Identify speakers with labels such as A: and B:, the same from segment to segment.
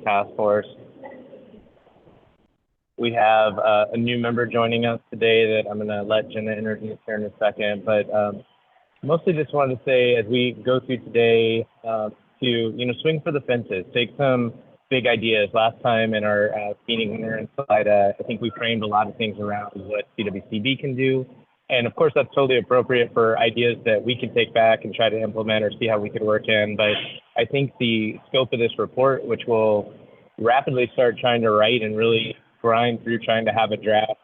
A: task force. We have a new member joining us today that I'm going to let Jenna introduce here in a second. But mostly just wanted to say as we go through today to, swing for the fences, take some big ideas. Last time in our meeting when we were inside, I think we framed a lot of things around what CWCB can do. And of course, that's totally appropriate for ideas that we can take back and try to implement or see how we could work in. But I think the scope of this report, which will rapidly start trying to write and really grind through trying to have a draft,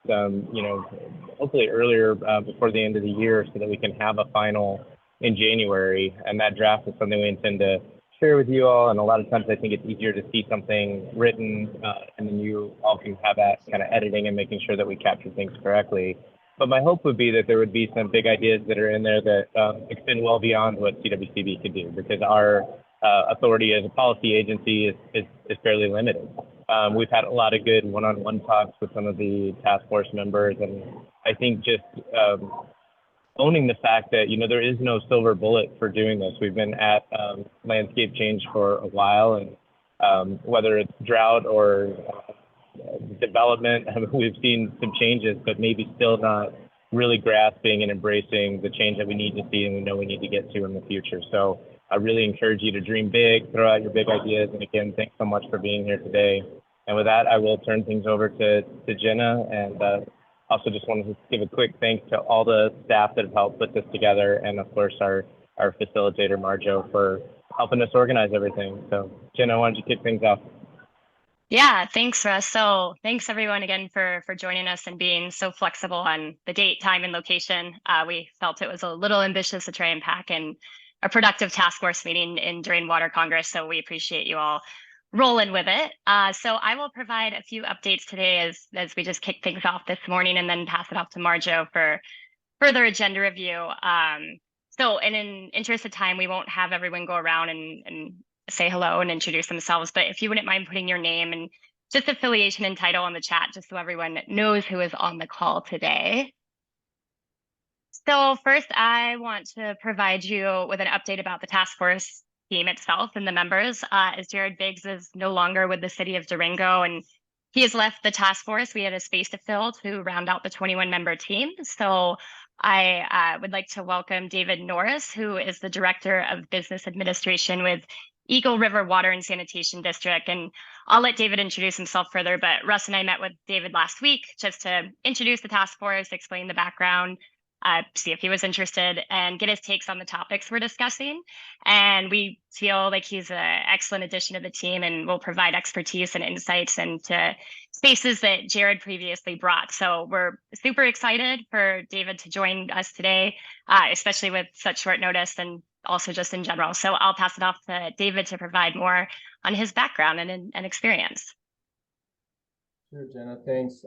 A: hopefully earlier before the end of the year so that we can have a final in January. And that draft is something we intend to share with you all. And a lot of times I think it's easier to see something written and then you all can have that kind of editing and making sure that we capture things correctly. But my hope would be that there would be some big ideas that are in there that extend well beyond what CWCB could do, because our authority as a policy agency is fairly limited. We've had a lot of good one-on-one talks with some of the task force members, and I think just owning the fact that, there is no silver bullet for doing this. We've been at landscape change for a while, and whether it's drought or development, we've seen some changes, but maybe still not really grasping and embracing the change that we need to see and we know we need to get to in the future. So I really encourage you to dream big, throw out your big ideas. And again, thanks so much for being here today. And with that, I will turn things over to Jenna. And also just wanted to give a quick thanks to all the staff that have helped put this together. And of course, our facilitator, Marjo, for helping us organize everything. So Jenna, why don't you kick things off?
B: Yeah, thanks, Russ. So thanks everyone again for joining us and being so flexible on the date, time, and location. We felt it was a little ambitious to try and pack in a productive task force meeting during Water Congress, so we appreciate you all rolling with it. So I will provide a few updates today as we just kick things off this morning and then pass it off to Marjo for further agenda review. So in interest of time, we won't have everyone go around and say hello and introduce themselves, but if you wouldn't mind putting your name and just affiliation and title in the chat, just so everyone knows who is on the call today. So first, I want to provide you with an update about the task force team itself and the members. As Jared Biggs is no longer with the city of Durango and he has left the task force, we had a space to fill to round out the 21-member team. So I would like to welcome David Norris, who is the Director of Business Administration with Eagle River Water and Sanitation District. And I'll let David introduce himself further, but Russ and I met with David last week just to introduce the task force, explain the background, see if he was interested, and get his takes on the topics we're discussing. And we feel like he's an excellent addition to the team and will provide expertise and insights into spaces that Jared previously brought. So we're super excited for David to join us today, especially with such short notice and also just in general. So I'll pass it off to David to provide more on his background and experience.
C: Sure, Jenna. Thanks.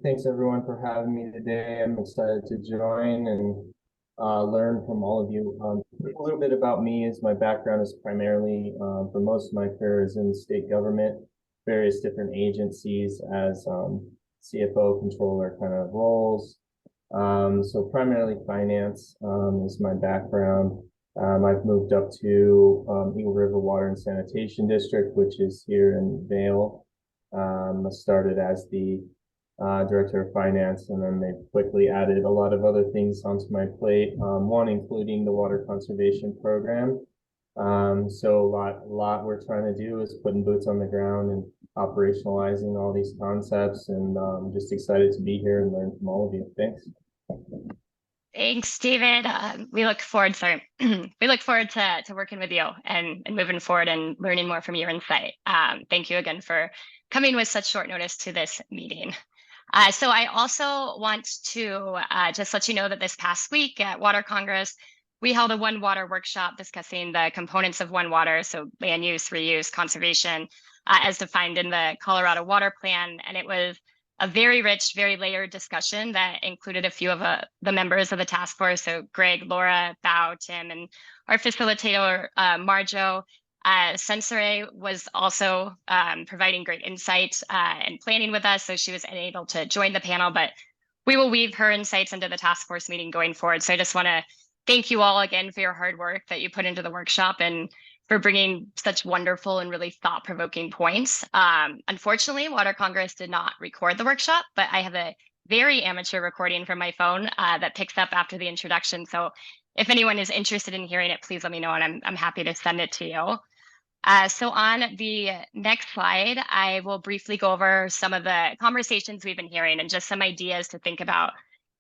C: Thanks everyone for having me today. I'm excited to join and learn from all of you. A little bit about me is my background is primarily, for most of my career, is in state government, various different agencies as CFO, controller kind of roles. So primarily finance is my background. I've moved up to Eagle River Water and Sanitation District, which is here in Vail. I started as the director of finance, and then they quickly added a lot of other things onto my plate, one including the water conservation program. So a lot we're trying to do is putting boots on the ground and operationalizing all these concepts, and I'm just excited to be here and learn from all of you. Thanks.
B: Thanks, David. We look forward to working with you and moving forward and learning more from your insight. Thank you again for coming with such short notice to this meeting. So I also want to just let you know that this past week at Water Congress, we held a One Water workshop discussing the components of One Water, so land use, reuse, conservation, as defined in the Colorado Water Plan. And it was a very rich, very layered discussion that included a few of the members of the task force. So Greg, Laura, Bao, Tim, and our facilitator, Marjo. Sensore was also providing great insights and planning with us, so she was unable to join the panel, but we will weave her insights into the task force meeting going forward. So I just want to thank you all again for your hard work that you put into the workshop and for bringing such wonderful and really thought-provoking points. Unfortunately, Water Congress did not record the workshop, but I have a very amateur recording from my phone that picks up after the introduction. So if anyone is interested in hearing it, please let me know, and I'm happy to send it to you. So on the next slide, I will briefly go over some of the conversations we've been hearing and just some ideas to think about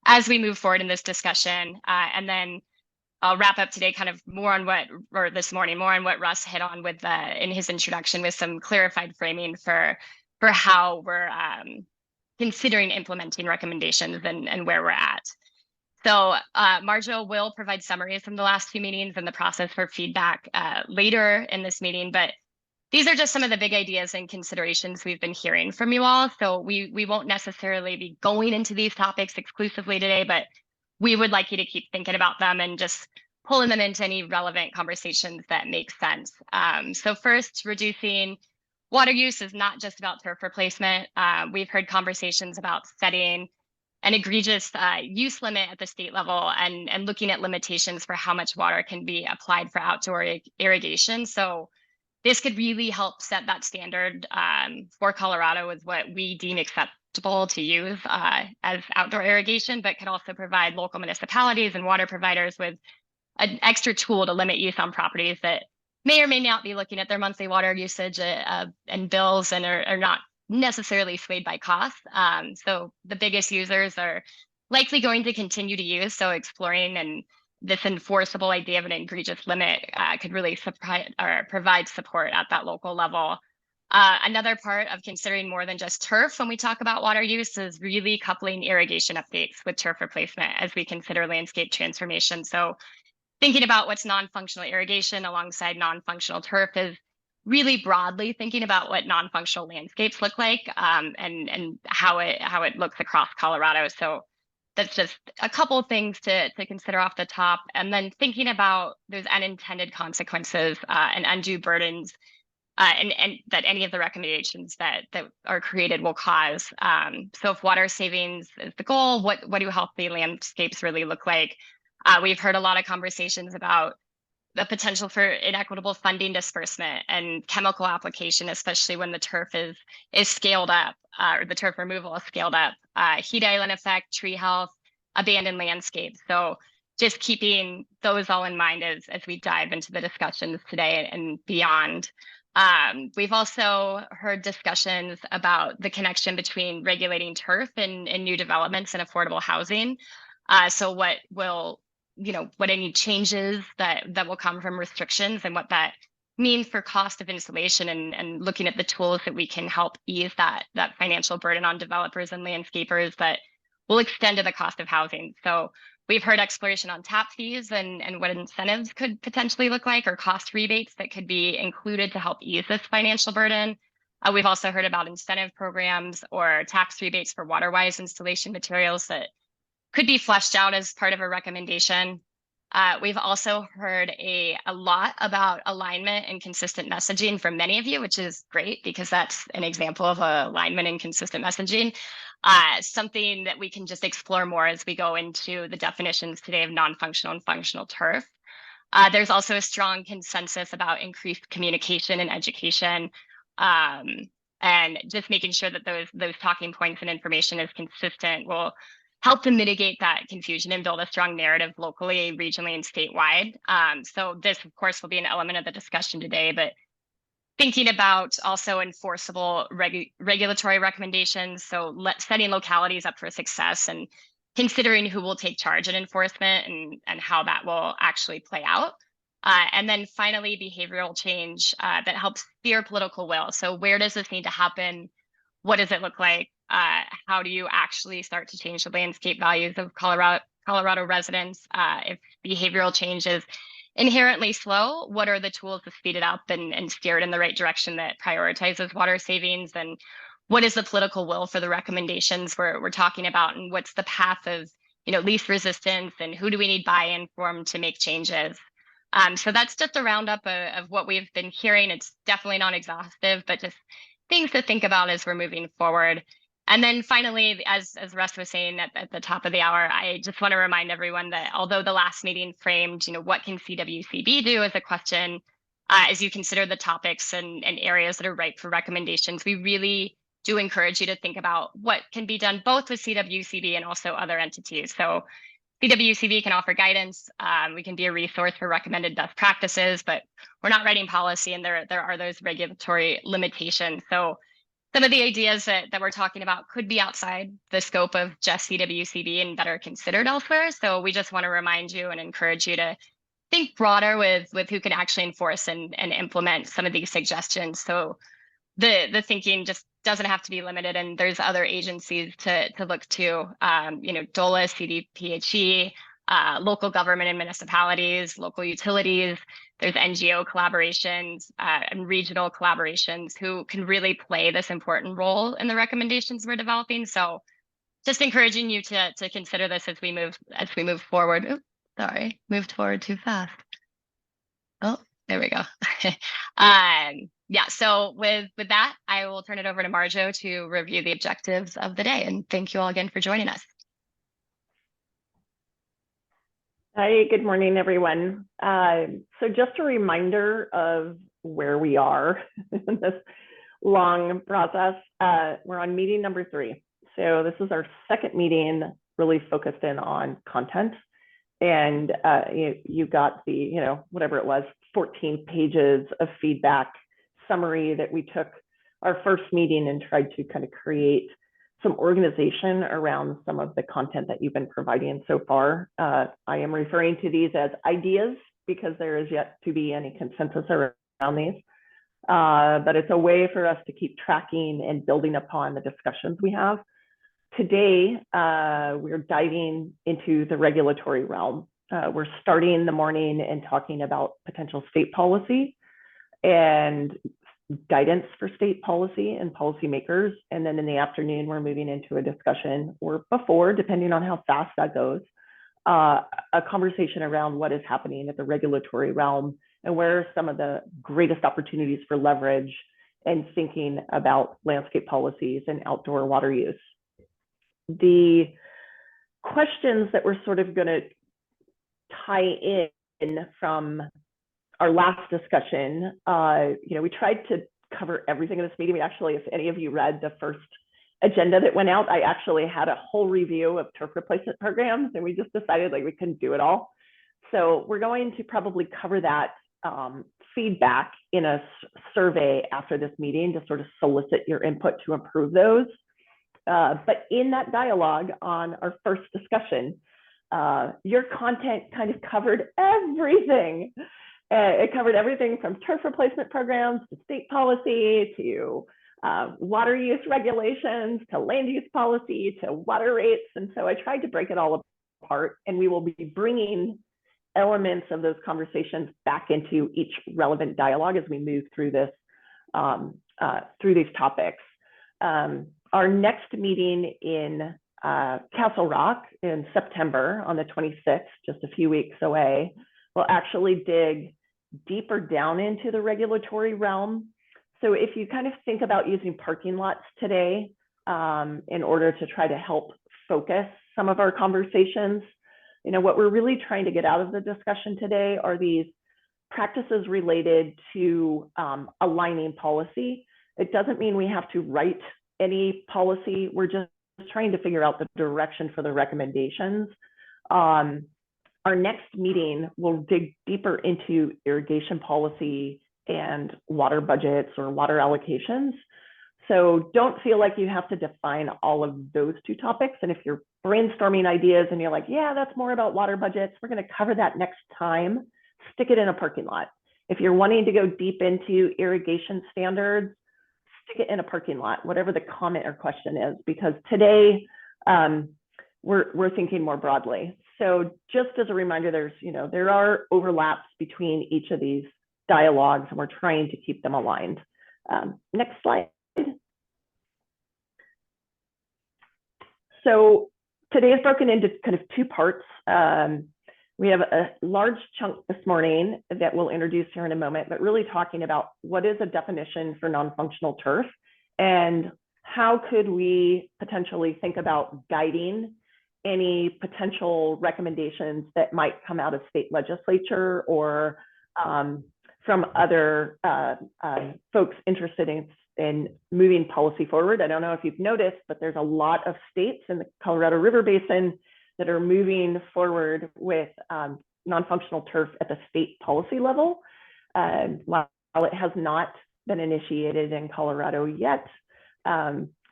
B: as we move forward in this discussion. And then I'll wrap up today kind of more on what, or this morning, more on what Russ hit on with in his introduction with some clarified framing for how we're considering implementing recommendations and where we're at. So Marjo will provide summaries from the last few meetings and the process for feedback later in this meeting, but these are just some of the big ideas and considerations we've been hearing from you all. So we won't necessarily be going into these topics exclusively today, but we would like you to keep thinking about them and just pulling them into any relevant conversations that make sense. So first, reducing water use is not just about turf replacement. We've heard conversations about setting an egregious use limit at the state level and looking at limitations for how much water can be applied for outdoor irrigation. So this could really help set that standard for Colorado with what we deem acceptable to use as outdoor irrigation, but could also provide local municipalities and water providers with an extra tool to limit use on properties that may or may not be looking at their monthly water usage and bills and are not necessarily swayed by cost. So the biggest users are likely going to continue to use. So exploring and this enforceable idea of an egregious limit could really provide support at that local level. Another part of considering more than just turf when we talk about water use is really coupling irrigation updates with turf replacement as we consider landscape transformation. So thinking about what's non-functional irrigation alongside non-functional turf is really broadly thinking about what non-functional landscapes look like and how it looks across Colorado. So that's just a couple of things to consider off the top. And then thinking about those unintended consequences and undue burdens and that any of the recommendations that are created will cause. So if water savings is the goal, what do healthy landscapes really look like? We've heard a lot of conversations about the potential for inequitable funding disbursement and chemical application, especially when the turf is scaled up, or the turf removal is scaled up, heat island effect, tree health, abandoned landscapes. So just keeping those all in mind as we dive into the discussions today and beyond. We've also heard discussions about the connection between regulating turf and new developments and affordable housing. So what any changes that will come from restrictions and what that means for cost of installation and looking at the tools that we can help ease that financial burden on developers and landscapers that will extend to the cost of housing. So we've heard exploration on tap fees and what incentives could potentially look like, or cost rebates that could be included to help ease this financial burden. We've also heard about incentive programs or tax rebates for water-wise installation materials that could be fleshed out as part of a recommendation. We've also heard a lot about alignment and consistent messaging from many of you, which is great because that's an example of alignment and consistent messaging. Something that we can just explore more as we go into the definitions today of non-functional and functional turf. There's also a strong consensus about increased communication and education, and just making sure that those talking points and information is consistent will help to mitigate that confusion and build a strong narrative locally, regionally, and statewide. So this, of course, will be an element of the discussion today, but thinking about also enforceable regulatory recommendations. So setting localities up for success and considering who will take charge in enforcement and how that will actually play out. And then finally, behavioral change that helps steer political will. So where does this need to happen? What does it look like? How do you actually start to change the landscape values of Colorado residents? If behavioral change is inherently slow, what are the tools to speed it up and steer it in the right direction that prioritizes water savings? And what is the political will for the recommendations we're talking about? And what's the path of least resistance? And who do we need buy-in from to make changes? So that's just a roundup of what we've been hearing. It's definitely not exhaustive, but just things to think about as we're moving forward. And then finally, as Russ was saying at the top of the hour, I just want to remind everyone that although the last meeting framed, what can CWCB do as a question, as you consider the topics and areas that are ripe for recommendations, we really do encourage you to think about what can be done both with CWCB and also other entities. So CWCB can offer guidance. We can be a resource for recommended best practices, but we're not writing policy, and there are those regulatory limitations. So some of the ideas that we're talking about could be outside the scope of just CWCB and better considered elsewhere. So we just want to remind you and encourage you to think broader with who can actually enforce and implement some of these suggestions. So the thinking just doesn't have to be limited, and there's other agencies to look to, DOLA, CDPHE, local government and municipalities, local utilities. There's NGO collaborations and regional collaborations who can really play this important role in the recommendations we're developing. So just encouraging you to consider this as we move forward. Oops, sorry, moved forward too fast. Oh, there we go. Yeah, so with that, I will turn it over to Marjo to review the objectives of the day. And thank you all again for joining us.
D: Hi, good morning, everyone. So just a reminder of where we are in this long process. We're on meeting number 3. So this is our second meeting really focused in on content. And you got the, whatever it was, 14 pages of feedback summary that we took our first meeting and tried to kind of create some organization around some of the content that you've been providing so far. I am referring to these as ideas because there is yet to be any consensus around these. But it's a way for us to keep tracking and building upon the discussions we have. Today, we're diving into the regulatory realm. We're starting the morning and talking about potential state policy and guidance for state policy and policymakers. And then in the afternoon, we're moving into a discussion, or before, depending on how fast that goes, a conversation around what is happening at the regulatory realm and where are some of the greatest opportunities for leverage and thinking about landscape policies and outdoor water use. The questions that we're sort of going to tie in from our last discussion, we tried to cover everything in this meeting. We actually, if any of you read the first agenda that went out, I actually had a whole review of turf replacement programs, and we just decided we couldn't do it all. So we're going to probably cover that feedback in a survey after this meeting to sort of solicit your input to improve those. But in that dialogue on our first discussion, your content kind of covered everything. It covered everything from turf replacement programs to state policy to water use regulations to land use policy to water rates. And so I tried to break it all apart, and we will be bringing elements of those conversations back into each relevant dialogue as we move through this, through these topics. Our next meeting in Castle Rock in September on the 26th, just a few weeks away, will actually dig deeper down into the regulatory realm. So if you kind of think about using parking lots today in order to try to help focus some of our conversations, what we're really trying to get out of the discussion today are these practices related to aligning policy. It doesn't mean we have to write any policy. We're just trying to figure out the direction for the recommendations. Our next meeting will dig deeper into irrigation policy and water budgets or water allocations. So don't feel like you have to define all of those two topics. And if you're brainstorming ideas and you're like, yeah, that's more about water budgets, we're going to cover that next time, stick it in a parking lot. If you're wanting to go deep into irrigation standards, stick it in a parking lot, whatever the comment or question is, because today we're thinking more broadly. So just as a reminder, there are overlaps between each of these dialogues, and we're trying to keep them aligned. Next slide. So today is broken into kind of two parts. We have a large chunk this morning that we'll introduce here in a moment, but really talking about what is a definition for non-functional turf and how could we potentially think about guiding any potential recommendations that might come out of state legislature or from other folks interested in moving policy forward. I don't know if you've noticed, but there's a lot of states in the Colorado River Basin that are moving forward with non-functional turf at the state policy level. While it has not been initiated in Colorado yet,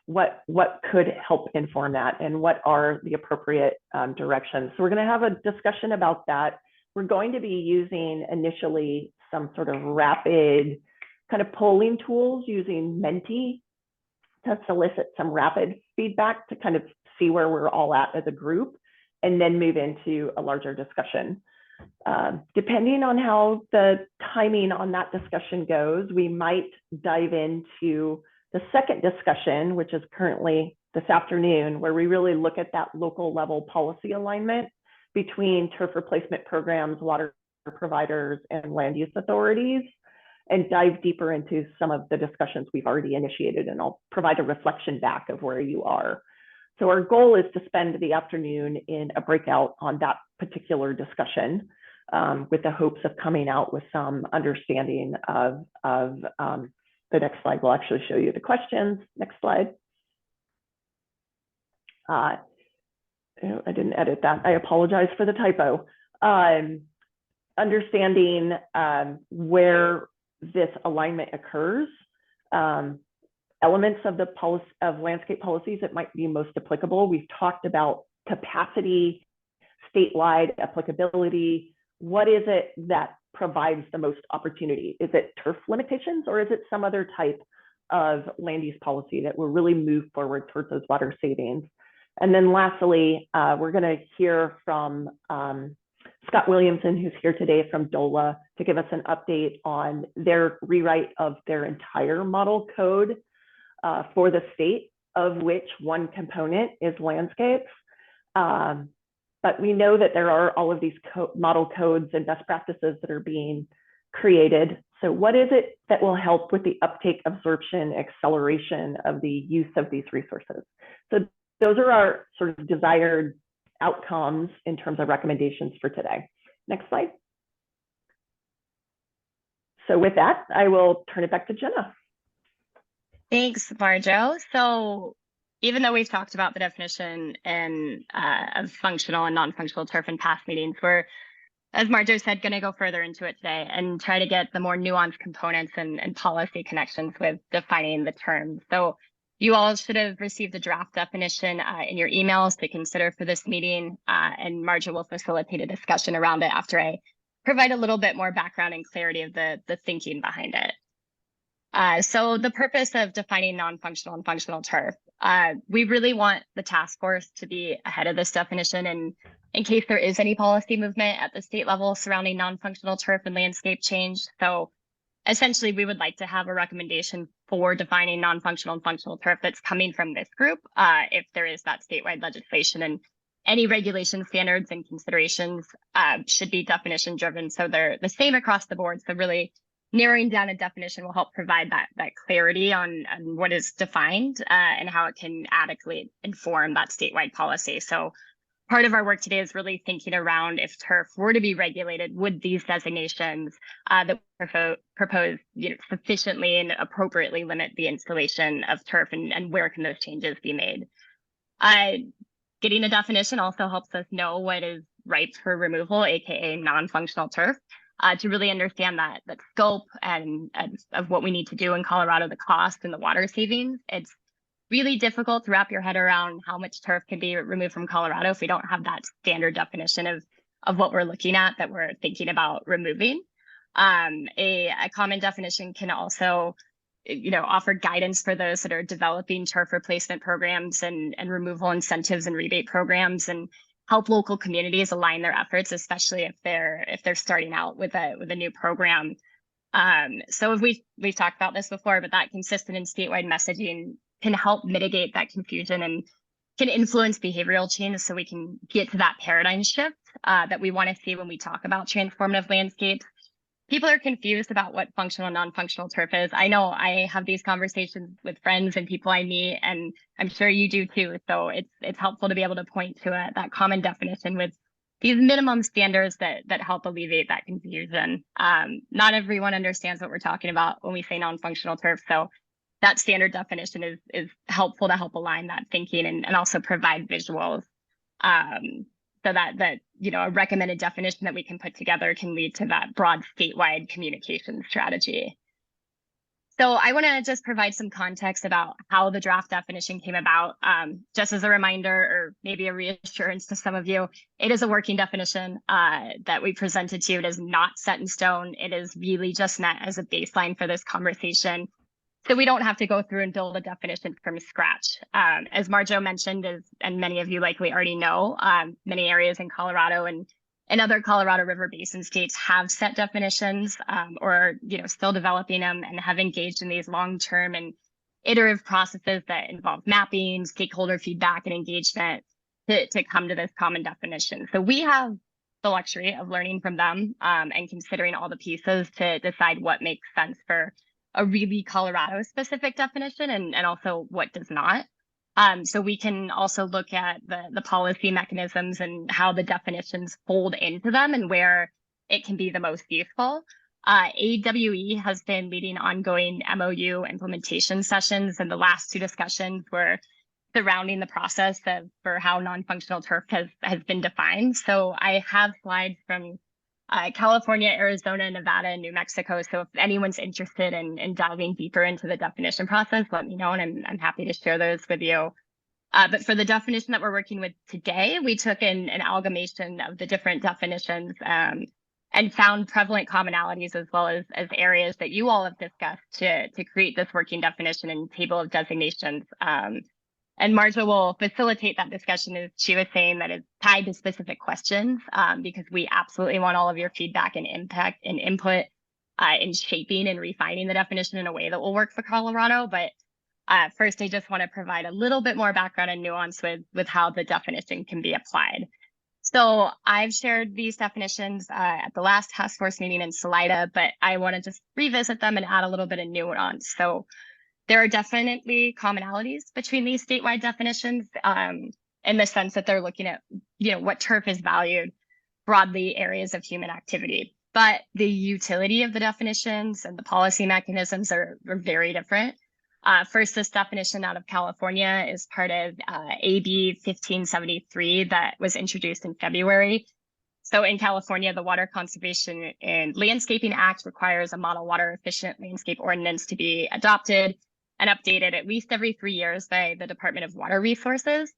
D: what could help inform that, and what are the appropriate directions? So we're going to have a discussion about that. We're going to be using initially some sort of rapid kind of polling tools using Menti to solicit some rapid feedback to kind of see where we're all at as a group, and then move into a larger discussion. Depending on how the timing on that discussion goes, we might dive into the second discussion, which is currently this afternoon, where we really look at that local level policy alignment between turf replacement programs, water providers, and land use authorities, and dive deeper into some of the discussions we've already initiated. And I'll provide a reflection back of where you are. So our goal is to spend the afternoon in a breakout on that particular discussion, with the hopes of coming out with some understanding of the next slide will actually show you the questions. Next slide. I didn't edit that. I apologize for the typo. Understanding where this alignment occurs, elements of the policy of landscape policies that might be most applicable. We've talked about capacity, statewide applicability. What is it that provides the most opportunity? Is it turf limitations, or is it some other type of land use policy that will really move forward towards those water savings? And then lastly, we're going to hear from Scott Williamson, who's here today from DOLA, to give us an update on their rewrite of their entire model code for the state, of which one component is landscapes. But we know that there are all of these model codes and best practices that are being created. So what is it that will help with the uptake, absorption, acceleration of the use of these resources? So those are our sort of desired outcomes in terms of recommendations for today. Next slide. So with that, I will turn it back to Jenna.
B: Thanks, Marjo. So even though we've talked about the definition and of functional and non-functional turf in past meetings, we're, as Marjo said, going to go further into it today and try to get the more nuanced components and policy connections with defining the terms. So you all should have received a draft definition in your emails to consider for this meeting, and Marjo will facilitate a discussion around it after I provide a little bit more background and clarity of the thinking behind it. So the purpose of defining non-functional and functional turf, we really want the task force to be ahead of this definition, and in case there is any policy movement at the state level surrounding non-functional turf and landscape change. So essentially, we would like to have a recommendation for defining non-functional and functional turf that's coming from this group, if there is that statewide legislation, and any regulation standards and considerations should be definition driven. So they're the same across the board. So really narrowing down a definition will help provide that clarity on what is defined and how it can adequately inform that statewide policy. So part of our work today is really thinking around, if turf were to be regulated, would these designations that we propose sufficiently and appropriately limit the installation of turf, and where can those changes be made? Getting a definition also helps us know what is ripe for removal, aka non-functional turf. To really understand that scope and of what we need to do in Colorado, the cost and the water savings. It's really difficult to wrap your head around how much turf can be removed from Colorado if we don't have that standard definition of what we're looking at, that we're thinking about removing. A common definition can also offer guidance for those that are developing turf replacement programs and removal incentives and rebate programs, and help local communities align their efforts, especially if they're starting out with a new program. So if we've talked about this before, but that consistent and statewide messaging can help mitigate that confusion and can influence behavioral change, so we can get to that paradigm shift that we want to see when we talk about transformative landscapes. People are confused about what functional and non-functional turf is. I know I have these conversations with friends and people I meet, and I'm sure you do too. So it's helpful to be able to point to that common definition with these minimum standards that help alleviate that confusion. Not everyone understands what we're talking about when we say non-functional turf. So that standard definition is helpful to help align that thinking and also provide visuals. So that a recommended definition that we can put together can lead to that broad statewide communication strategy. So I want to just provide some context about how the draft definition came about. Just as a reminder, or maybe a reassurance to some of you, it is a working definition that we presented to you. It is not set in stone. It is really just meant as a baseline for this conversation. So we don't have to go through and build a definition from scratch. As Marjo mentioned, and many of you likely already know, many areas in Colorado and other Colorado River Basin states have set definitions or still developing them and have engaged in these long-term and iterative processes that involve mapping, stakeholder feedback, and engagement to come to this common definition. So we have the luxury of learning from them and considering all the pieces to decide what makes sense for a really Colorado specific definition and also what does not. So we can also look at the policy mechanisms and how the definitions fold into them and where it can be the most useful. AWE has been leading ongoing MOU implementation sessions, and the last two discussions were surrounding the process for how non-functional turf has been defined. So I have slides from California, Arizona, Nevada, and New Mexico. So if anyone's interested in diving deeper into the definition process, let me know, and I'm happy to share those with you. But for the definition that we're working with today, we took an amalgamation of the different definitions and found prevalent commonalities as well as areas that you all have discussed to create this working definition and table of designations. And Marja will facilitate that discussion, as she was saying, that is tied to specific questions, because we absolutely want all of your feedback and impact and input in shaping and refining the definition in a way that will work for Colorado. But first, I just want to provide a little bit more background and nuance with how the definition can be applied. So I've shared these definitions at the last task force meeting in Salida, but I want to just revisit them and add a little bit of nuance. So there are definitely commonalities between these statewide definitions in the sense that they're looking at, what turf is valued broadly areas of human activity. But the utility of the definitions and the policy mechanisms are very different. First, this definition out of California is part of AB 1573 that was introduced in February. So in California, the Water Conservation and Landscaping Act requires a model water efficient landscape ordinance to be adopted and updated at least every 3 years by the Department of Water Resources.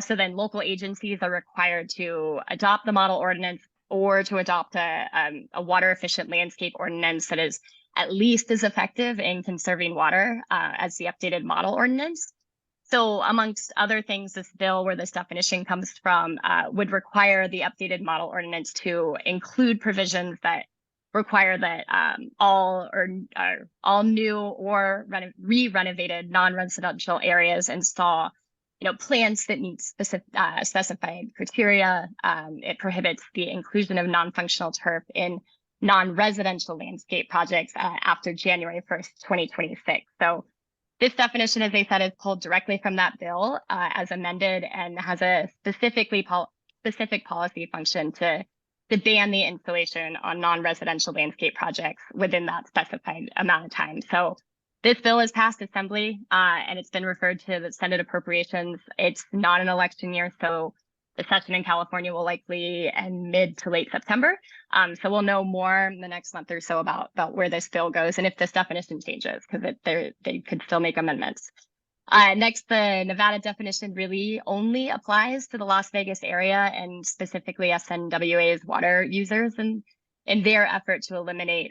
B: So then local agencies are required to adopt the model ordinance or to adopt a water efficient landscape ordinance that is at least as effective in conserving water as the updated model ordinance. So amongst other things, this bill, where this definition comes from, would require the updated model ordinance to include provisions that require that all new or re-renovated non-residential areas install plants that meet specified criteria. It prohibits the inclusion of non-functional turf in non-residential landscape projects after January 1st, 2026. So this definition, as I said, is pulled directly from that bill as amended and has a specific policy function to ban the installation on non-residential landscape projects within that specified amount of time. So this bill has passed Assembly and it's been referred to the Senate Appropriations. It's not an election year, so the session in California will likely end mid to late September. So we'll know more in the next month or so about where this bill goes and if this definition changes, because they could still make amendments. Next, the Nevada definition really only applies to the Las Vegas area and specifically SNWA's water users and in their effort to eliminate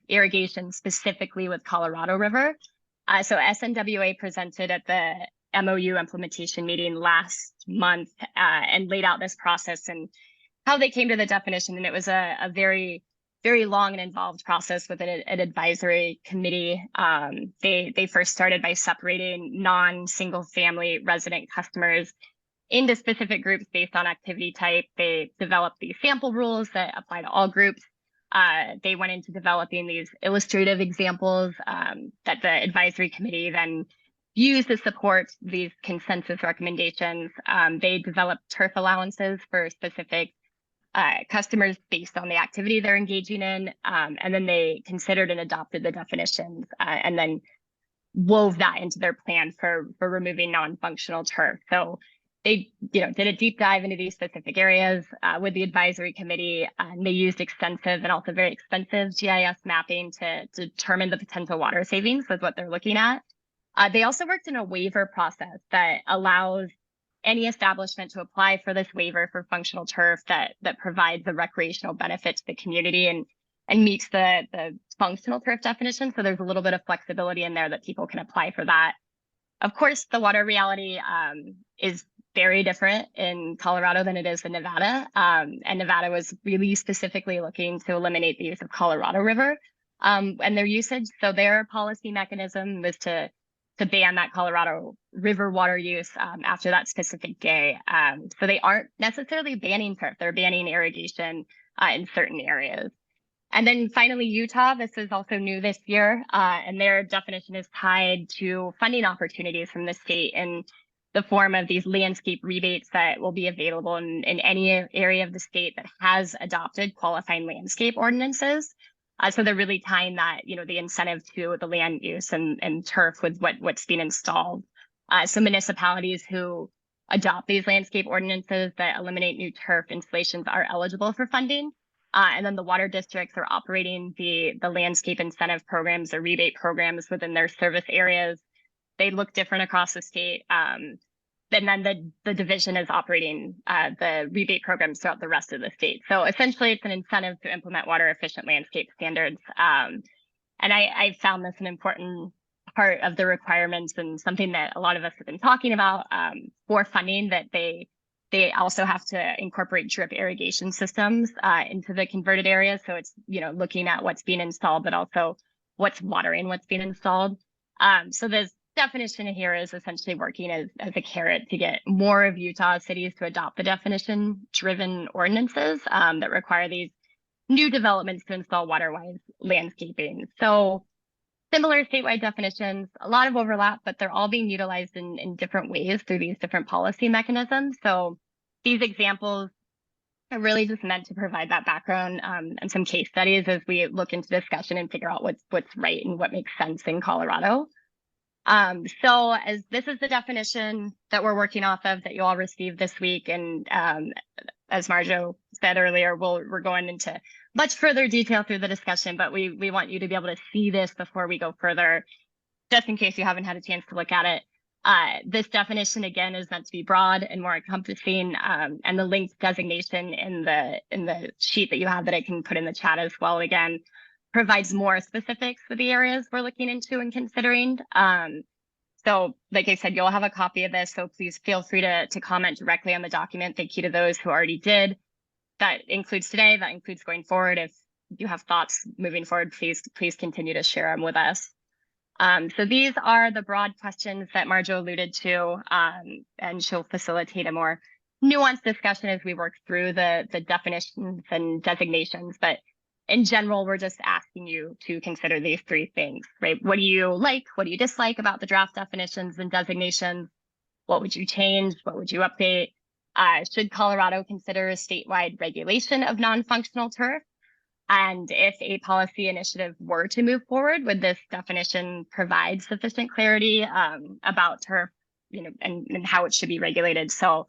B: irrigation specifically with Colorado River. So SNWA presented at the MOU implementation meeting last month and laid out this process and how they came to the definition. And it was a very, very long and involved process with an advisory committee. They first started by separating non-single family resident customers into specific groups based on activity type. They developed these sample rules that apply to all groups. They went into developing these illustrative examples that the advisory committee then used to support these consensus recommendations. They developed turf allowances for specific customers based on the activity they're engaging in, and then they considered and adopted the definitions, and then wove that into their plan for removing non-functional turf. So they did a deep dive into these specific areas with the advisory committee, and they used extensive and also very expensive GIS mapping to determine the potential water savings with what they're looking at. They also worked in a waiver process that allows any establishment to apply for this waiver for functional turf that provides the recreational benefit to the community and meets the functional turf definition. So there's a little bit of flexibility in there that people can apply for that. Of course, the water reality is very different in Colorado than it is in Nevada. And Nevada was really specifically looking to eliminate the use of Colorado River and their usage. So their policy mechanism was to ban that Colorado River water use after that specific day. So they aren't necessarily banning turf, they're banning irrigation in certain areas. And then finally, Utah, this is also new this year, and their definition is tied to funding opportunities from the state in the form of these landscape rebates that will be available in any area of the state that has adopted qualifying landscape ordinances. So they're really tying that, the incentive to the land use and turf with what's being installed. So municipalities who adopt these landscape ordinances that eliminate new turf installations are eligible for funding. And then the water districts are operating the landscape incentive programs or rebate programs within their service areas. They look different across the state. And then the division is operating the rebate programs throughout the rest of the state. So essentially, it's an incentive to implement water efficient landscape standards. And I found this an important part of the requirements and something that a lot of us have been talking about for funding, that they also have to incorporate drip irrigation systems into the converted areas. So it's, looking at what's being installed, but also what's watering what's being installed. So this definition here is essentially working as a carrot to get more of Utah cities to adopt the definition-driven ordinances that require these new developments to install water-wise landscaping. So similar statewide definitions, a lot of overlap, but they're all being utilized in different ways through these different policy mechanisms. So these examples are really just meant to provide that background and some case studies as we look into discussion and figure out what's right and what makes sense in Colorado. So as this is the definition that we're working off of that you all received this week, and as Marjo said earlier, we're going into much further detail through the discussion, but we want you to be able to see this before we go further, just in case you haven't had a chance to look at it. This definition, again, is meant to be broad and more encompassing, and the linked designation in the sheet that you have that I can put in the chat as well, again, provides more specifics for the areas we're looking into and considering. So like I said, you'll have a copy of this, so please feel free to comment directly on the document. Thank you to those who already did. That includes today, that includes going forward. If you have thoughts moving forward, please continue to share them with us. So these are the broad questions that Marjo alluded to, and she'll facilitate a more nuanced discussion as we work through the definitions and designations. But in general, we're just asking you to consider these three things, right? What do you like? What do you dislike about the draft definitions and designations? What would you change? What would you update? Should Colorado consider a statewide regulation of non-functional turf? And if a policy initiative were to move forward, would this definition provide sufficient clarity about turf, and how it should be regulated? So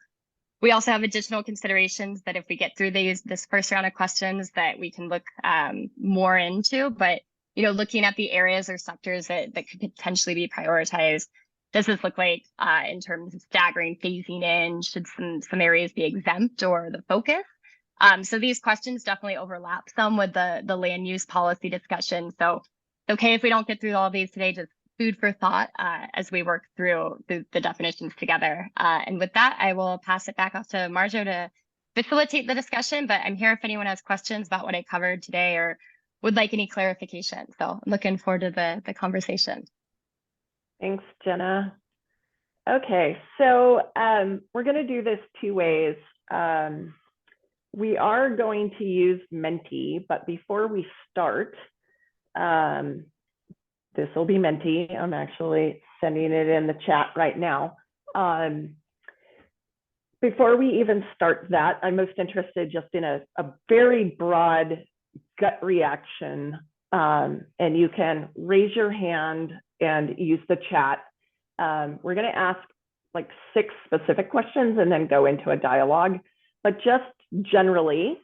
B: we also have additional considerations that if we get through this first round of questions that we can look more into, but looking at the areas or sectors that could potentially be prioritized. Does this look like in terms of staggering, phasing in? Should some areas be exempt or the focus? So these questions definitely overlap some with the land use policy discussion. So it's okay if we don't get through all of these today, just food for thought as we work through the definitions together. And with that, I will pass it back off to Marjo to facilitate the discussion, but I'm here if anyone has questions about what I covered today or would like any clarification. So I'm looking forward to the conversation.
D: Thanks, Jenna. Okay, so we're going to do this two ways. We are going to use Menti, but before we start, this will be Menti. I'm actually sending it in the chat right now. before we even start that, I'm most interested just in a very broad gut reaction. And you can raise your hand and use the chat. We're going to ask like 6 specific questions and then go into a dialogue, but just generally,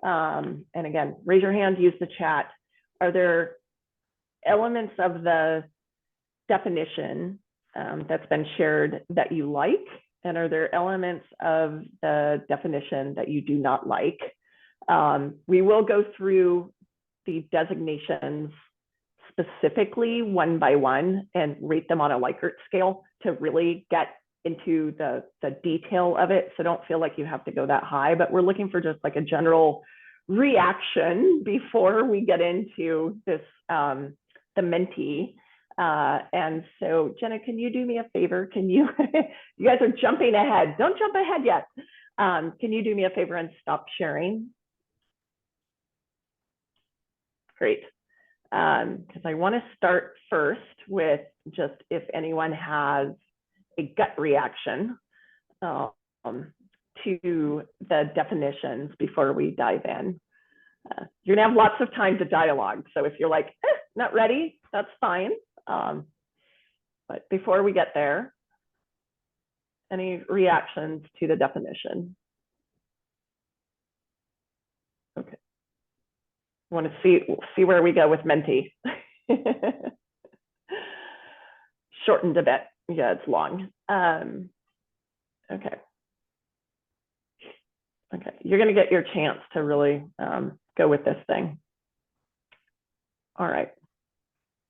D: and again, raise your hand, use the chat. Are there elements of the definition that's been shared that you like? And are there elements of the definition that you do not like? We will go through the designations specifically one by one and rate them on a Likert scale to really get into the detail of it. So don't feel like you have to go that high, but we're looking for just like a general reaction before we get into this, the Menti. And so Jenna, can you do me a favor? Can you, you guys are jumping ahead. Don't jump ahead yet. Can you do me a favor and stop sharing? Great. Because I want to start first with just if anyone has a gut reaction to the definitions before we dive in. You're gonna have lots of time to dialogue. So if you're like, not ready, that's fine. But before we get there, any reactions to the definition? Okay. I want to see where we go with Menti. Shortened a bit. Yeah, it's long. Okay. Okay, you're going to get your chance to really go with this thing. All right.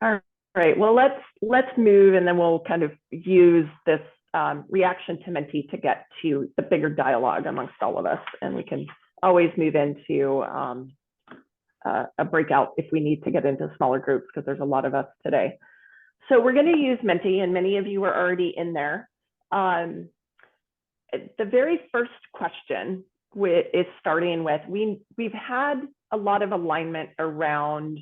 D: All right. Well, let's move, and then we'll kind of use this reaction to Menti to get to the bigger dialogue amongst all of us, and we can always move into a breakout if we need to get into smaller groups, because there's a lot of us today. So we're going to use Menti, and many of you are already in there. The very first question is starting with, we've had a lot of alignment around,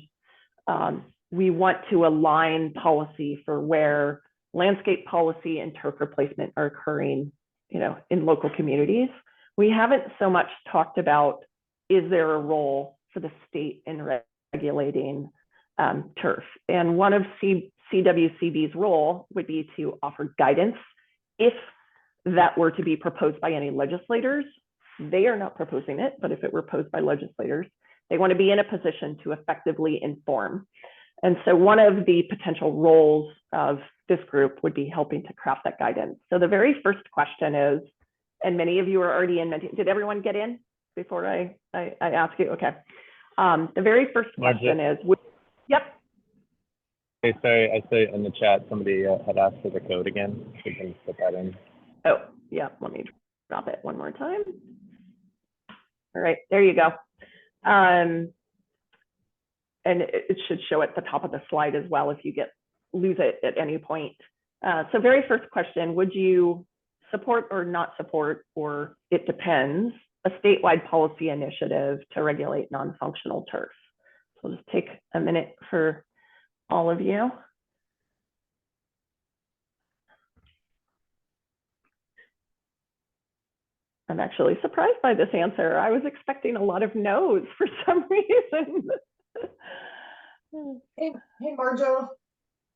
D: we want to align policy for where landscape policy and turf replacement are occurring, in local communities. We haven't so much talked about, is there a role for the state in regulating turf? And one of CWCB's role would be to offer guidance if that were to be proposed by any legislators. They are not proposing it, but if it were proposed by legislators, they want to be in a position to effectively inform. And so one of the potential roles of this group would be helping to craft that guidance. So the very first question is, and many of you are already in Menti. Did everyone get in before I ask you? Okay. The very first question is, yep.
A: Hey, sorry, I saw in the chat somebody had asked for the code again. We can put that in.
D: Oh, yeah, let me drop it one more time. All right, there you go. And it should show at the top of the slide as well if you lose it at any point. So very first question, would you support or not support, or it depends, a statewide policy initiative to regulate non-functional turf? So I'll just take a minute for all of you. I'm actually surprised by this answer. I was expecting a lot of no's for some reason.
E: Hey, Marjo.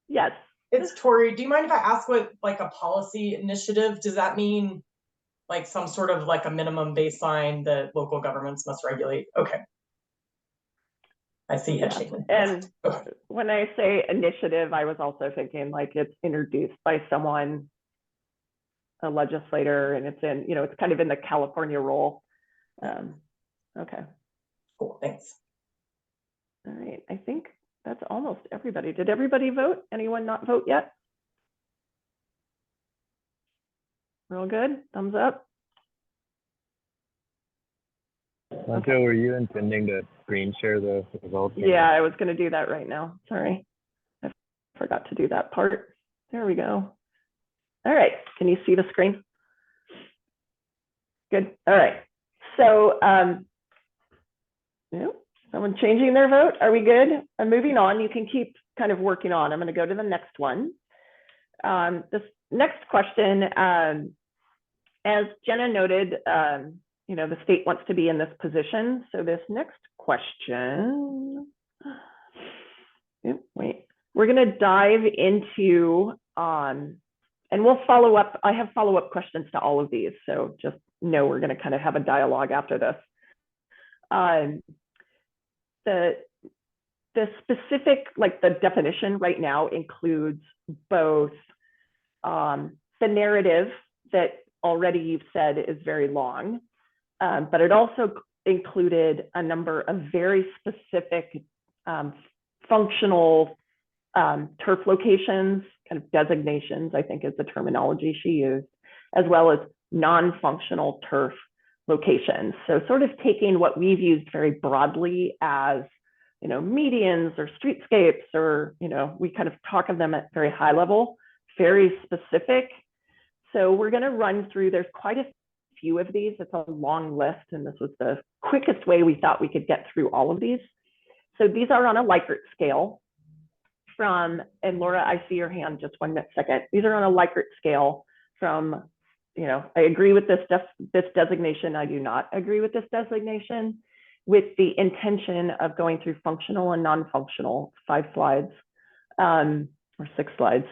D: Yes.
E: It's Tori. Do you mind if I ask what like a policy initiative, does that mean like some sort of like a minimum baseline that local governments must regulate? Okay. I see head shaking.
D: And when I say initiative, I was also thinking like it's introduced by someone, a legislator, and it's in, it's kind of in the California role. Okay.
E: Cool, thanks.
D: All right, I think that's almost everybody. Did everybody vote? Anyone not vote yet? Real good, thumbs up.
A: Okay. Joe, were you intending to screen share the results?
D: Yeah, I was going to do that right now. Sorry, I forgot to do that part. There we go. All right, can you see the screen? Good. All right. So, someone changing their vote? Are we good? I'm moving on. You can keep kind of working on. I'm going to go to the next one. This next question as Jenna noted, you know, the state wants to be in this position. So this next question, wait, we're going to dive into, and we'll follow up. I have follow-up questions to all of these. So just know we're going to kind of have a dialogue after this. The specific, like the definition right now includes both the narrative that already you've said is very long, but it also included a number of very specific functional turf locations, kind of designations, I think is the terminology she used, as well as non-functional turf locations. So sort of taking what we've used very broadly as, you know, medians or streetscapes, or, you know, we kind of talk of them at very high level, very specific. So we're going to run through, there's quite a few of these. It's a long list, and this was the quickest way we thought we could get through all of these. So these are on a Likert scale from, and Laura, I see your hand, just 1 second. These are on a Likert scale from, you know, I agree with this designation, I do not agree with this designation, with the intention of going through functional and non-functional, 5 slides or 6 slides,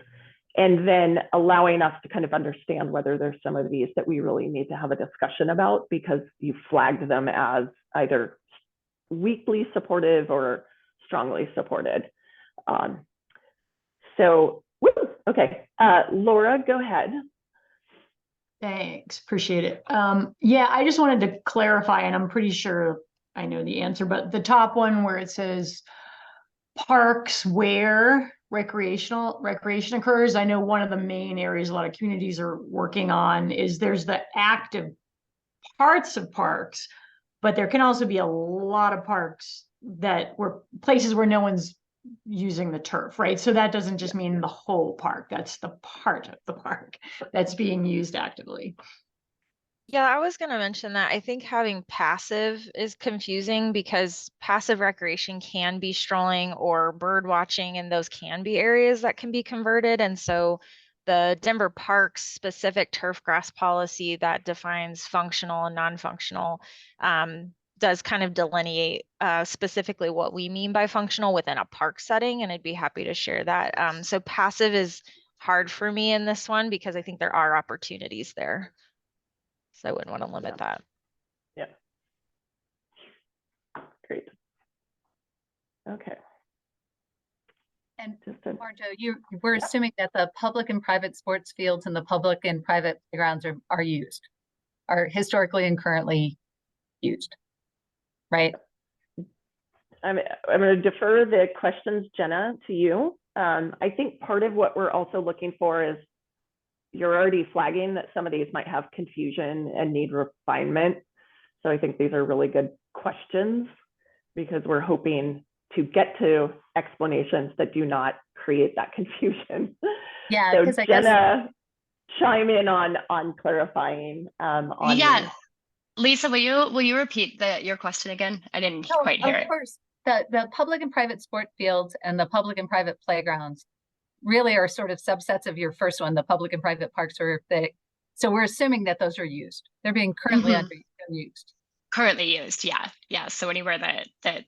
D: and then allowing us to kind of understand whether there's some of these that we really need to have a discussion about because you flagged them as either weakly supportive or strongly supported. So, okay, Laura, go ahead.
F: Thanks, appreciate it. Yeah, I just wanted to clarify, and I'm pretty sure I know the answer, but the top one where it says parks where recreation occurs, I know one of the main areas a lot of communities are working on is there's the active parts of parks, but there can also be a lot of parks that were places where no one's using the turf, right? So that doesn't just mean the whole park, that's the part of the park that's being used actively.
G: Yeah, I was going to mention that. I think having passive is confusing because passive recreation can be strolling or bird watching, and those can be areas that can be converted. And so the Denver Parks specific turf grass policy that defines functional and non-functional does kind of delineate specifically what we mean by functional within a park setting, and I'd be happy to share that. So passive is hard for me in this one because I think there are opportunities there. So I wouldn't want to limit that.
D: Yeah. Great. Okay.
H: And Marjo, we're assuming that the public and private sports fields and the public and private playgrounds are historically and currently used, right?
D: I'm going to defer the questions, Jenna, to you. I think part of what we're also looking for is you're already flagging that some of these might have confusion and need refinement. So I think these are really good questions because we're hoping to get to explanations that do not create that confusion.
H: Yeah,
D: so
H: because I
D: Jenna, chime in on clarifying.
B: Yeah, Lisa, will you repeat your question again? I didn't quite hear it.
H: Of course, the public and private sport fields and the public and private playgrounds really are sort of subsets of your first one, the public and private parks so we're assuming that those are used. They're being currently used. Currently used,
B: yeah. Yeah. So anywhere that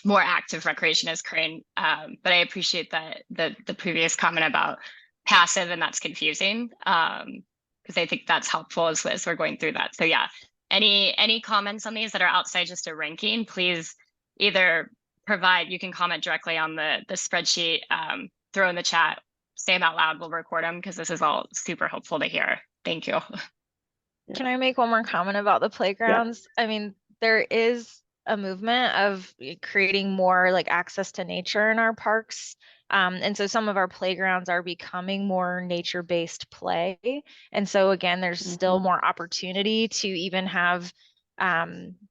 B: more active recreation is occurring. But I appreciate that the previous comment about passive, and that's confusing. Because I think that's helpful as we're going through that. So yeah, any comments on these that are outside just a ranking, please either you can comment directly on the spreadsheet, throw in the chat, say them out loud, we'll record them because this is all super helpful to hear. Thank you.
G: Can I make one more comment about the playgrounds? Yeah. I mean, there is a movement of creating more like access to nature in our parks. And so some of our playgrounds are becoming more nature-based play. And so again, there's still more opportunity to even have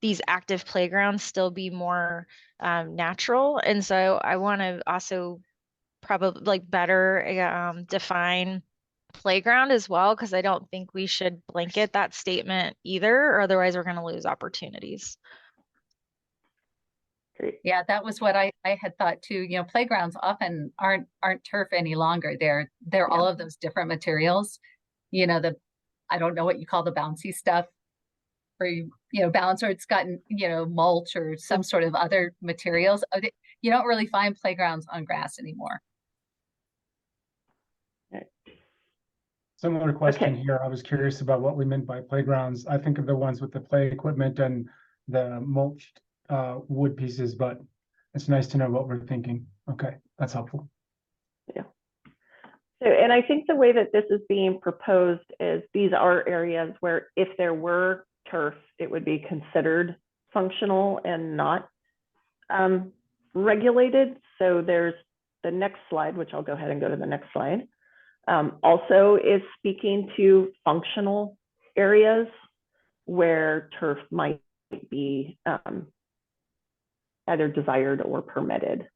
G: these active playgrounds still be more natural. And so I want to also probably like better define playground as well, because I don't think we should blanket that statement either, or otherwise we're going to lose opportunities.
H: Great. Yeah, that was what I had thought too. You know, playgrounds often aren't turf any longer. They're all of those different materials. You know, I don't know what you call the bouncy stuff, or you know, bounce, or it's gotten, you know, mulch or some sort of other materials. You don't really find playgrounds on grass anymore.
I: Similar question
D: Okay.
I: here. I was curious about what we meant by playgrounds. I think of the ones with the play equipment and the mulched wood pieces, but it's nice to know what we're thinking. Okay, that's helpful.
D: Yeah. So, and I think the way that this is being proposed is these are areas where if there were turf, it would be considered functional and not regulated. So there's the next slide, which I'll go ahead and go to the next slide. Also is speaking to functional areas where turf might be either desired or permitted.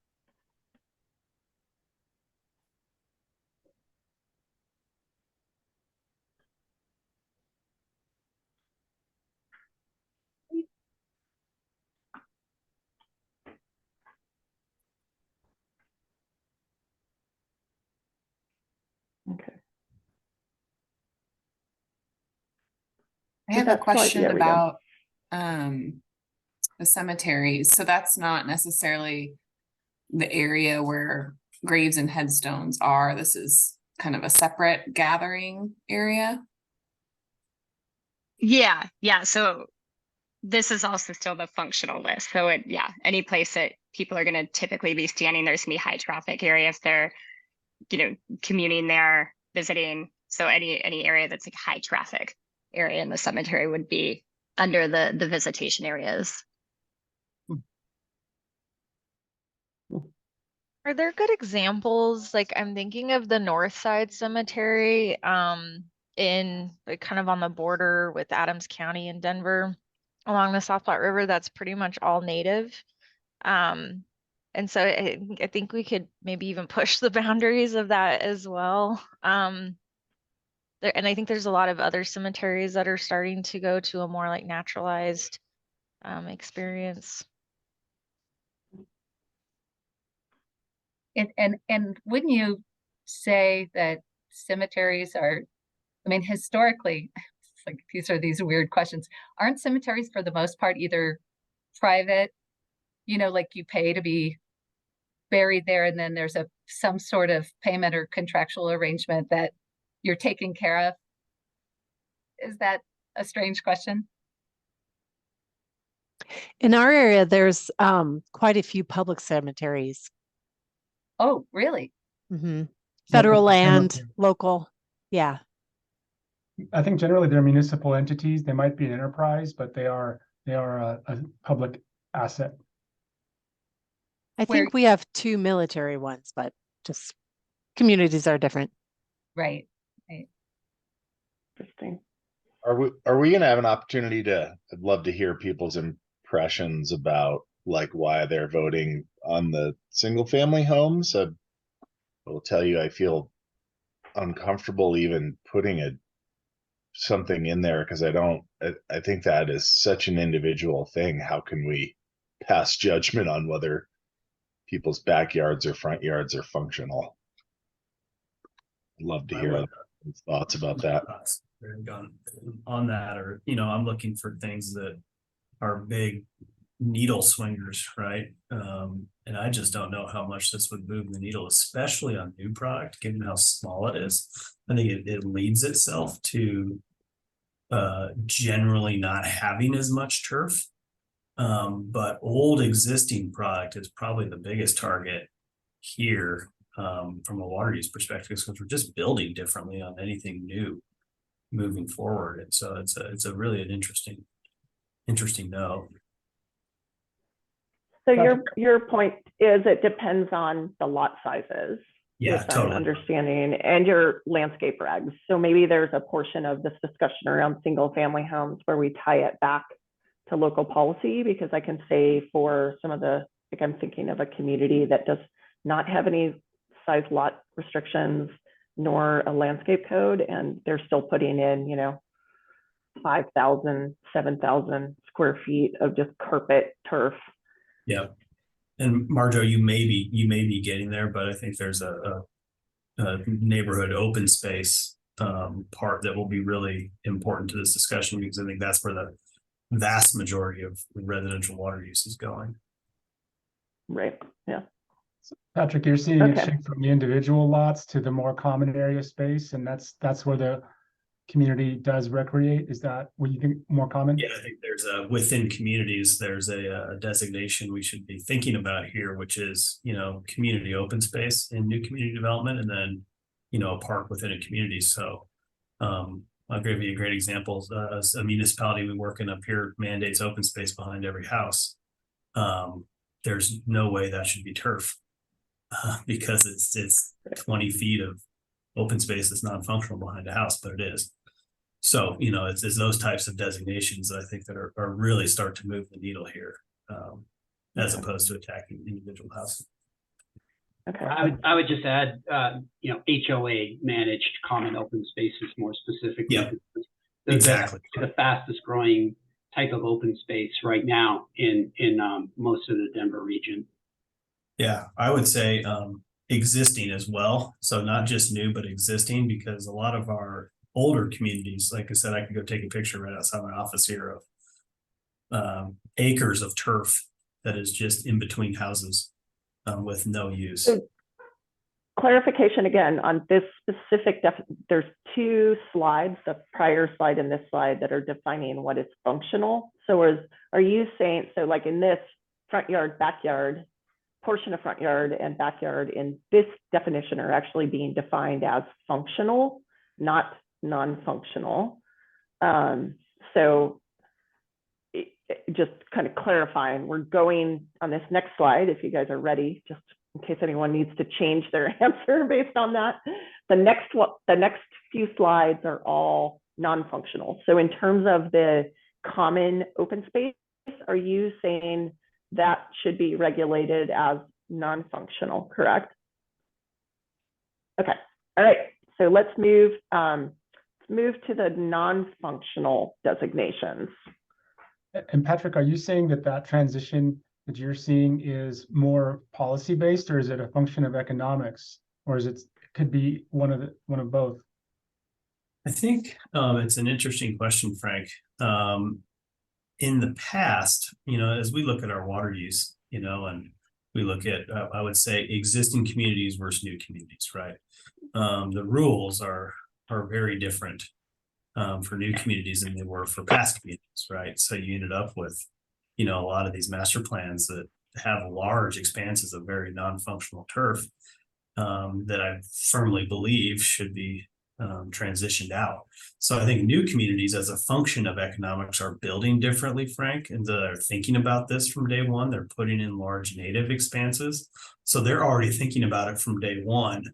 D: Okay.
J: I have a question about
D: go.
J: the cemetery. So that's not necessarily the area where graves and headstones are. This is kind of a separate gathering area.
B: Yeah. So this is also still the functional list. So any place that people are going to typically be standing, there's going to be high traffic area if they're, commuting there, visiting. So any area that's like high traffic area in the cemetery would be under the visitation areas.
G: Are there good examples? Like I'm thinking of the North Side Cemetery in like kind of on the border with Adams County in Denver along the South Platte River. That's pretty much all native. And so I think we could maybe even push the boundaries of that as well. And I think there's a lot of other cemeteries that are starting to go to a more like naturalized experience.
H: And wouldn't you say that cemeteries are, I mean, historically, it's like these weird questions. Aren't cemeteries for the most part either private, like you pay to be buried there, and then there's some sort of payment or contractual arrangement that you're taken care of? Is that a strange question?
K: In our area, there's quite a few public cemeteries.
H: Oh, really?
K: Mm-hmm. Federal land, local. Yeah.
I: I think generally they're municipal entities. They might be an enterprise, but they are a public asset.
K: I think we have 2 military ones, but just communities are different.
H: Right.
D: Interesting.
L: Are we going to have an opportunity I'd love to hear people's impressions about like why they're voting on the single family homes. I will tell you, I feel uncomfortable even putting something in there because I think that is such an individual thing. How can we pass judgment on whether people's backyards or front yards are functional? I'd love to hear thoughts about that.
M: On that, or I'm looking for things that are big needle swingers, right? And I just don't know how much this would move the needle, especially on new product, given how small it is. I think it leads itself to generally not having as much turf. But old existing product is probably the biggest target here from a water use perspective, because we're just building differently on anything new moving forward. And so it's a really an interesting note.
D: So your point is it depends on the lot sizes.
M: Yeah, totally.
D: Understanding and your landscape regs. So maybe there's a portion of this discussion around single family homes where we tie it back to local policy, because I can say for some of like I'm thinking of a community that does not have any size lot restrictions nor a landscape code, and they're still putting in, 5,000, 7,000 square feet of just carpet turf.
M: Yeah. And Marjo, you may be getting there, but I think there's a neighborhood open space part that will be really important to this discussion, because I think that's where the vast majority of residential water use is going.
D: Right. Yeah.
I: Patrick, you're seeing it
D: Okay.
I: shift from the individual lots to the more common area space, and that's where the community does recreate. Is that what you think more common?
M: Yeah, I think there's a, within communities, there's a designation we should be thinking about here, which is, you know, community open space in new community development, and then, you know, a park within a community. So I'll give you a great example. As a municipality we work in up here mandates open space behind every house. There's no way that should be turf because it's 20 feet of open space that's non-functional behind a house, but it is. So, you know, it's those types of designations that I think that are really start to move the needle here, as opposed to attacking individual houses.
D: Okay.
N: I would just add, you know, HOA managed common open spaces more specifically.
M: Yeah, exactly.
N: The fastest growing type of open space right now in most of the Denver region.
M: Yeah, I would say existing as well. So not just new, but existing, because a lot of our older communities, like I said, I could go take a picture right outside my office here of acres of turf that is just in between houses with no use.
D: So, clarification again on this specific, there's two slides, the prior slide and this slide, that are defining what is functional. So are you saying, so like in this front yard, backyard, portion of front yard and backyard in this definition are actually being defined as functional, not non-functional. So just kind of clarifying, we're going on this next slide, if you guys are ready, just in case anyone needs to change their answer based on that. The next few slides are all non-functional. So in terms of the common open space, are you saying that should be regulated as non-functional, correct? Okay, all right, so let's move to the non-functional designations.
I: And Patrick, are you saying that transition that you're seeing is more policy based, or is it a function of economics, or is it could be one of both?
M: I think it's an interesting question, Frank. In the past, you know, as we look at our water use, you know, and we look at, I would say, existing communities versus new communities, right? The rules are very different for new communities than they were for past communities, right? So you ended up with, you know, a lot of these master plans that have large expanses of very non-functional turf that I firmly believe should be transitioned out. So I think new communities, as a function of economics, are building differently, Frank, and they're thinking about this from day one. They're putting in large native expanses. So they're already thinking about it from day one,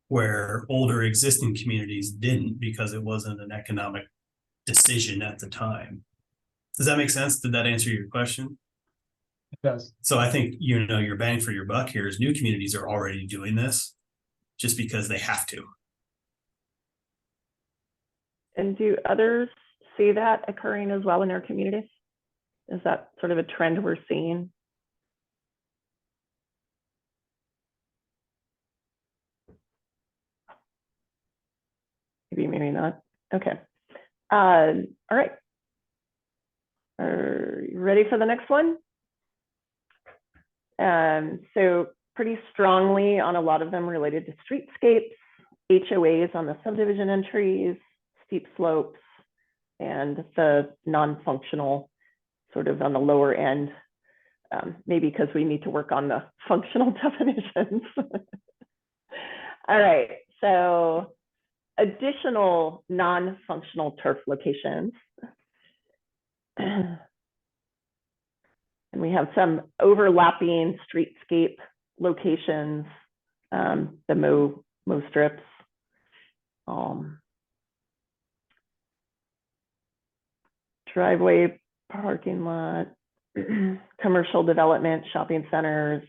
M: where older existing communities didn't, because it wasn't an economic decision at the time. Does that make sense? Did that answer your question?
I: It does.
M: So I think, you know, your bang for your buck here is new communities are already doing this just because they have to.
D: And do others see that occurring as well in their communities? Is that sort of a trend we're seeing? Maybe not. Okay. All right. Are you ready for the next one? So pretty strongly on a lot of them related to streetscapes, HOAs on the subdivision entries, steep slopes, and the non-functional sort of on the lower end, maybe because we need to work on the functional definitions. All right, so additional non-functional turf locations. And we have some overlapping streetscape locations, the mow strips. Driveway, parking lot, commercial development, shopping centers.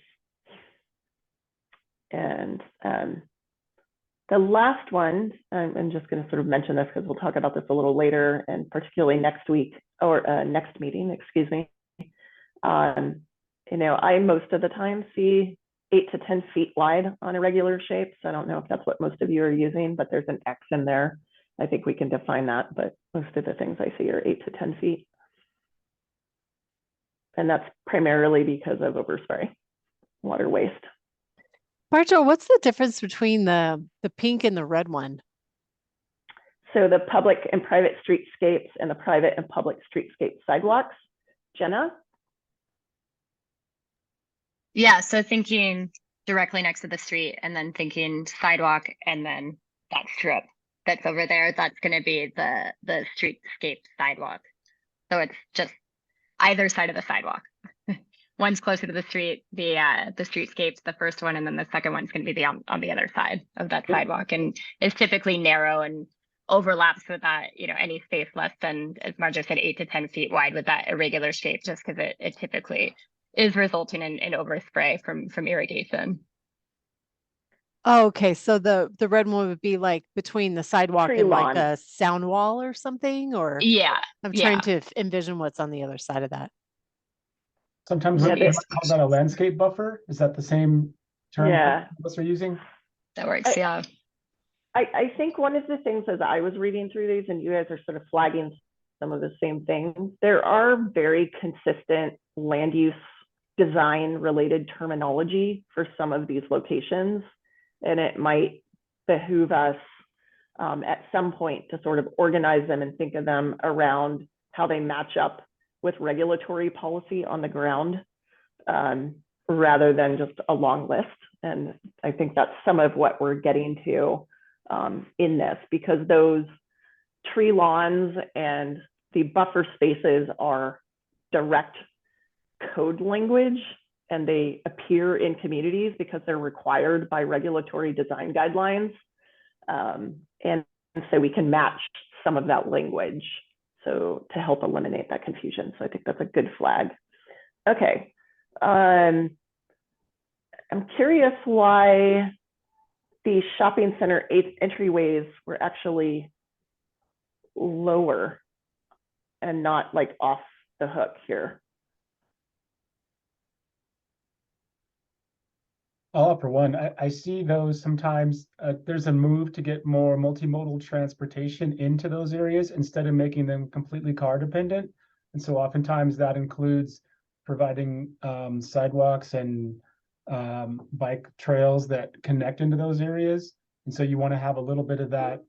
D: And the last one, I'm just going to sort of mention this because we'll talk about this a little later, and particularly next week, or next meeting, excuse me. You know, I most of the time see 8 to 10 feet wide on irregular shapes. I don't know if that's what most of you are using, but there's an X in there I think we can define that, but most of the things I see are 8 to 10 feet. And that's primarily because of overspray, water waste.
K: Barjo, what's the difference between the pink and the red one?
D: So the public and private streetscapes and the private and public streetscape sidewalks. Jenna?
B: Yeah, so thinking directly next to the street and then thinking sidewalk and then that strip that's over there, that's going to be the streetscape sidewalk. So it's just either side of the sidewalk. One's closer to the street, the streetscape's the first one, and then the second one's going to be on the other side of that sidewalk, and is typically narrow and overlaps with that, any space less than, as Marjo said, 8 to 10 feet wide with that irregular shape, just because it typically is resulting in overspray from irrigation.
K: Oh, okay, so the red one would be like between the sidewalk
D: Tree
K: and
D: lawn.
K: like a sound wall or something, or
B: Yeah,
K: I'm trying to envision what's on the other side of that.
I: Sometimes
D: Yeah,
I: we might call that a landscape buffer. Is that the same term
D: Yeah.
I: us are using?
B: That works. Yeah.
D: I think one of the things as I was reading through these, and you guys are sort of flagging some of the same things, there are very consistent land use design related terminology for some of these locations. And it might behoove us at some point to sort of organize them and think of them around how they match up with regulatory policy on the ground, rather than just a long list. And I think that's some of what we're getting to in this, because those tree lawns and the buffer spaces are direct code language, and they appear in communities because they're required by regulatory design guidelines. And so we can match some of that language so to help eliminate that confusion. So I think that's a good flag. Okay. I'm curious why the shopping center entryways were actually lower and not like off the hook here.
I: I'll offer one. I see those sometimes. There's a move to get more multimodal transportation into those areas instead of making them completely car dependent. And so oftentimes that includes providing sidewalks and bike trails that connect into those areas. And so you want to have a little bit of that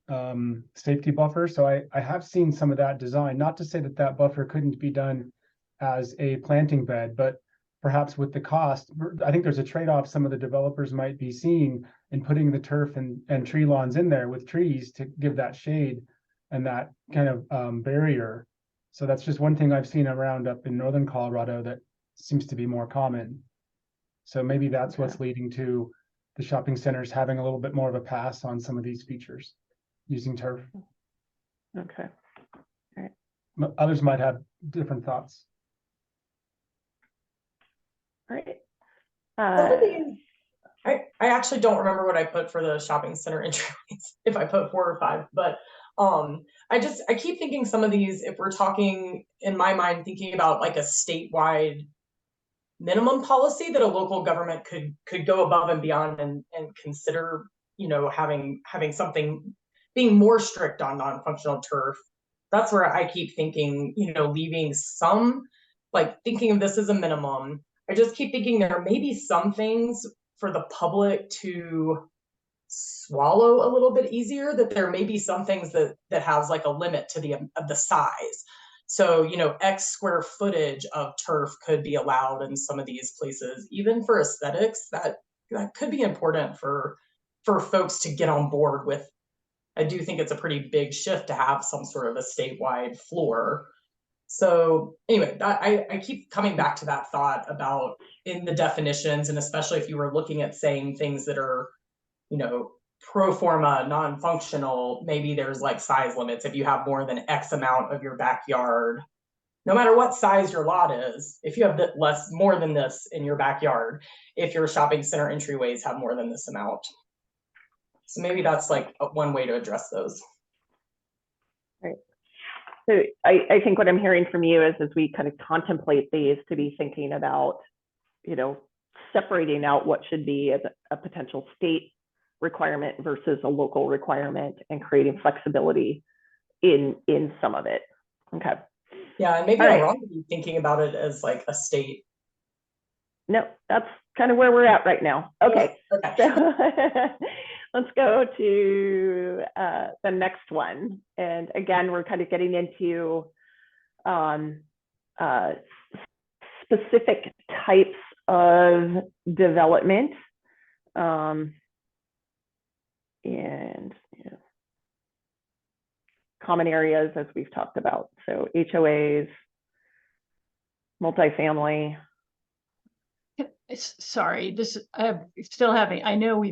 I: safety buffer. So I have seen some of that design, not to say that that buffer couldn't be done as a planting bed, but perhaps with the cost, I think there's a trade-off some of the developers might be seeing in putting the turf and tree lawns in there with trees to give that shade and that kind of barrier. So that's just one thing I've seen around up in northern Colorado that seems to be more common. So maybe that's what's leading to the shopping centers having a little bit more of a pass on some of these features using turf.
D: Okay. All right.
I: Others might have different thoughts.
D: All right.
E: I actually don't remember what I put for the shopping center entryways, if I put 4 or 5, but I keep thinking some of these, if we're talking in my mind, thinking about like a statewide minimum policy that a local government could go above and beyond and consider, having something being more strict on non-functional turf. That's where I keep thinking, leaving some, like thinking of this as a minimum. I just keep thinking there may be some things for the public to swallow a little bit easier, that there may be some things that has like a limit to the size. So, X square footage of turf could be allowed in some of these places, even for aesthetics. That could be important for folks to get on board with. I do think it's a pretty big shift to have some sort of a statewide floor. So anyway, I keep coming back to that thought about in the definitions, and especially if you were looking at saying things that are, pro forma, non-functional, maybe there's like size limits. If you have more than X amount of your backyard, no matter what size your lot is, if you have more than this in your backyard, if your shopping center entryways have more than this amount. So maybe that's like one way to address those.
D: Right. So I think what I'm hearing from you is, as we kind of contemplate these, to be thinking about, separating out what should be a potential state requirement versus a local requirement and creating flexibility in some of it. Okay.
E: Yeah, and maybe
D: All
E: I'm
D: right.
E: wrong to be thinking about it as like a state.
D: No, that's kind of where we're at right now. Okay.
E: Yeah, okay.
D: So let's go to the next one. And again, we're kind of getting into specific types of development. And common areas, as we've talked about. So HOAs, multifamily.
F: Sorry, this still having, I know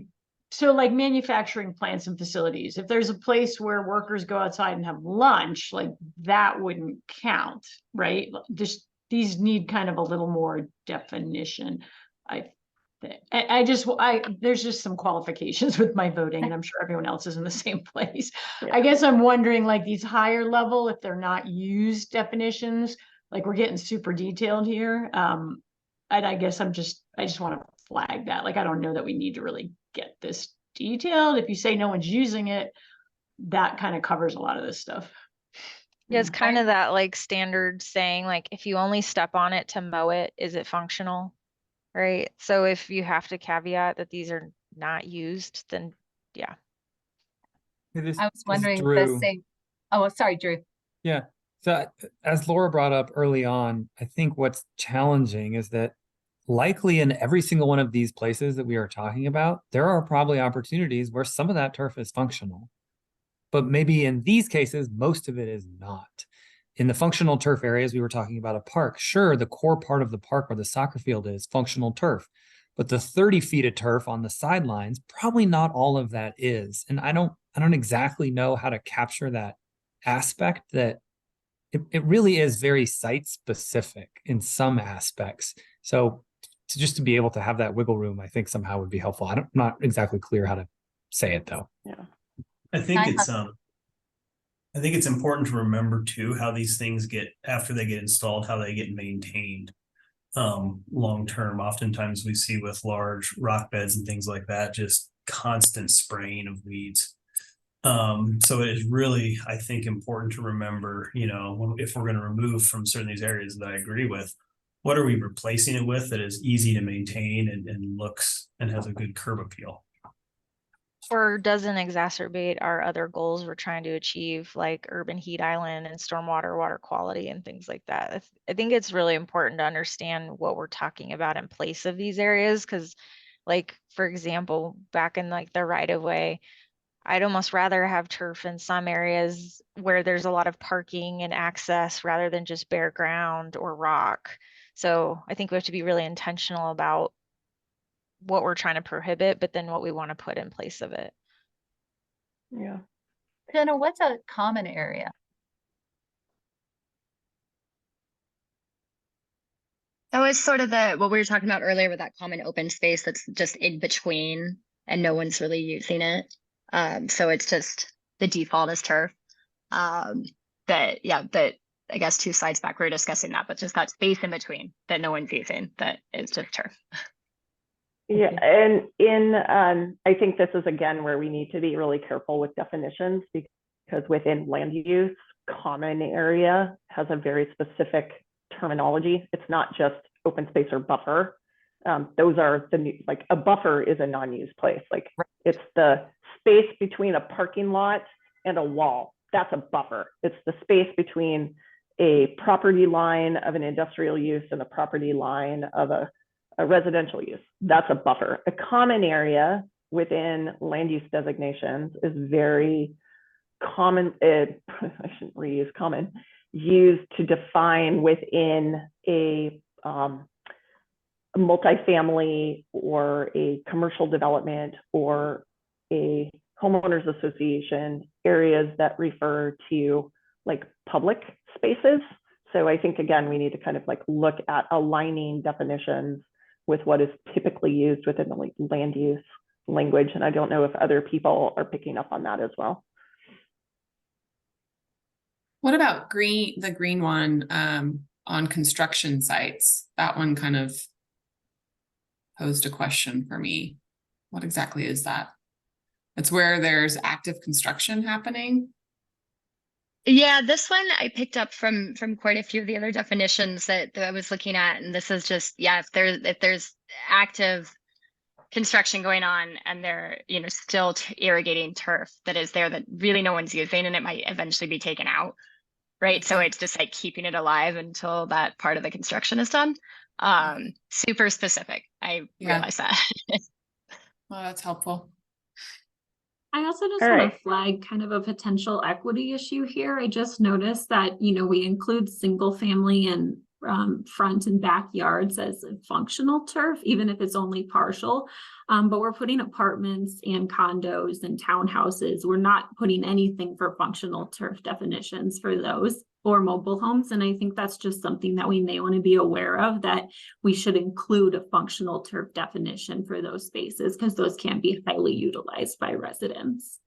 F: so like manufacturing plants and facilities, if there's a place where workers go outside and have lunch, like that wouldn't count, right? Just these need kind of a little more definition. There's just some qualifications with my voting, and I'm sure everyone else is in the same place. Yeah. I guess I'm wondering, like, these higher level, if they're not used definitions, like we're getting super detailed here. And I guess I just want to flag that. Like, I don't know that we need to really get this detailed. If you say no one's using it, that kind of covers a lot of this stuff.
G: Yeah, it's kind of that like standard saying, like, if you only step on it to mow it, is it functional? Right. So if you have to caveat that these are not used, then yeah.
H: I was wondering the same. Oh, sorry, Drew.
O: Yeah. So as Laura brought up early on, I think what's challenging is that likely in every single one of these places that we are talking about, there are probably opportunities where some of that turf is functional. But maybe in these cases, most of it is not. In the functional turf areas, we were talking about a park. Sure, the core part of the park where the soccer field is functional turf, but the 30 feet of turf on the sidelines, probably not all of that is. And I don't exactly know how to capture that aspect, that it really is very site specific in some aspects. So just to be able to have that wiggle room, I think somehow would be helpful. I'm not exactly clear how to say it though.
D: Yeah.
M: I think it's important to remember too how these things get, after they get installed, how they get maintained long term. Oftentimes we see with large rock beds and things like that, just constant spraying of weeds. So it is really, I think, important to remember, you know, if we're going to remove from certain these areas that I agree with, what are we replacing it with that is easy to maintain and looks and has a good curb appeal?
G: Or doesn't exacerbate our other goals we're trying to achieve, like urban heat island and stormwater water quality and things like that. I think it's really important to understand what we're talking about in place of these areas, because like, for example, back in like the right of way, I'd almost rather have turf in some areas where there's a lot of parking and access rather than just bare ground or rock. So I think we have to be really intentional about what we're trying to prohibit, but then what we want to put in place of it.
D: Yeah.
H: Jenna, what's a common area?
B: That was sort of what we were talking about earlier with that common open space that's just in between and no one's really using it. So it's just the default is turf. That I guess 2 slides back we were discussing that, but just that space in between that no one's using, that is just turf.
D: Yeah, and I think this is again where we need to be really careful with definitions, because within land use, common area has a very specific terminology. It's not just open space or buffer. Those are the new, like a buffer is a non-use place. Like it's the space between a parking lot and a wall. That's a buffer. It's the space between a property line of an industrial use and a property line of a residential use. That's a buffer. A common area within land use designations is very common. I shouldn't reuse common. Used to define within a multifamily or a commercial development or a homeowners association areas that refer to like public spaces. So I think, again, we need to kind of like look at aligning definitions with what is typically used within the land use language. And I don't know if other people are picking up on that as well.
J: What about the green one on construction sites? That one kind of posed a question for me. What exactly is that? It's where there's active construction happening.
B: Yeah, this one I picked up from quite a few of the other definitions that I was looking at, and this is just, yeah, if there's active construction going on and they're, you know, still irrigating turf that is there that really no one's using, and it might eventually be taken out, right? So it's just like keeping it alive until that part of the construction is done. Super specific. I realize that.
J: Well, that's helpful.
P: I also just
D: All
P: want
D: right.
P: to flag kind of a potential equity issue here. I just noticed that, you know, we include single family and front and backyards as a functional turf, even if it's only partial. But we're putting apartments and condos and townhouses. We're not putting anything for functional turf definitions for those or mobile homes. And I think that's just something that we may want to be aware of, that we should include a functional turf definition for those spaces, because those can be highly utilized by residents.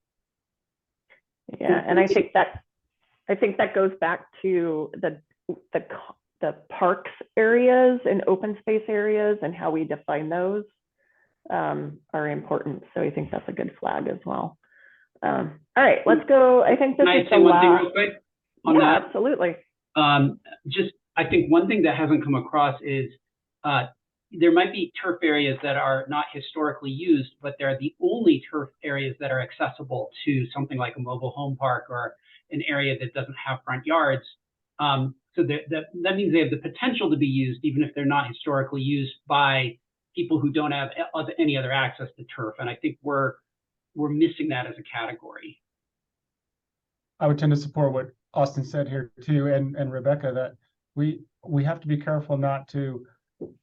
D: Yeah, and I think that goes back to the parks areas and open space areas and how we define those are important. So I think that's a good flag as well. All right, let's go. I think this is the
N: one thing
D: last.
N: real quick on
D: Yeah,
N: that?
D: absolutely.
N: Just, I think one thing that hasn't come across is there might be turf areas that are not historically used, but they're the only turf areas that are accessible to something like a mobile home park or an area that doesn't have front yards. So that means they have the potential to be used, even if they're not historically used by people who don't have any other access to turf. And I think we're missing that as a category.
I: I would tend to support what Austin said here too, and Rebecca, that we have to be careful not to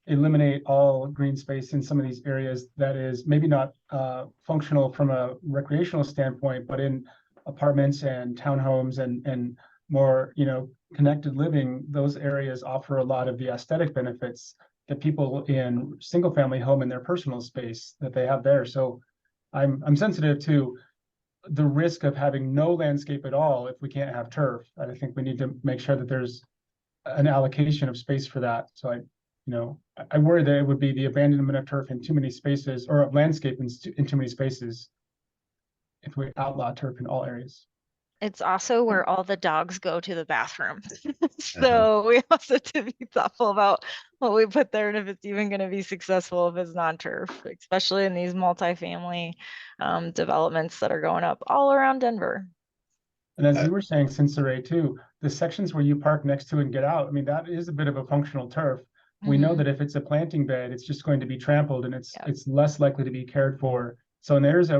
I: eliminate all green space in some of these areas that is maybe not functional from a recreational standpoint, but in apartments and townhomes and more, you know, connected living, those areas offer a lot of the aesthetic benefits that people in single family home in their personal space that they have there. So I'm sensitive to the risk of having no landscape at all if we can't have turf. I think we need to make sure that there's an allocation of space for that. So I worry that it would be the abandonment of turf in too many spaces, or of landscape in too many spaces, if we outlaw turf in all areas.
G: It's also where all the dogs go to the bathroom. So we also have to be thoughtful about what we put there and if it's even going to be successful if it's non-turf, especially in these multifamily developments that are going up all around Denver.
I: And as you were saying, Sincere too, the sections where you park next to and get out, I mean, that is a bit of a functional turf. We know that if it's a planting bed, it's just going to be trampled and it's less likely to be cared for. So in those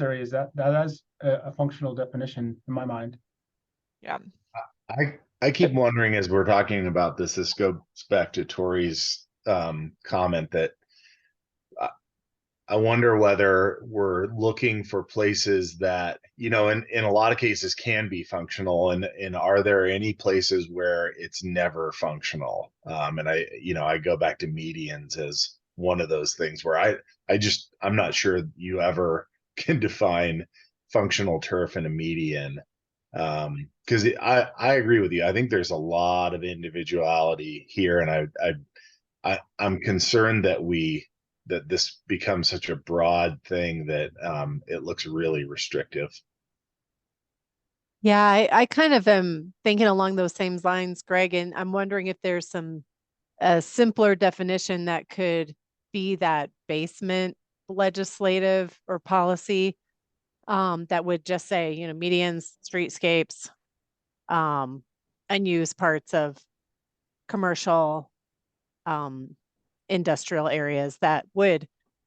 I: areas, that has a functional definition in my mind.
G: Yeah.
L: I keep wondering, as we're talking about this goes back to Tori's comment, that I wonder whether we're looking for places that, you know, in a lot of cases can be functional, and are there any places where it's never functional? And I go back to medians as one of those things where I'm not sure you ever can define functional turf in a median. Because I agree with you. I think there's a lot of individuality here, and I'm concerned that this becomes such a broad thing that it looks really restrictive.
K: Yeah, I kind of am thinking along those same lines, Greg, and I'm wondering if there's a simpler definition that could be that basement legislative or policy that would just say, you know, medians, streetscapes, unused parts of commercial, industrial areas that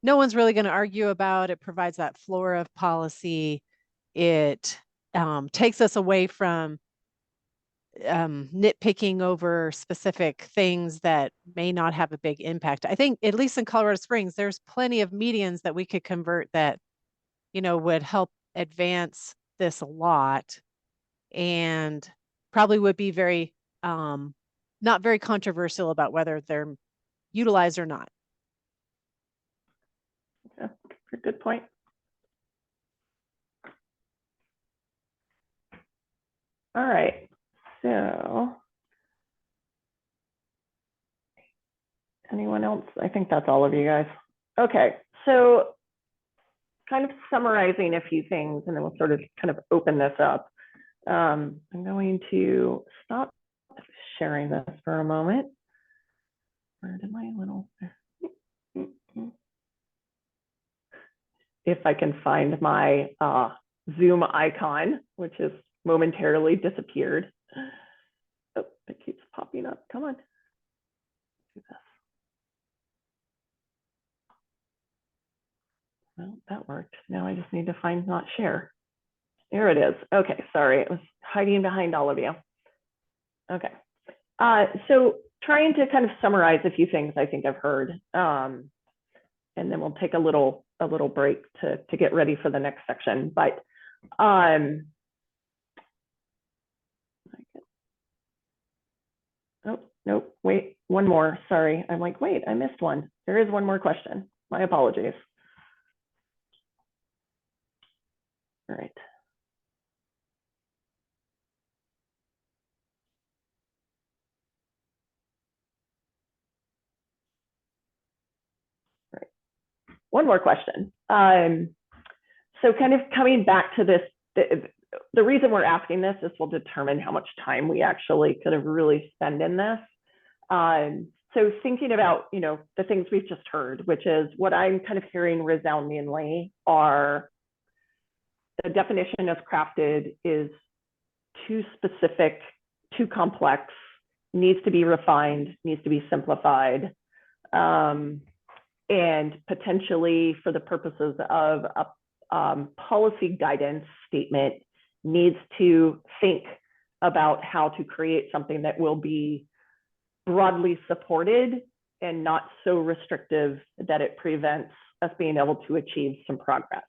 K: no one's really going to argue about. It provides that floor of policy. It takes us away from nitpicking over specific things that may not have a big impact. I think, at least in Colorado Springs, there's plenty of medians that we could convert that, you know, would help advance this a lot, and probably would be very not very controversial about whether they're utilized or not.
D: Yeah, good point. All right, so anyone else? I think that's all of you guys. Okay, so kind of summarizing a few things, and then we'll sort of kind of open this up. I'm going to stop sharing this for a moment. Where did my little, if I can find my Zoom icon, which has momentarily disappeared. Oh, it keeps popping up. Come on. Do this. Well, that worked. Now I just need to find not share. There it is. Okay, sorry, it was hiding behind all of you. Okay, so trying to kind of summarize a few things I think I've heard, and then we'll take a little break to get ready for the next section. But oh, nope, wait, one more, sorry. I'm like, wait, I missed one. There is one more question. My apologies. All right. Right. One more question. So kind of coming back to this, the reason we're asking this is will determine how much time we actually could have really spend in this. So thinking about, you know, the things we've just heard, which is what I'm kind of hearing resoundingly are the definition as crafted is too specific, too complex, needs to be refined, needs to be simplified, and potentially for the purposes of a policy guidance statement needs to think about how to create something that will be broadly supported and not so restrictive that it prevents us being able to achieve some progress.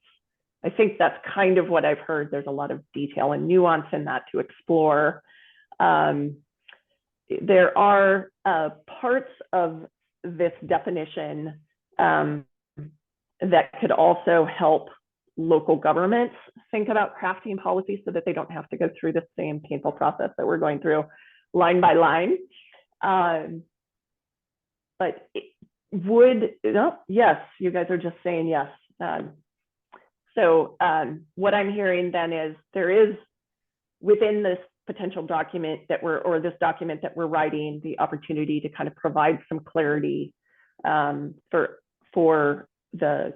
D: I think that's kind of what I've heard. There's a lot of detail and nuance in that to explore. There are parts of this definition that could also help local governments think about crafting policies so that they don't have to go through the same painful process that we're going through line by line. But it would, no, yes, you guys are just saying yes. So what I'm hearing then is there is within this potential document that or this document that we're writing, the opportunity to kind of provide some clarity for the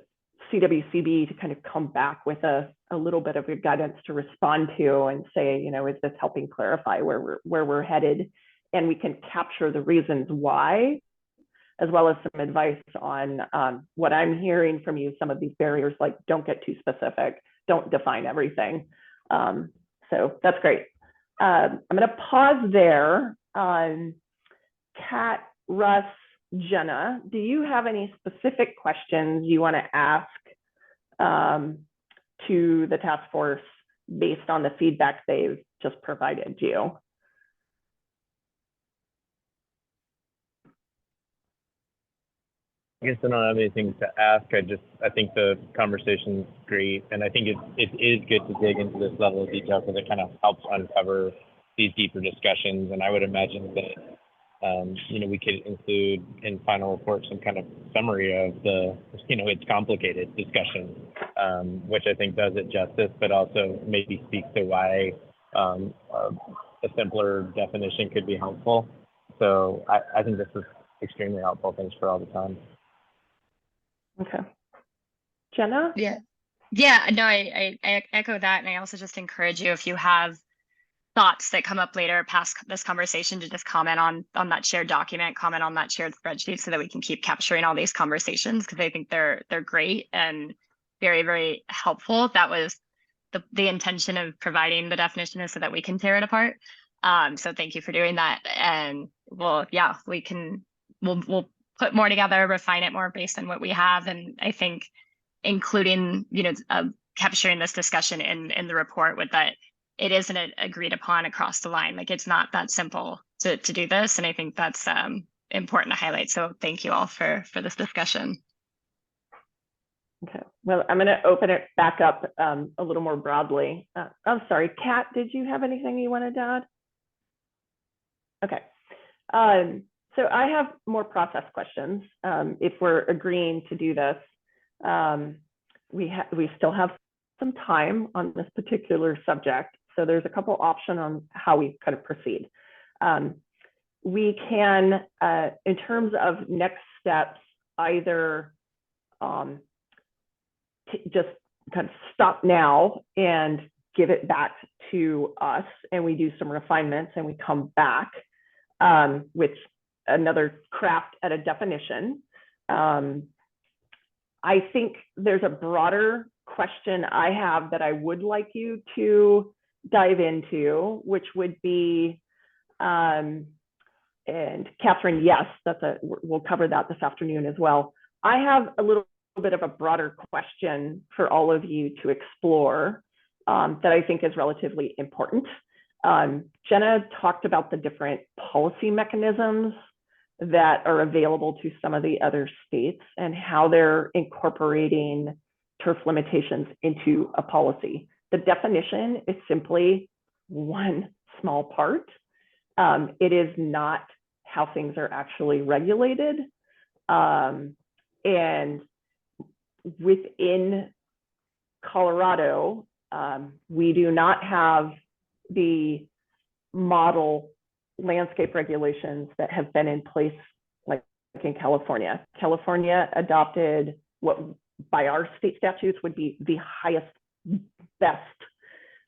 D: CWCB to kind of come back with a little bit of a guidance to respond to and say, you know, is this helping clarify where we're headed? And we can capture the reasons why, as well as some advice on what I'm hearing from you, some of these barriers, like don't get too specific, don't define everything. So that's great. I'm gonna pause there. Kat, Russ, Jenna, do you have any specific questions you wanna ask to the task force based on the feedback they've just provided you?
A: I guess I don't have anything to ask. I think the conversation's great, and I think it is good to dig into this level of detail because it kind of helps uncover these deeper discussions. And I would imagine that you know, we could include in final report some kind of summary of the, you know, it's complicated discussion, which I think does it justice, but also maybe speaks to why a simpler definition could be helpful. So I think this is extremely helpful. Thanks for all the time.
D: Okay. Jenna?
B: Yeah, no, I echo that. And I also just encourage you, if you have thoughts that come up later past this conversation, to just comment on that shared document, comment on that shared spreadsheet so that we can keep capturing all these conversations, because I think they're great and very, very helpful. That was the intention of providing the definition, is so that we can tear it apart. So thank you for doing that. And we'll put more together, refine it more based on what we have. And I think including, you know, capturing this discussion in the report with that, it isn't agreed upon across the line. Like, it's not that simple to do this. And I think that's important to highlight. So thank you all for this discussion.
D: Okay, well, I'm going to open it back up a little more broadly. I'm sorry, Kat, did you have anything you wanted to add? Okay. So I have more process questions if we're agreeing to do this. we still have some time on this particular subject. So there's a couple options on how we kind of proceed. We can, in terms of next steps, either just kind of stop now and give it back to us, and we do some refinements and we come back with another craft at a definition. I think there's a broader question I have that I would like you to dive into, which would be, and Catherine, yes, we'll cover that this afternoon as well. I have a little bit of a broader question for all of you to explore that I think is relatively important. Jenna talked about the different policy mechanisms that are available to some of the other states and how they're incorporating turf limitations into a policy. The definition is simply one small part. It is not how things are actually regulated. And within Colorado, we do not have the model landscape regulations that have been in place like in California. California adopted what by our state statutes would be the highest, best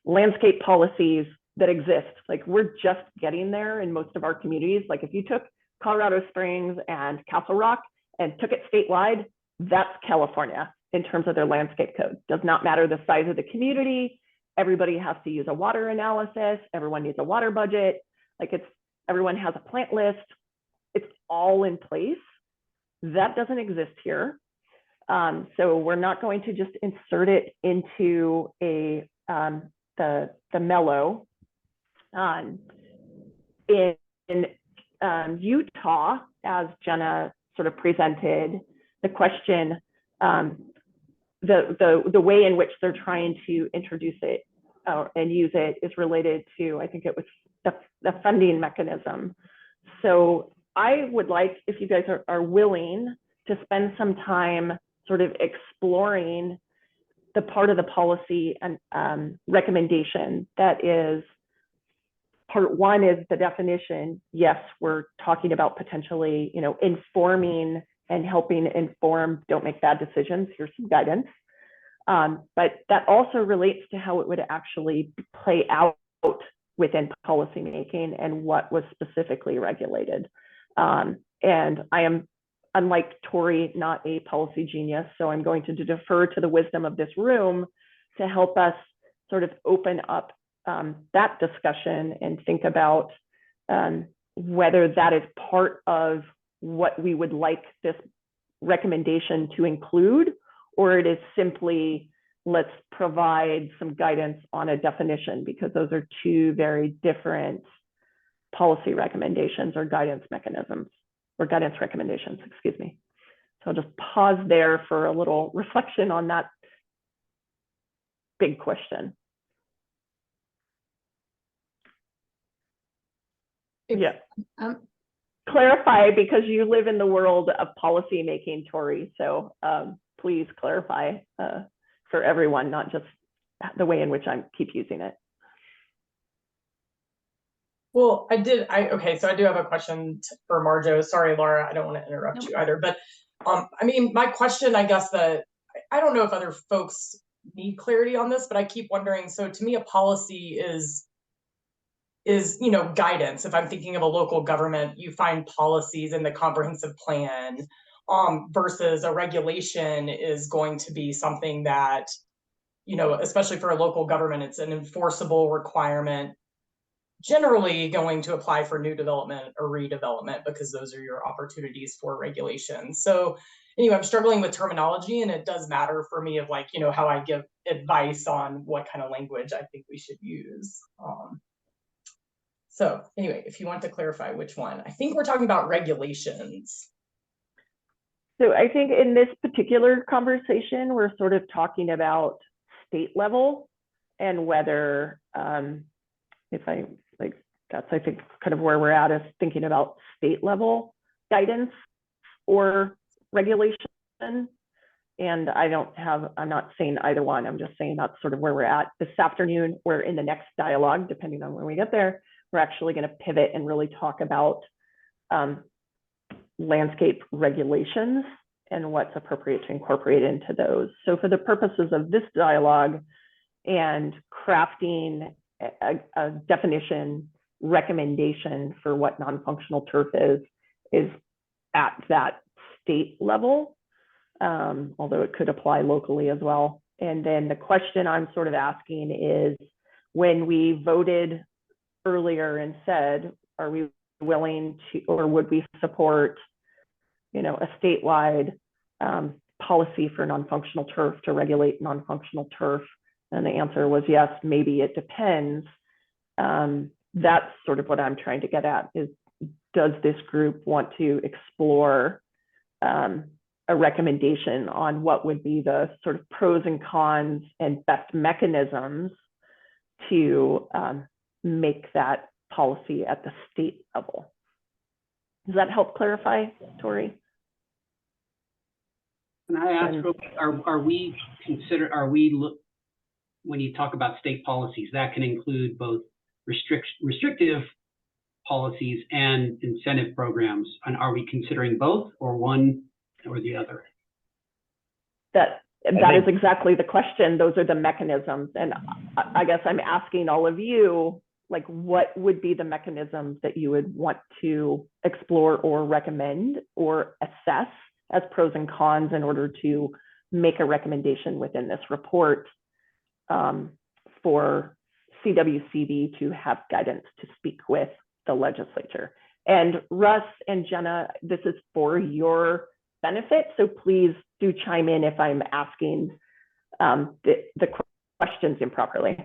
D: landscape policies that exist. Like we're just getting there in most of our communities. Like if you took Colorado Springs and Castle Rock and took it statewide, that's California in terms of their landscape code. Does not matter the size of the community. Everybody has to use a water analysis. Everyone needs a water budget. Like everyone has a plant list. It's all in place. That doesn't exist here. So we're not going to just insert it into the mellow. In Utah, as Jenna sort of presented, the question, the way in which they're trying to introduce it and use it is related to, I think it was the funding mechanism. So I would like, if you guys are willing to spend some time sort of exploring the part of the policy and recommendation that is, part one is the definition. Yes, we're talking about potentially, informing and helping inform, don't make bad decisions. Here's some guidance. But that also relates to how it would actually play out within policymaking and what was specifically regulated. And I am, unlike Tori, not a policy genius, so I'm going to defer to the wisdom of this room to help us sort of open up that discussion and think about whether that is part of what we would like this recommendation to include, or it is simply, let's provide some guidance on a definition, because those are two very different policy recommendations or guidance mechanisms, or guidance recommendations, excuse me. So I'll just pause there for a little reflection on that big question. Yeah. Clarify, because you live in the world of policy making, Tori. So please clarify for everyone, not just the way in which I keep using it.
E: Well, okay, so I do have a question for Marjo. Sorry, Laura, I don't want to interrupt you either. But I mean, my question, I guess that I don't know if other folks need clarity on this, but I keep wondering. So to me, a policy is guidance. If I'm thinking of a local government, you find policies in the comprehensive plan, versus a regulation is going to be something that, especially for a local government, it's an enforceable requirement, generally going to apply for new development or redevelopment, because those are your opportunities for regulation. So anyway, I'm struggling with terminology, and it does matter for me of like, how I give advice on what kind of language I think we should use. So anyway, if you want to clarify which one, I think we're talking about regulations.
D: So I think in this particular conversation, we're sort of talking about state level, and whether, that's, I think, kind of where we're at, is thinking about state level guidance or regulation. And I'm not saying either one. I'm just saying that's sort of where we're at this afternoon. We're in the next dialogue, depending on when we get there, we're actually going to pivot and really talk about landscape regulations and what's appropriate to incorporate into those. So for the purposes of this dialogue and crafting a definition recommendation for what non-functional turf is at that state level, although it could apply locally as well. And then the question I'm sort of asking is, when we voted earlier and said, are we willing to, or would we support, a statewide policy for non-functional turf to regulate non-functional turf? And the answer was yes, maybe it depends. That's sort of what I'm trying to get at, is does this group want to explore a recommendation on what would be the sort of pros and cons and best mechanisms to make that policy at the state level? Does that help clarify, Tori?
N: Can I ask, when you talk about state policies, that can include both restrictive policies and incentive programs, and are we considering both, or one or the other?
D: That is exactly the question. Those are the mechanisms, and I guess I'm asking all of you, like, what would be the mechanisms that you would want to explore or recommend or assess as pros and cons in order to make a recommendation within this report for CWCB to have guidance to speak with the legislature. And Russ and Jenna, this is for your benefit, so please do chime in if I'm asking the questions improperly.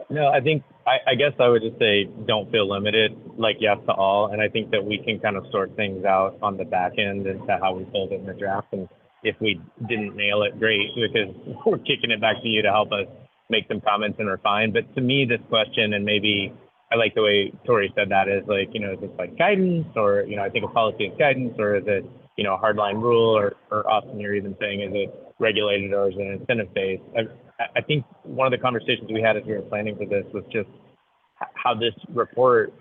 A: No, I guess I would just say don't feel limited, like yes to all. And I think that we can kind of sort things out on the back end as to how we pulled it in the draft. And if we didn't nail it, great, because we're kicking it back to you to help us make some comments and refine. But to me, this question, and maybe I like the way Tori said that, is like, is this like guidance, or, I think a policy is guidance, or is it, a hardline rule, or often you're even saying, is it regulated or is it incentive based? I think one of the conversations we had as we were planning for this was just how this report,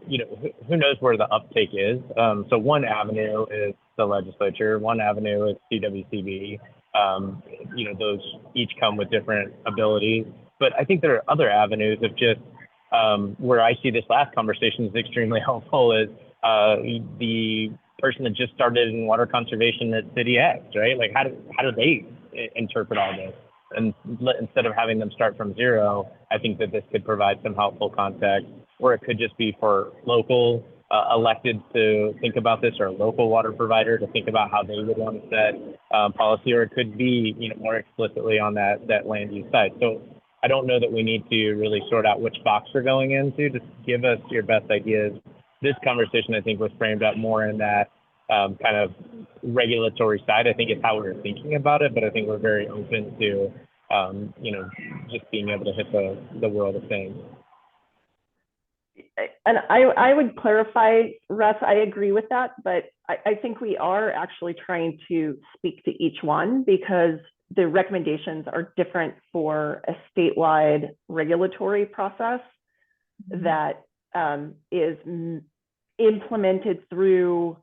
A: who knows where the uptake is. So one avenue is the legislature, one avenue is CWCB. Those each come with different abilities. But I think there are other avenues of just where I see this last conversation is extremely helpful, is the person that just started in water conservation at City X, right? Like, how do they interpret all this? And instead of having them start from zero, I think that this could provide some helpful context, or it could just be for local elected to think about this, or a local water provider to think about how they would want to set policy, or it could be, more explicitly on that land use side. So I don't know that we need to really sort out which box we're going into. Just give us your best ideas. This conversation, I think, was framed up more in that kind of regulatory side. I think it's how we're thinking about it, but I think we're very open to, just being able to hit the world of things.
D: And I would clarify, Russ, I agree with that, but I think we are actually trying to speak to each one, because the recommendations are different for a statewide regulatory process that is implemented through,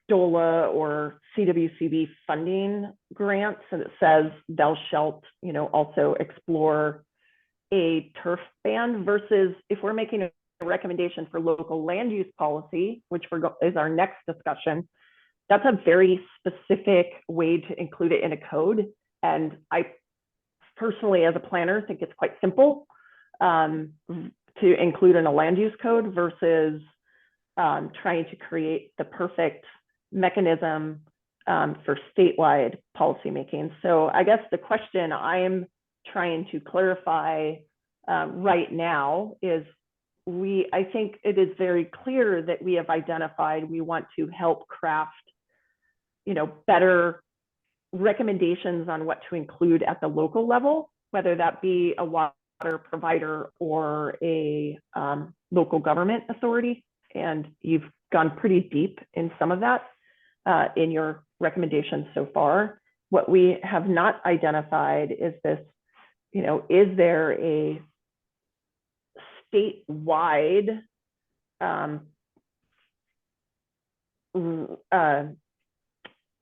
D: DOLA or CWCB funding grants, and it says thou shalt, also explore a turf ban, versus if we're making a recommendation for local land use policy, which is our next discussion, that's a very specific way to include it in a code. And I personally, as a planner, think it's quite simple to include in a land use code versus trying to create the perfect mechanism for statewide policymaking. So I guess the question I'm trying to clarify right now is, I think it is very clear that we have identified we want to help craft, better recommendations on what to include at the local level, whether that be a water provider or a local government authority. And you've gone pretty deep in some of that in your recommendations so far. What we have not identified is this, is there a statewide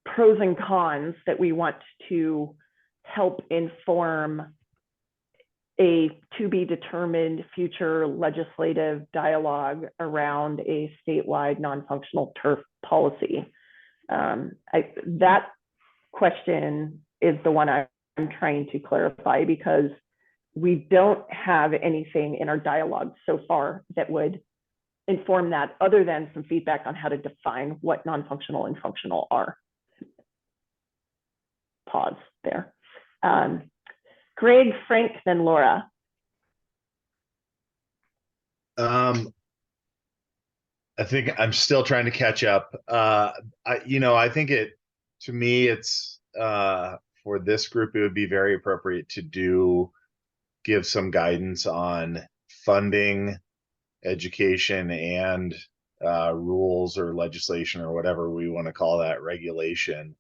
D: pros and cons that we want to help inform a to be determined future legislative dialogue around a statewide non-functional turf policy. That question is the one I'm trying to clarify, because we don't have anything in our dialogue so far that would inform that, other than some feedback on how to define what non-functional and functional are. Pause there. Greg, Frank, then Laura.
L: I think I'm still trying to catch up. I think to me, it's for this group, it would be very appropriate to give some guidance on funding, education, and rules or legislation or whatever we want to call that, regulation.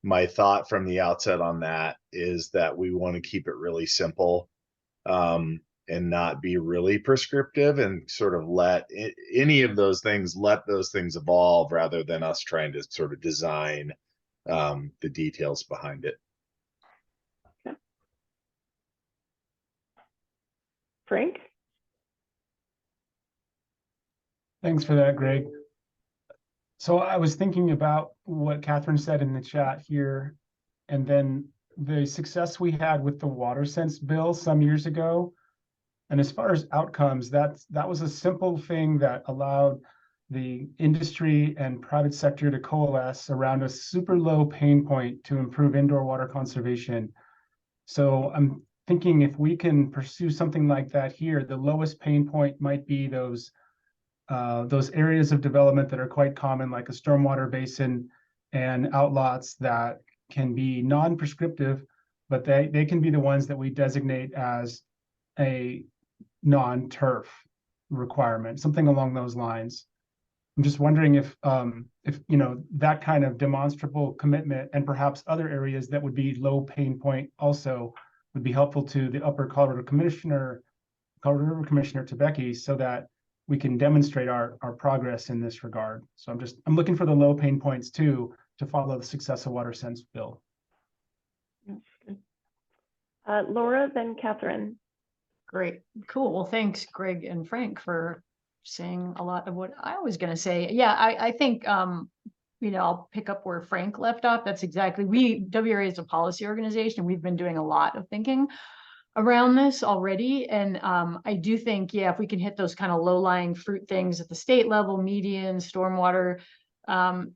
L: My thought from the outset on that is that we want to keep it really simple and not be really prescriptive, and sort of let those things evolve, rather than us trying to sort of design the details behind it.
D: Okay. Frank?
I: Thanks for that, Greg. So I was thinking about what Catherine said in the chat here, and then the success we had with the water sense bill some years ago. And as far as outcomes, that was a simple thing that allowed the industry and private sector to coalesce around a super low pain point to improve indoor water conservation. So I'm thinking if we can pursue something like that here, the lowest pain point might be those areas of development that are quite common, like a stormwater basin and outlots that can be non-prescriptive, but they can be the ones that we designate as a non-turf requirement, something along those lines. I'm just wondering if that kind of demonstrable commitment, and perhaps other areas that would be low pain point also, would be helpful to the Upper Colorado River Commissioner Tebeki, so that we can demonstrate our progress in this regard. So I'm looking for the low pain points too, to follow the success of Water Sense bill.
D: Laura, then Catherine.
F: Great, cool. Well, thanks, Greg and Frank, for saying a lot of what I was going to say. Yeah, I think, I'll pick up where Frank left off. That's exactly, WRA is a policy organization. We've been doing a lot of thinking around this already. And I do think, if we can hit those kind of low-lying fruit things at the state level, median, stormwater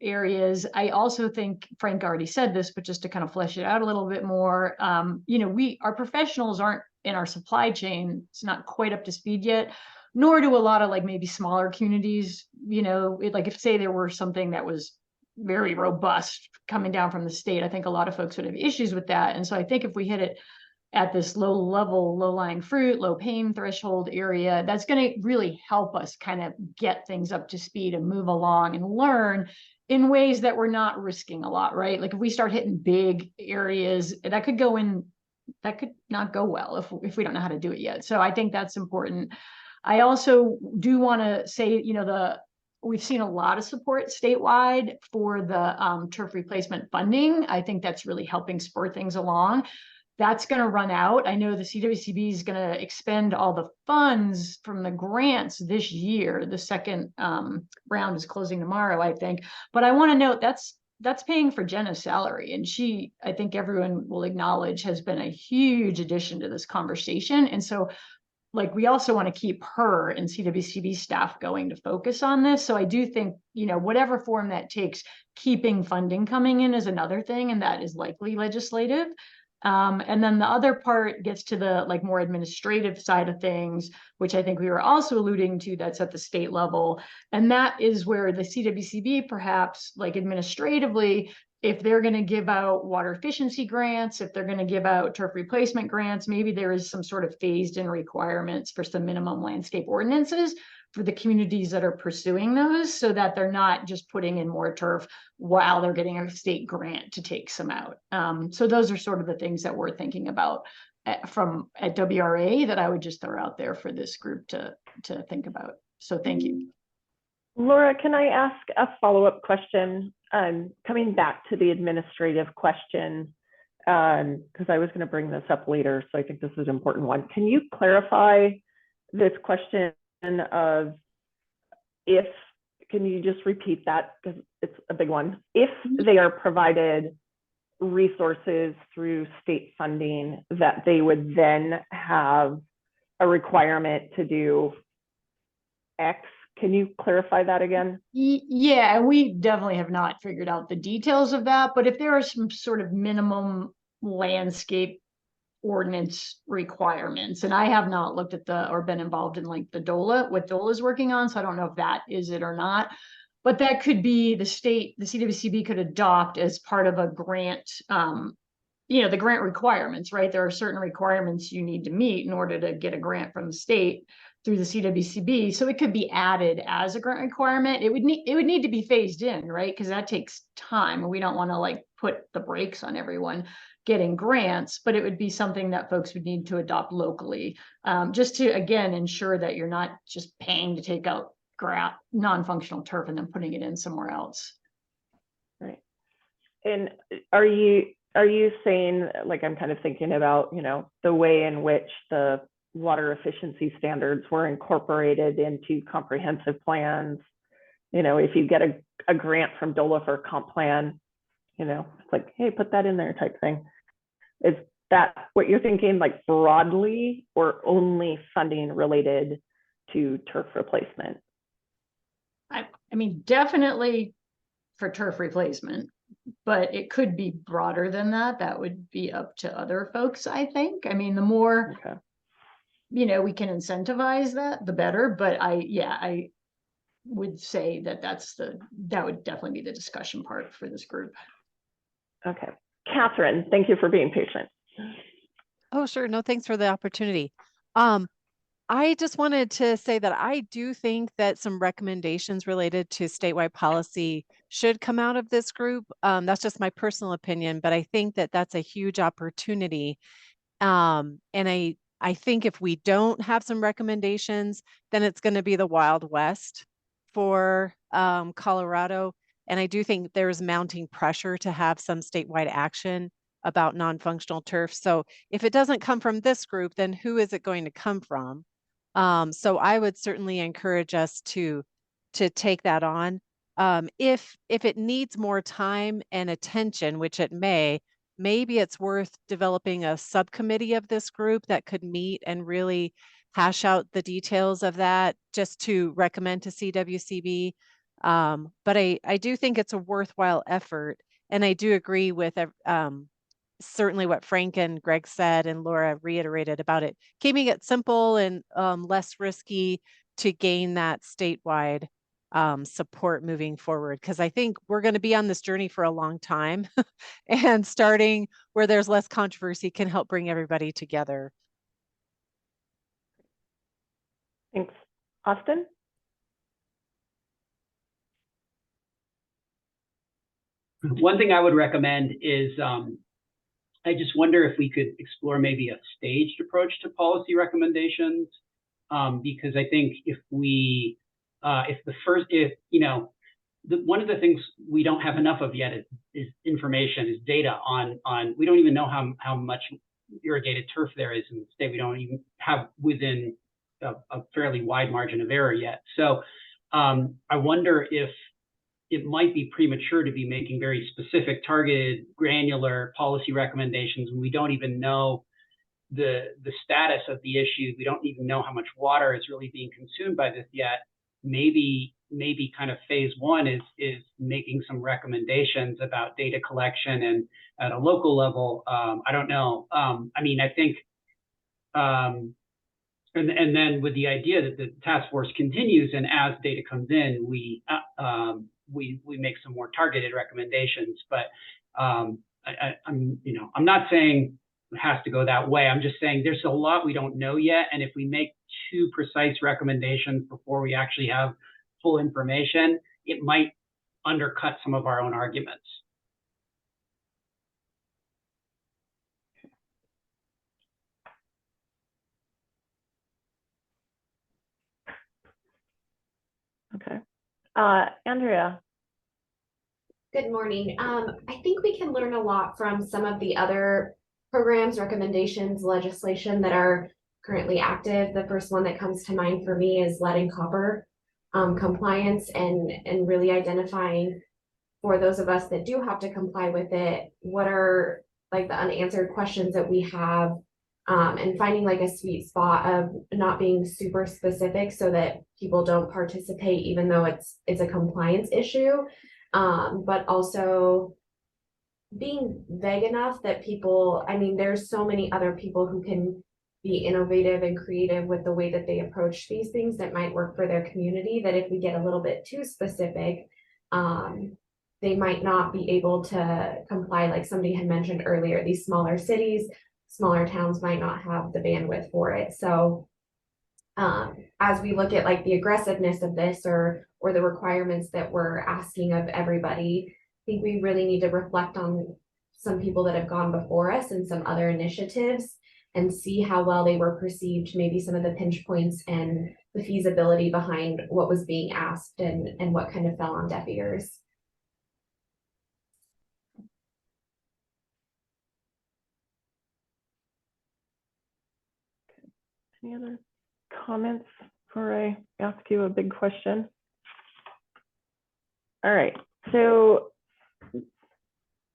F: areas. I also think Frank already said this, but just to kind of flesh it out a little bit more, our professionals aren't in our supply chain. It's not quite up to speed yet, nor do a lot of maybe smaller communities, like if say there were something that was very robust coming down from the state, I think a lot of folks would have issues with that. And so I think if we hit it at this low level, low lying fruit, low pain threshold area, that's going to really help us kind of get things up to speed and move along and learn in ways that we're not risking a lot, right? Like if we start hitting big areas, that could not go well if we don't know how to do it yet. So I think that's important. I also do want to say, we've seen a lot of support statewide for the turf replacement funding. I think that's really helping spur things along. That's going to run out. I know the CWCB is going to expend all the funds from the grants this year. The second round is closing tomorrow, I think. But I want to note that's paying for Jenna's salary. And she, I think everyone will acknowledge, has been a huge addition to this conversation. And so we also want to keep her and CWCB staff going to focus on this. So I do think, whatever form that takes, keeping funding coming in is another thing, and that is likely legislative. And then the other part gets to the more administrative side of things, which I think we were also alluding to, that's at the state level. And that is where the CWCB perhaps administratively if they're going to give out water efficiency grants, if they're going to give out turf replacement grants, maybe there is some sort of phased in requirements for some minimum landscape ordinances for the communities that are pursuing those, so that they're not just putting in more turf while they're getting a state grant to take some out. So those are sort of the things that we're thinking about at WRA that I would just throw out there for this group to think about. So thank you.
D: Laura, can I ask a follow-up question? Coming back to the administrative question, because I was going to bring this up later, so I think this is an important one. Can you clarify this question of if, can you just repeat that, because it's a big one? If they are provided resources through state funding, that they would then have a requirement to do X. Can you clarify that again?
F: Yeah, we definitely have not figured out the details of that, but if there are some sort of minimum landscape ordinance requirements, and I have not looked at or been involved in like the DOLA, what DOLA is working on, so I don't know if that is it or not, but that could be the CWCB could adopt as part of a grant, the grant requirements, right? There are certain requirements you need to meet in order to get a grant from the state through the CWCB. So it could be added as a grant requirement. It would need to be phased in, right? Because that takes time, and we don't want to like put the brakes on everyone getting grants, but it would be something that folks would need to adopt locally, just to, again, ensure that you're not just paying to take out non-functional turf and then putting it in somewhere else.
D: Right. And are you saying, like, I'm kind of thinking about, the way in which the water efficiency standards were incorporated into comprehensive plans. If you get a grant from DOLA for a comp plan, it's like, hey, put that in there type thing. Is that what you're thinking, like broadly, or only funding related to turf replacement?
F: I mean, definitely for turf replacement, but it could be broader than that. That would be up to other folks, I think. I mean, the more we can incentivize that, the better. But I would say that would definitely be the discussion part for this group.
D: Okay. Catherine, thank you for being patient.
K: Oh, sure. No, thanks for the opportunity. I just wanted to say that I do think that some recommendations related to statewide policy should come out of this group. That's just my personal opinion, but I think that that's a huge opportunity. And I think if we don't have some recommendations, then it's going to be the Wild West for Colorado. And I do think there's mounting pressure to have some statewide action about non-functional turf. So if it doesn't come from this group, then who is it going to come from? So I would certainly encourage us to take that on. If it needs more time and attention, which it may, maybe it's worth developing a subcommittee of this group that could meet and really hash out the details of that, just to recommend to CWCB. But I do think it's a worthwhile effort, and I do agree with certainly what Frank and Greg said and Laura reiterated about it, keeping it simple and less risky to gain that statewide support moving forward. Because I think we're going to be on this journey for a long time, and starting where there's less controversy can help bring everybody together.
D: Thanks. Austin?
N: One thing I would recommend is I just wonder if we could explore maybe a staged approach to policy recommendations, because I think one of the things we don't have enough of yet is information, is data on. We don't even know how much irrigated turf there is in the state. We don't even have within a fairly wide margin of error yet. So I wonder if it might be premature to be making very specific, targeted, granular policy recommendations when we don't even know the status of the issue. We don't even know how much water is really being consumed by this yet. Maybe kind of phase one is making some recommendations about data collection and at a local level. I don't know. I mean, I think, and then with the idea that the task force continues, and as data comes in, we make some more targeted recommendations. But I'm not saying it has to go that way. I'm just saying there's a lot we don't know yet, and if we make too precise recommendations before we actually have full information, it might undercut some of our own arguments.
D: Okay. Andrea.
Q: Good morning. I think we can learn a lot from some of the other programs, recommendations, legislation that are currently active. The first one that comes to mind for me is lead and copper compliance, and really identifying, for those of us that do have to comply with it, what are like the unanswered questions that we have, and finding like a sweet spot of not being super specific so that people don't participate even though it's a compliance issue, but also being vague enough that people, I mean, there's so many other people who can be innovative and creative with the way that they approach these things that might work for their community, that if we get a little bit too specific, they might not be able to comply. Like somebody had mentioned earlier, these smaller cities, smaller towns might not have the bandwidth for it. So as we look at like the aggressiveness of this or the requirements that we're asking of everybody, I think we really need to reflect on some people that have gone before us and some other initiatives and see how well they were perceived, maybe some of the pinch points and the feasibility behind what was being asked and what kind of fell on deaf ears.
D: Any other comments before I ask you a big question? All right, so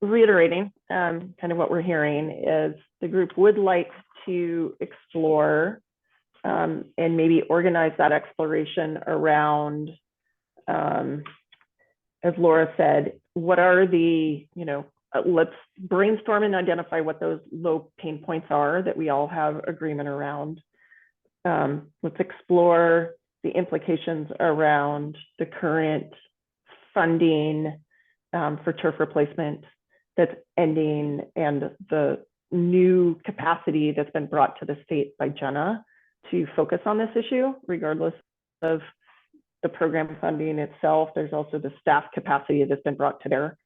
D: reiterating kind of what we're hearing is the group would like to explore and maybe organize that exploration around, as Laura said, what are the, let's brainstorm and identify what those low pain points are that we all have agreement around. Let's explore the implications around the current funding for turf replacement that's ending and the new capacity that's been brought to the state by Jenna to focus on this issue, regardless of the program funding itself. There's also the staff capacity that's been brought to bear.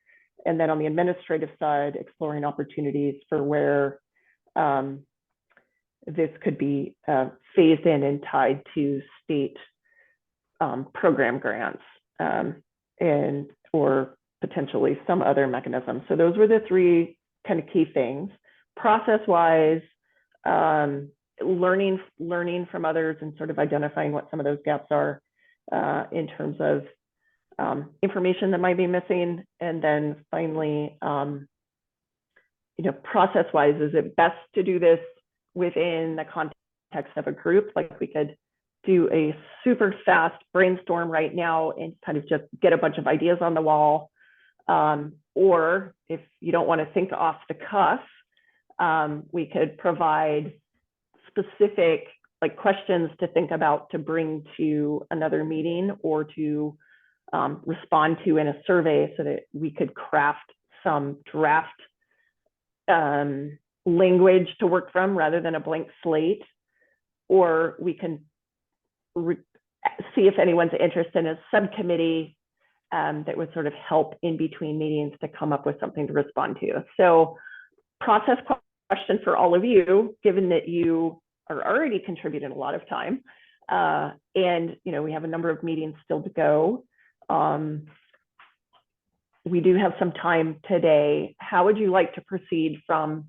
D: And then on the administrative side, exploring opportunities for where this could be phased in and tied to state program grants and or potentially some other mechanism. So those were the three kind of key things. Process-wise, learning from others and sort of identifying what some of those gaps are in terms of information that might be missing. And then finally, process-wise, is it best to do this within the context of a group? Like we could do a super fast brainstorm right now and kind of just get a bunch of ideas on the wall. Or if you don't want to think off the cuff, we could provide specific like questions to think about to bring to another meeting or to respond to in a survey so that we could craft some draft language to work from rather than a blank slate. Or we can see if anyone's interested in a subcommittee that would sort of help in between meetings to come up with something to respond to. So process question for all of you, given that you are already contributing a lot of time. And we have a number of meetings still to go. We do have some time today. How would you like to proceed from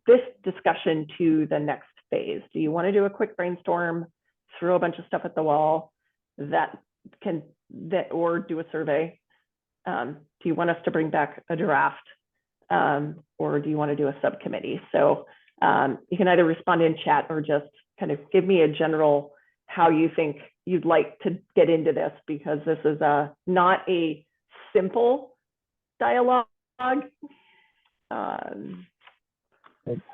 D: this discussion to the next phase? Do you want to do a quick brainstorm, throw a bunch of stuff at the wall or do a survey? Do you want us to bring back a draft, or do you want to do a subcommittee? So you can either respond in chat or just kind of give me a general how you think you'd like to get into this, because this is not a simple dialogue.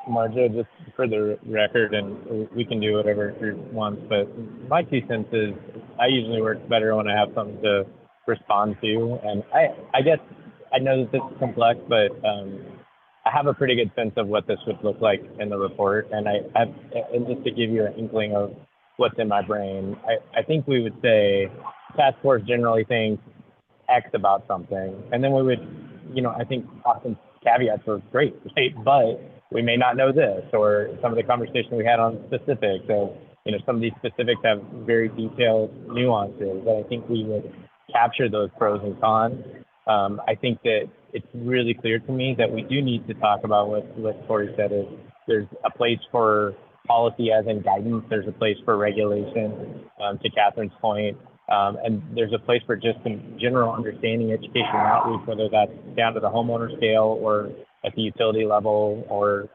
A: Marjo, just for the record, and we can do whatever the group wants, but my 2 cents is I usually work better when I have something to respond to. And I guess I know that this is complex, but I have a pretty good sense of what this would look like in the report. And and just to give you an inkling of what's in my brain, I think we would say task force generally thinks X about something, and then we would, I think often caveats are great, right? But we may not know this, or some of the conversation we had on specifics. So, some of these specifics have very detailed nuances that I think we would capture those pros and cons. I think that it's really clear to me that we do need to talk about what Corey said is there's a place for policy as in guidance, there's a place for regulation, to Catherine's point, and there's a place for just some general understanding, education, and outreach, whether that's down to the homeowner scale or at the utility level, or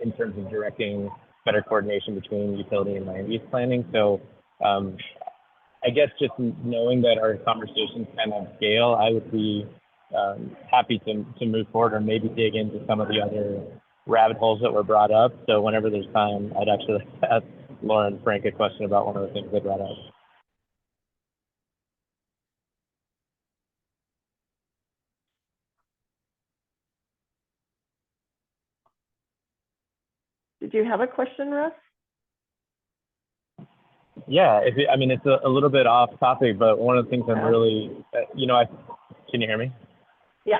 A: in terms of directing better coordination between utility and land use planning. So I guess just knowing that our conversations kind of scale, I would be happy to move forward or maybe dig into some of the other rabbit holes that were brought up. So whenever there's time, I'd actually like to ask Laura and Frank a question about one of the things they brought up.
D: Did you have a question, Russ?
A: Yeah, it's a little bit off topic, but one of the things I'm really, can you hear me?
D: Yeah.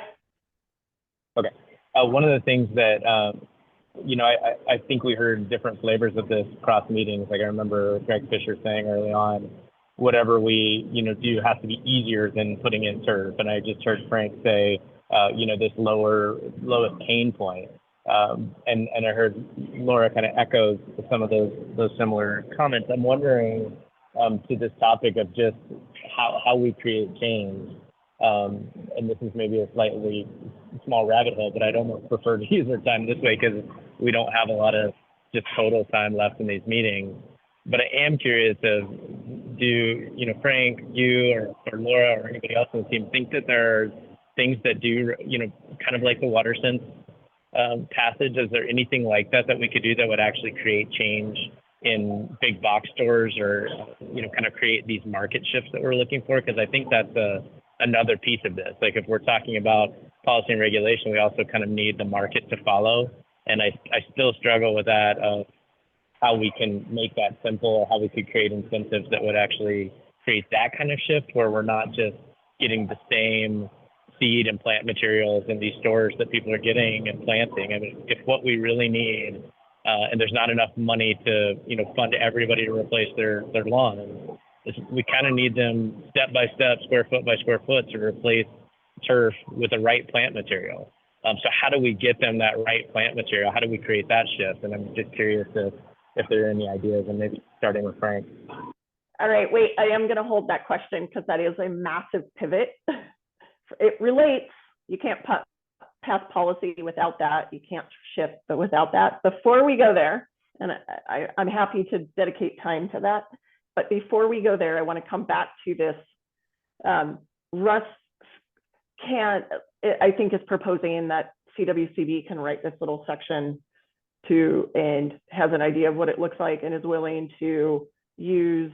A: Okay. One of the things that, I think we heard different flavors of this across meetings. Like I remember Greg Fisher saying early on, whatever we, do has to be easier than putting in turf. And I just heard Frank say, this lowest pain point. And I heard Laura kind of echoes some of those similar comments. I'm wondering to this topic of just how we create change. And this is maybe a slightly small rabbit hole, but I'd almost prefer to use our time this way because we don't have a lot of just total time left in these meetings. But I am curious of, do Frank, you or Laura or anybody else on the team think that there are things that do, kind of like the water sense passage? Is there anything like that we could do that would actually create change in big box stores, or kind of create these market shifts that we're looking for? Because I think that's another piece of this. Like if we're talking about policy and regulation, we also kind of need the market to follow. And I still struggle with that of how we can make that simple, or how we could create incentives that would actually create that kind of shift where we're not just getting the same seed and plant materials in these stores that people are getting and planting. I mean, if what we really need, and there's not enough money to, fund everybody to replace their lawn, we kind of need them step by step, square foot by square foot to replace turf with the right plant material. So how do we get them that right plant material? How do we create that shift? And I'm just curious if there are any ideas, and maybe starting with Frank.
D: All right, wait, I am going to hold that question because that is a massive pivot. It relates. You can't pass policy without that. You can't shift, but without that. Before we go there, and I'm happy to dedicate time to that, but before we go there, I want to come back to this. Russ I think is proposing that CWCB can write this little section and has an idea of what it looks like and is willing to use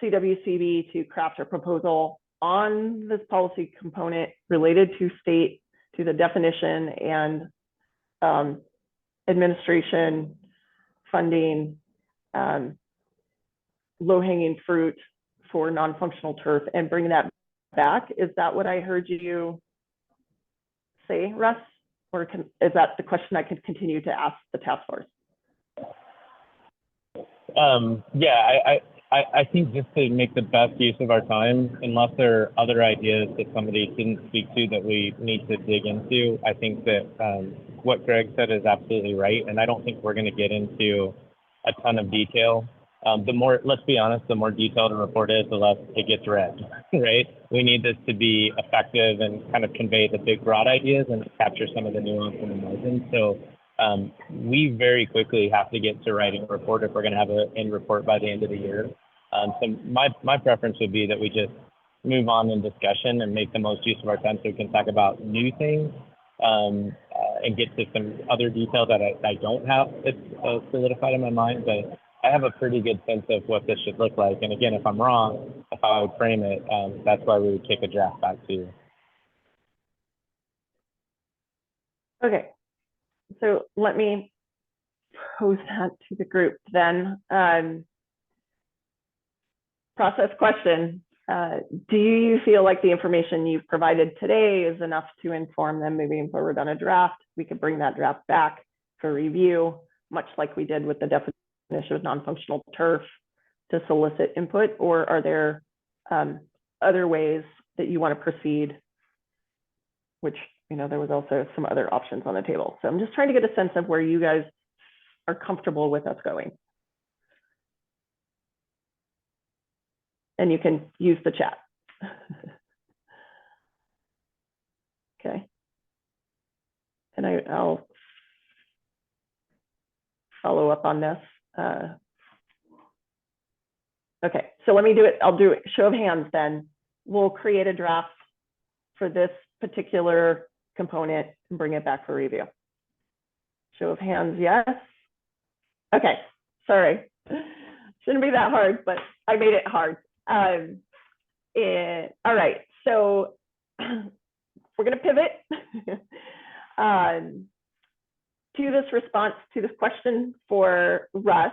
D: CWCB to craft a proposal on this policy component related to the definition and administration, funding, low-hanging fruit for non-functional turf, and bring that back. Is that what I heard you say, Russ? Or is that the question I can continue to ask the task force?
A: I think just to make the best use of our time, unless there are other ideas that somebody didn't speak to that we need to dig into, I think that what Greg said is absolutely right. And I don't think we're going to get into a ton of detail. Let's be honest, the more detailed a report is, the less it gets read, right? We need this to be effective and kind of convey the big broad ideas and capture some of the nuance in the margins. So we very quickly have to get to writing a report if we're going to have an end report by the end of the year. So my preference would be that we just move on in discussion and make the most use of our time so we can talk about new things and get to some other details that I don't have solidified in my mind, but I have a pretty good sense of what this should look like. And again, if I'm wrong, I how I would frame it. That's why we would kick a draft back to you.
D: Okay, so let me pose that to the group then. Process question. Do you feel like the information you've provided today is enough to inform them moving forward on a draft? We could bring that draft back for review, much like we did with the definition of non-functional turf, to solicit input, or are there other ways that you want to proceed? Which, you know, there was also some other options on the table. So I'm just trying to get a sense of where you guys are comfortable with us going. And you can use the chat. Okay. And I'll follow up on this. Okay, so let me do it. I'll do it. Show of hands then. We'll create a draft for this particular component and bring it back for review. Show of hands, yes. Okay, sorry. Shouldn't be that hard, but I made it hard. All right, so we're gonna pivot to this response to this question for Russ.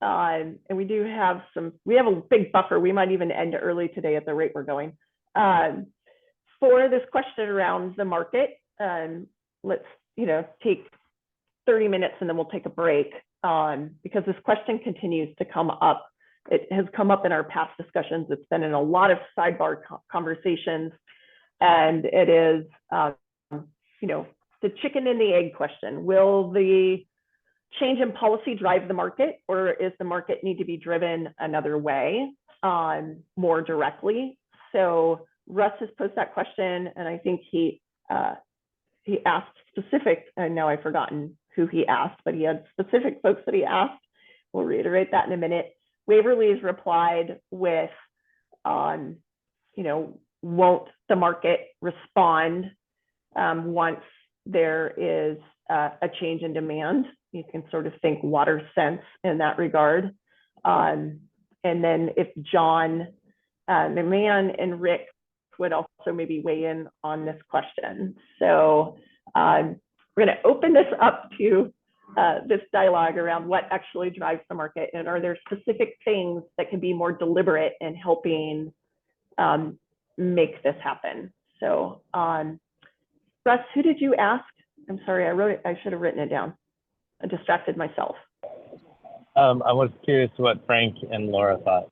D: And we do have we have a big buffer. We might even end early today at the rate we're going. For this question around the market, let's, you know, take 30 minutes and then we'll take a break because this question continues to come up. It has come up in our past discussions. It's been in a lot of sidebar conversations, and it is, you know, the chicken and the egg question. Will the change in policy drive the market, or is the market need to be driven another way, more directly? So Russ has posed that question, and I think he asked specific, and now I've forgotten who he asked, but he had specific folks that he asked. We'll reiterate that in a minute. Waverly's replied with, you know, won't the market respond once there is a change in demand? You can sort of think water sense in that regard. And then if John McMahon and Rick would also maybe weigh in on this question. So we're going to open this up to this dialogue around what actually drives the market, and are there specific things that can be more deliberate in helping make this happen? So Russ, who did you ask? I'm sorry, I wrote it. I should have written it down. I distracted myself.
A: I was curious what Frank and Laura thought.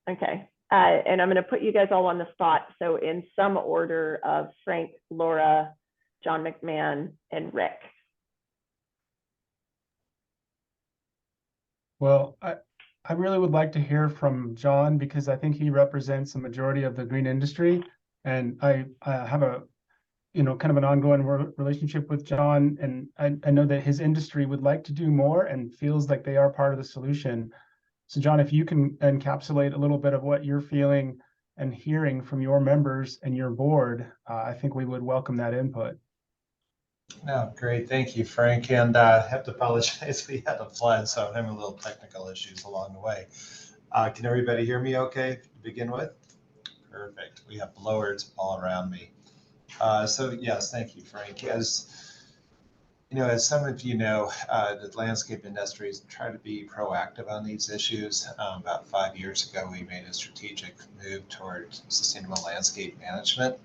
D: Okay, and I'm going to put you guys all on the spot. So in some order of Frank, Laura, John McMahon, and Rick.
I: Well, I really would like to hear from John, because I think he represents the majority of the green industry, and I have a, you know, kind of an ongoing relationship with John, and I know that his industry would like to do more and feels like they are part of the solution. So John, if you can encapsulate a little bit of what you're feeling and hearing from your members and your board, I think we would welcome that input.
R: No, great. Thank you, Frank. And I have to apologize. We had a flood, so I'm having a little technical issues along the way. Can everybody hear me okay to begin with? Perfect. We have blowers all around me. So yes, thank you, Frank. As you know, as some of you know, the landscape industries try to be proactive on these issues. About 5 years ago, we made a strategic move toward sustainable landscape management.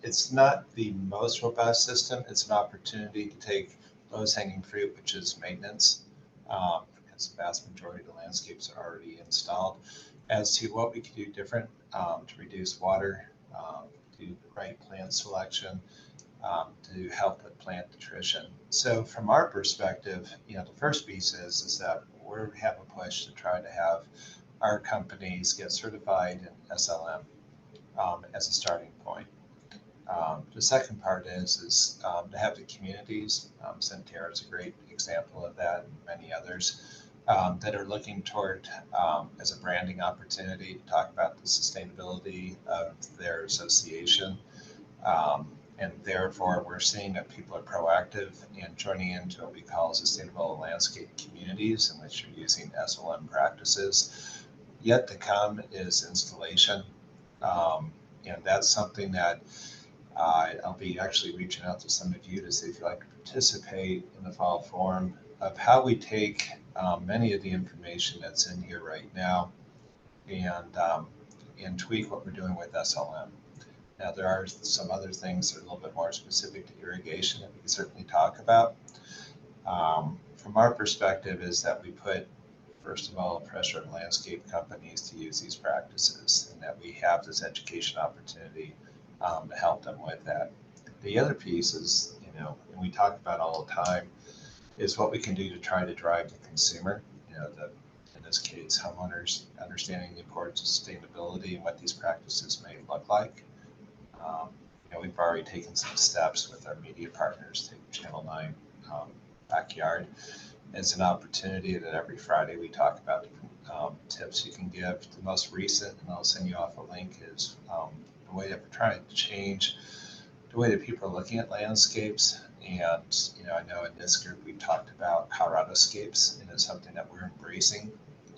R: It's not the most robust system. It's an opportunity to take lowest hanging fruit, which is maintenance, because the vast majority of the landscapes are already installed, as to what we could do different to reduce water, do the right plant selection, to help with plant nutrition. So from our perspective, you know, the first piece is that we have a push to try to have our companies get certified in SLM as a starting point. The second part is to have the communities, Centerra is a great example of that, and many others, that are looking toward as a branding opportunity to talk about the sustainability of their association. And therefore, we're seeing that people are proactive in joining into what we call sustainable landscape communities, in which you're using SLM practices. Yet to come is installation. And that's something that I'll be actually reaching out to some of you to see if you'd like to participate in the fall forum of how we take many of the information that's in here right now and tweak what we're doing with SLM. Now, there are some other things that are a little bit more specific to irrigation that we can certainly talk about. From our perspective is that we put, first of all, pressure on landscape companies to use these practices, and that we have this education opportunity to help them with that. The other piece is, and we talk about all the time, is what we can do to try to drive the consumer, in this case, homeowners understanding the importance of sustainability and what these practices may look like. We've already taken some steps with our media partners, Channel 9 Backyard. It's an opportunity that every Friday we talk about different tips you can give. The most recent, and I'll send you off a link, is the way that we're trying to change the way that people are looking at landscapes. And I know in this group we talked about Colorado-scapes, and it's something that we're embracing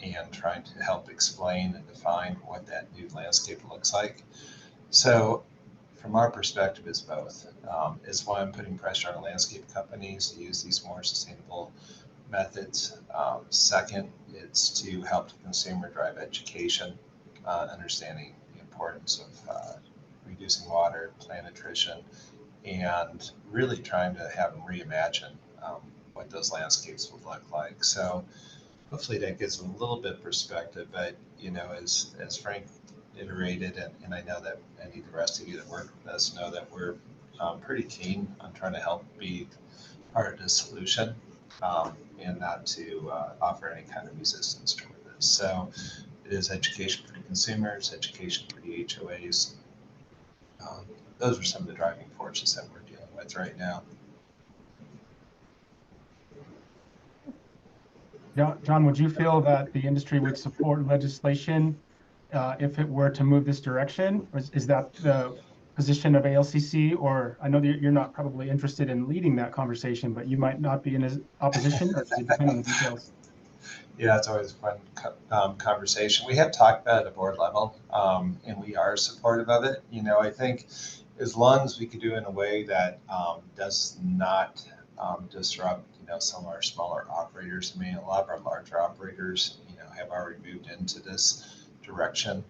R: and trying to help explain and define what that new landscape looks like. So from our perspective, it's both. It's why I'm putting pressure on landscape companies to use these more sustainable methods. Second, it's to help the consumer drive education, understanding the importance of reducing water, plant nutrition, and really trying to have them reimagine what those landscapes would look like. So hopefully that gives them a little bit perspective, but as Frank iterated, and I know that any of the rest of you that work with us know that we're pretty keen on trying to help be part of the solution and not to offer any kind of resistance toward this. So it is education for the consumers, education for the HOAs. Those are some of the driving forces that we're dealing with right now.
I: John, would you feel that the industry would support legislation if it were to move this direction? Or is that the position of ALCC? Or I know that you're not probably interested in leading that conversation, but you might not be in opposition, or does it depend on the details?
R: Yeah, it's always a fun conversation. We have talked about it at the board level, and we are supportive of it. I think as long as we could do it in a way that does not disrupt, some of our smaller operators. I mean, a lot of our larger operators, have already moved into this direction.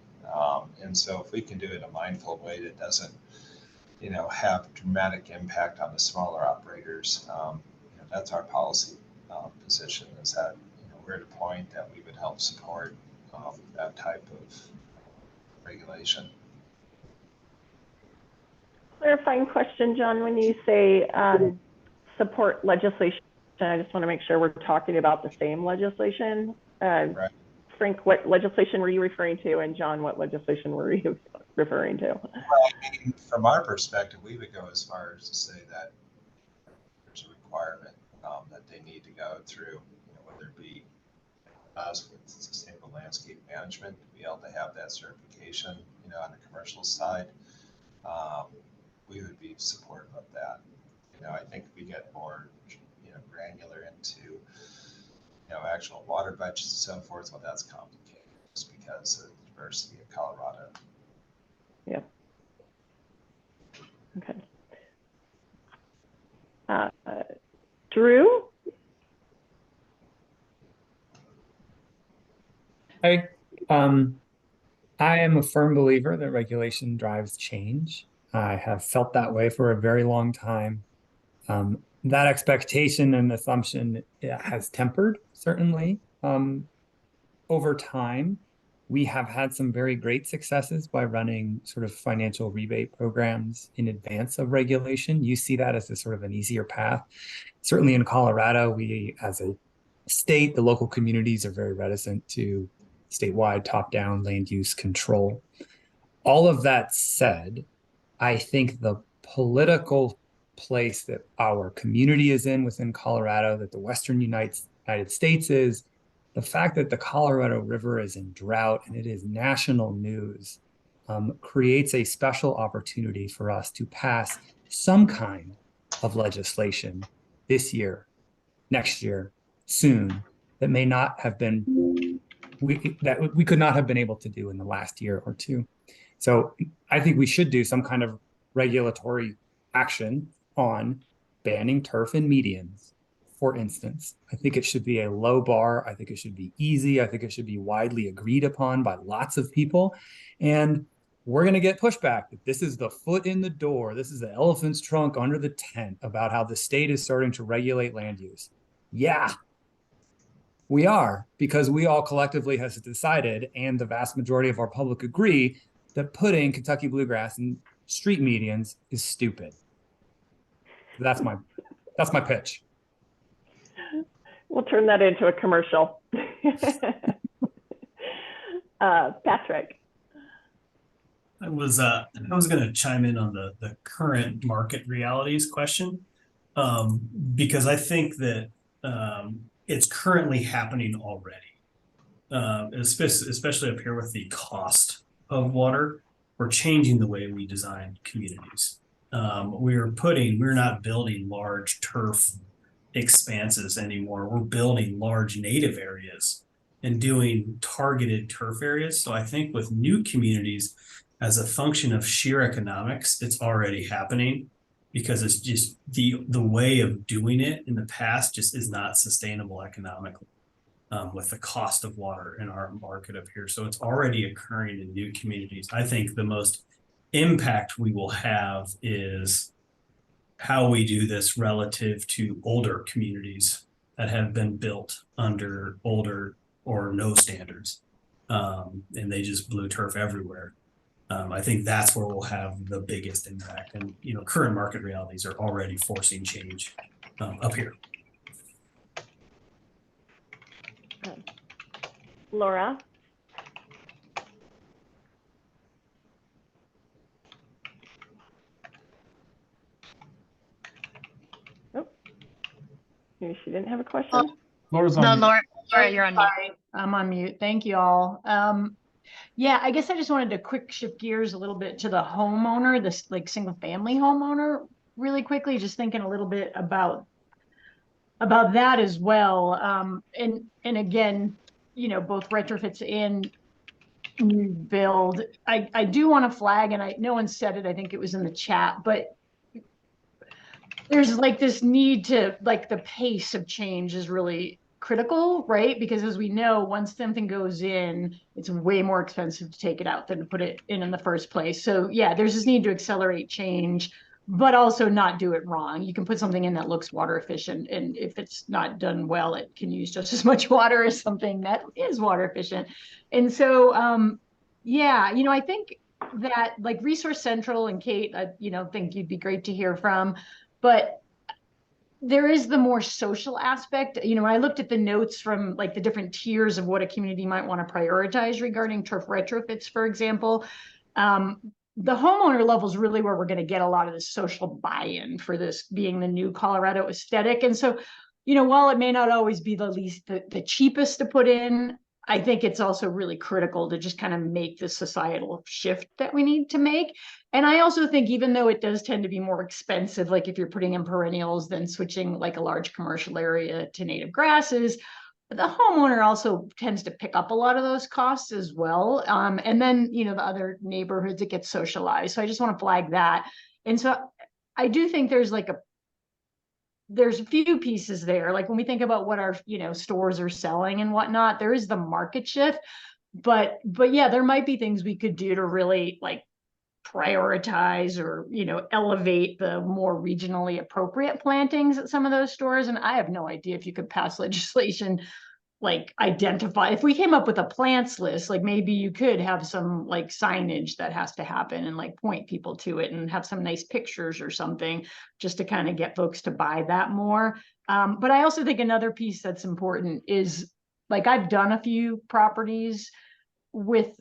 R: And so if we can do it in a mindful way that doesn't, have dramatic impact on the smaller operators, that's our policy position, is that, we're at a point that we would help support that type of regulation.
D: Clarifying question, John, when you say support legislation, I just want to make sure we're talking about the same legislation.
R: Right.
D: Frank, what legislation were you referring to? And John, what legislation were you referring to?
R: Well, I mean, from our perspective, we would go as far as to say that there's a requirement that they need to go through, whether it be us with sustainable landscape management, to be able to have that certification, on the commercial side. We would be supportive of that. I think if we get more, granular into, actual water budgets and so forth, well, that's complicated just because of the diversity of Colorado.
D: Yeah. Okay. Drew?
O: Hey, I am a firm believer that regulation drives change. I have felt that way for a very long time. That expectation and assumption has tempered, certainly. Over time, we have had some very great successes by running sort of financial rebate programs in advance of regulation. You see that as a sort of an easier path. Certainly in Colorado, we, as a state, the local communities are very reticent to statewide top-down land use control. All of that said, I think the political place that our community is in within Colorado, that the Western United States is, the fact that the Colorado River is in drought and it is national news, creates a special opportunity for us to pass some kind of legislation this year, next year, soon, that may not have been we could not have been able to do in the last year or two. So I think we should do some kind of regulatory action on banning turf in medians, for instance. I think it should be a low bar. I think it should be easy. I think it should be widely agreed upon by lots of people. And we're going to get pushback that this is the foot in the door. This is the elephant's trunk under the tent about how the state is starting to regulate land use. Yeah, we are, because we all collectively have decided, and the vast majority of our public agree, that putting Kentucky bluegrass in street medians is stupid. That's my pitch.
D: We'll turn that into a commercial. Patrick.
M: I was going to chime in on the current market realities question, because I think that it's currently happening already, especially up here with the cost of water. We're changing the way we design communities. We're not building large turf expanses anymore. We're building large native areas and doing targeted turf areas. So I think with new communities, as a function of sheer economics, it's already happening, because it's just the way of doing it in the past just is not sustainable economically, with the cost of water in our market up here. So it's already occurring in new communities. I think the most impact we will have is how we do this relative to older communities that have been built under older or no standards, and they just blew turf everywhere. I think that's where we'll have the biggest impact. And, current market realities are already forcing change up here.
D: Laura? Oh, maybe she didn't have a question.
I: Laura's on mute.
B: Laura, you're on mute.
F: Sorry, I'm on mute. Thank you all. Yeah, I guess I just wanted to quick shift gears a little bit to the homeowner, this like single family homeowner, really quickly, just thinking a little bit about that as well. And again, both retrofits and new build. I do want to flag, and no one said it, I think it was in the chat, but there's like this need to, like, the pace of change is really critical, right? Because as we know, once something goes in, it's way more expensive to take it out than to put it in the first place. So yeah, there's this need to accelerate change, but also not do it wrong. You can put something in that looks water efficient, and if it's not done well, it can use just as much water as something that is water efficient. And so, yeah, I think that, like, Resource Central and Kate, think you'd be great to hear from, but there is the more social aspect. When I looked at the notes from like the different tiers of what a community might want to prioritize regarding turf retrofits, for example, the homeowner level is really where we're going to get a lot of the social buy-in for this being the new Colorado aesthetic. And so, while it may not always be the cheapest to put in, I think it's also really critical to just kind of make the societal shift that we need to make. And I also think, even though it does tend to be more expensive, like if you're putting in perennials than switching like a large commercial area to native grasses, the homeowner also tends to pick up a lot of those costs as well. And then, the other neighborhoods, it gets socialized. So I just want to flag that. And so I do think there's a few pieces there. Like when we think about what our, stores are selling and whatnot, there is the market shift, but yeah, there might be things we could do to really like prioritize or, elevate the more regionally appropriate plantings at some of those stores. And I have no idea if you could pass legislation, like identify, if we came up with a plants list, like maybe you could have some like signage that has to happen and like point people to it and have some nice pictures or something, just to kind of get folks to buy that more. But I also think another piece that's important is, like, I've done a few properties with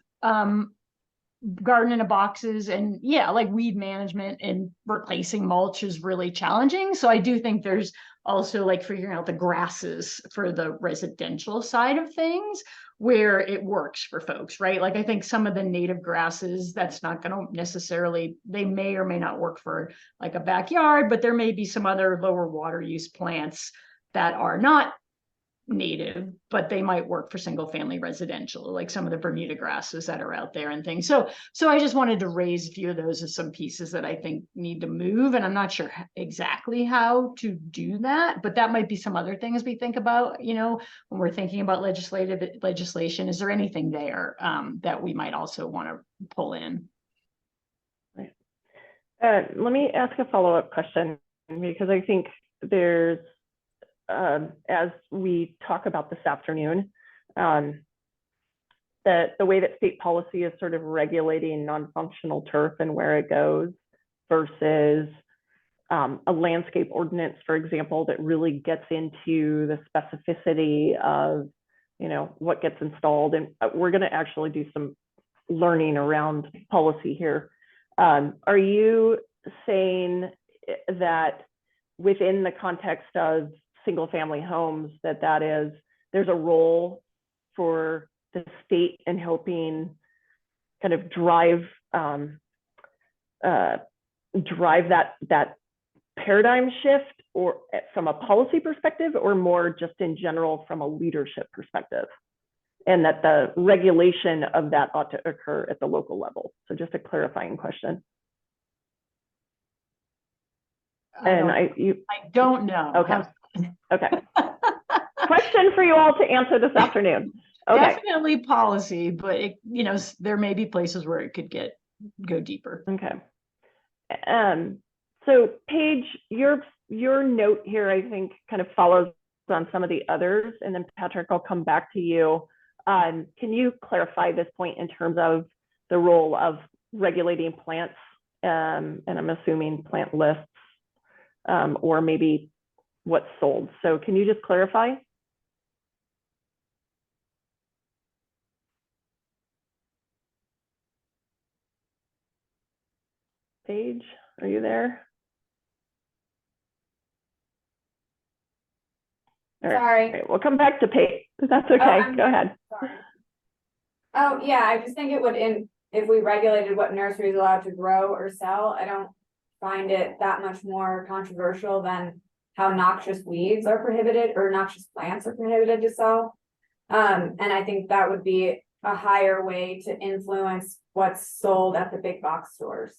F: garden in a boxes, and yeah, like weed management and replacing mulch is really challenging. So I do think there's also like figuring out the grasses for the residential side of things where it works for folks, right? Like I think some of the native grasses, that's not going to necessarily, they may or may not work for like a backyard, but there may be some other lower water use plants that are not native, but they might work for single family residential, like some of the Bermuda grasses that are out there and things. So I just wanted to raise a few of those as some pieces that I think need to move. And I'm not sure exactly how to do that, but that might be some other things we think about, you know, when we're thinking about legislation. Is there anything there that we might also want to pull in?
D: Let me ask a follow-up question, because I think there's, as we talk about this afternoon, that the way that state policy is sort of regulating non-functional turf and where it goes versus a landscape ordinance, for example, that really gets into the specificity of, you know, what gets installed. And we're going to actually do some learning around policy here. Are you saying that within the context of single family homes, there's a role for the state in helping kind of drive that paradigm shift, or from a policy perspective, or more just in general from a leadership perspective, and that the regulation of that ought to occur at the local level? So just a clarifying question.
F: I don't know.
D: Okay. Okay. Question for you all to answer this afternoon. Okay.
F: Definitely policy, but it, you know, there may be places where it could go deeper.
D: Okay. So Paige, your note here, I think, kind of follows on some of the others, and then Patrick, I'll come back to you. Can you clarify this point in terms of the role of regulating plants, and I'm assuming plant lists, or maybe what's sold? So can you just clarify? Paige, are you there? All right.
S: Sorry.
D: All right, we'll come back to Paige. That's okay. Go ahead.
S: Sorry. Oh, yeah, I just think it would, if we regulated what nursery is allowed to grow or sell, I don't find it that much more controversial than how noxious weeds are prohibited, or noxious plants are prohibited to sell. And I think that would be a higher way to influence what's sold at the big box stores.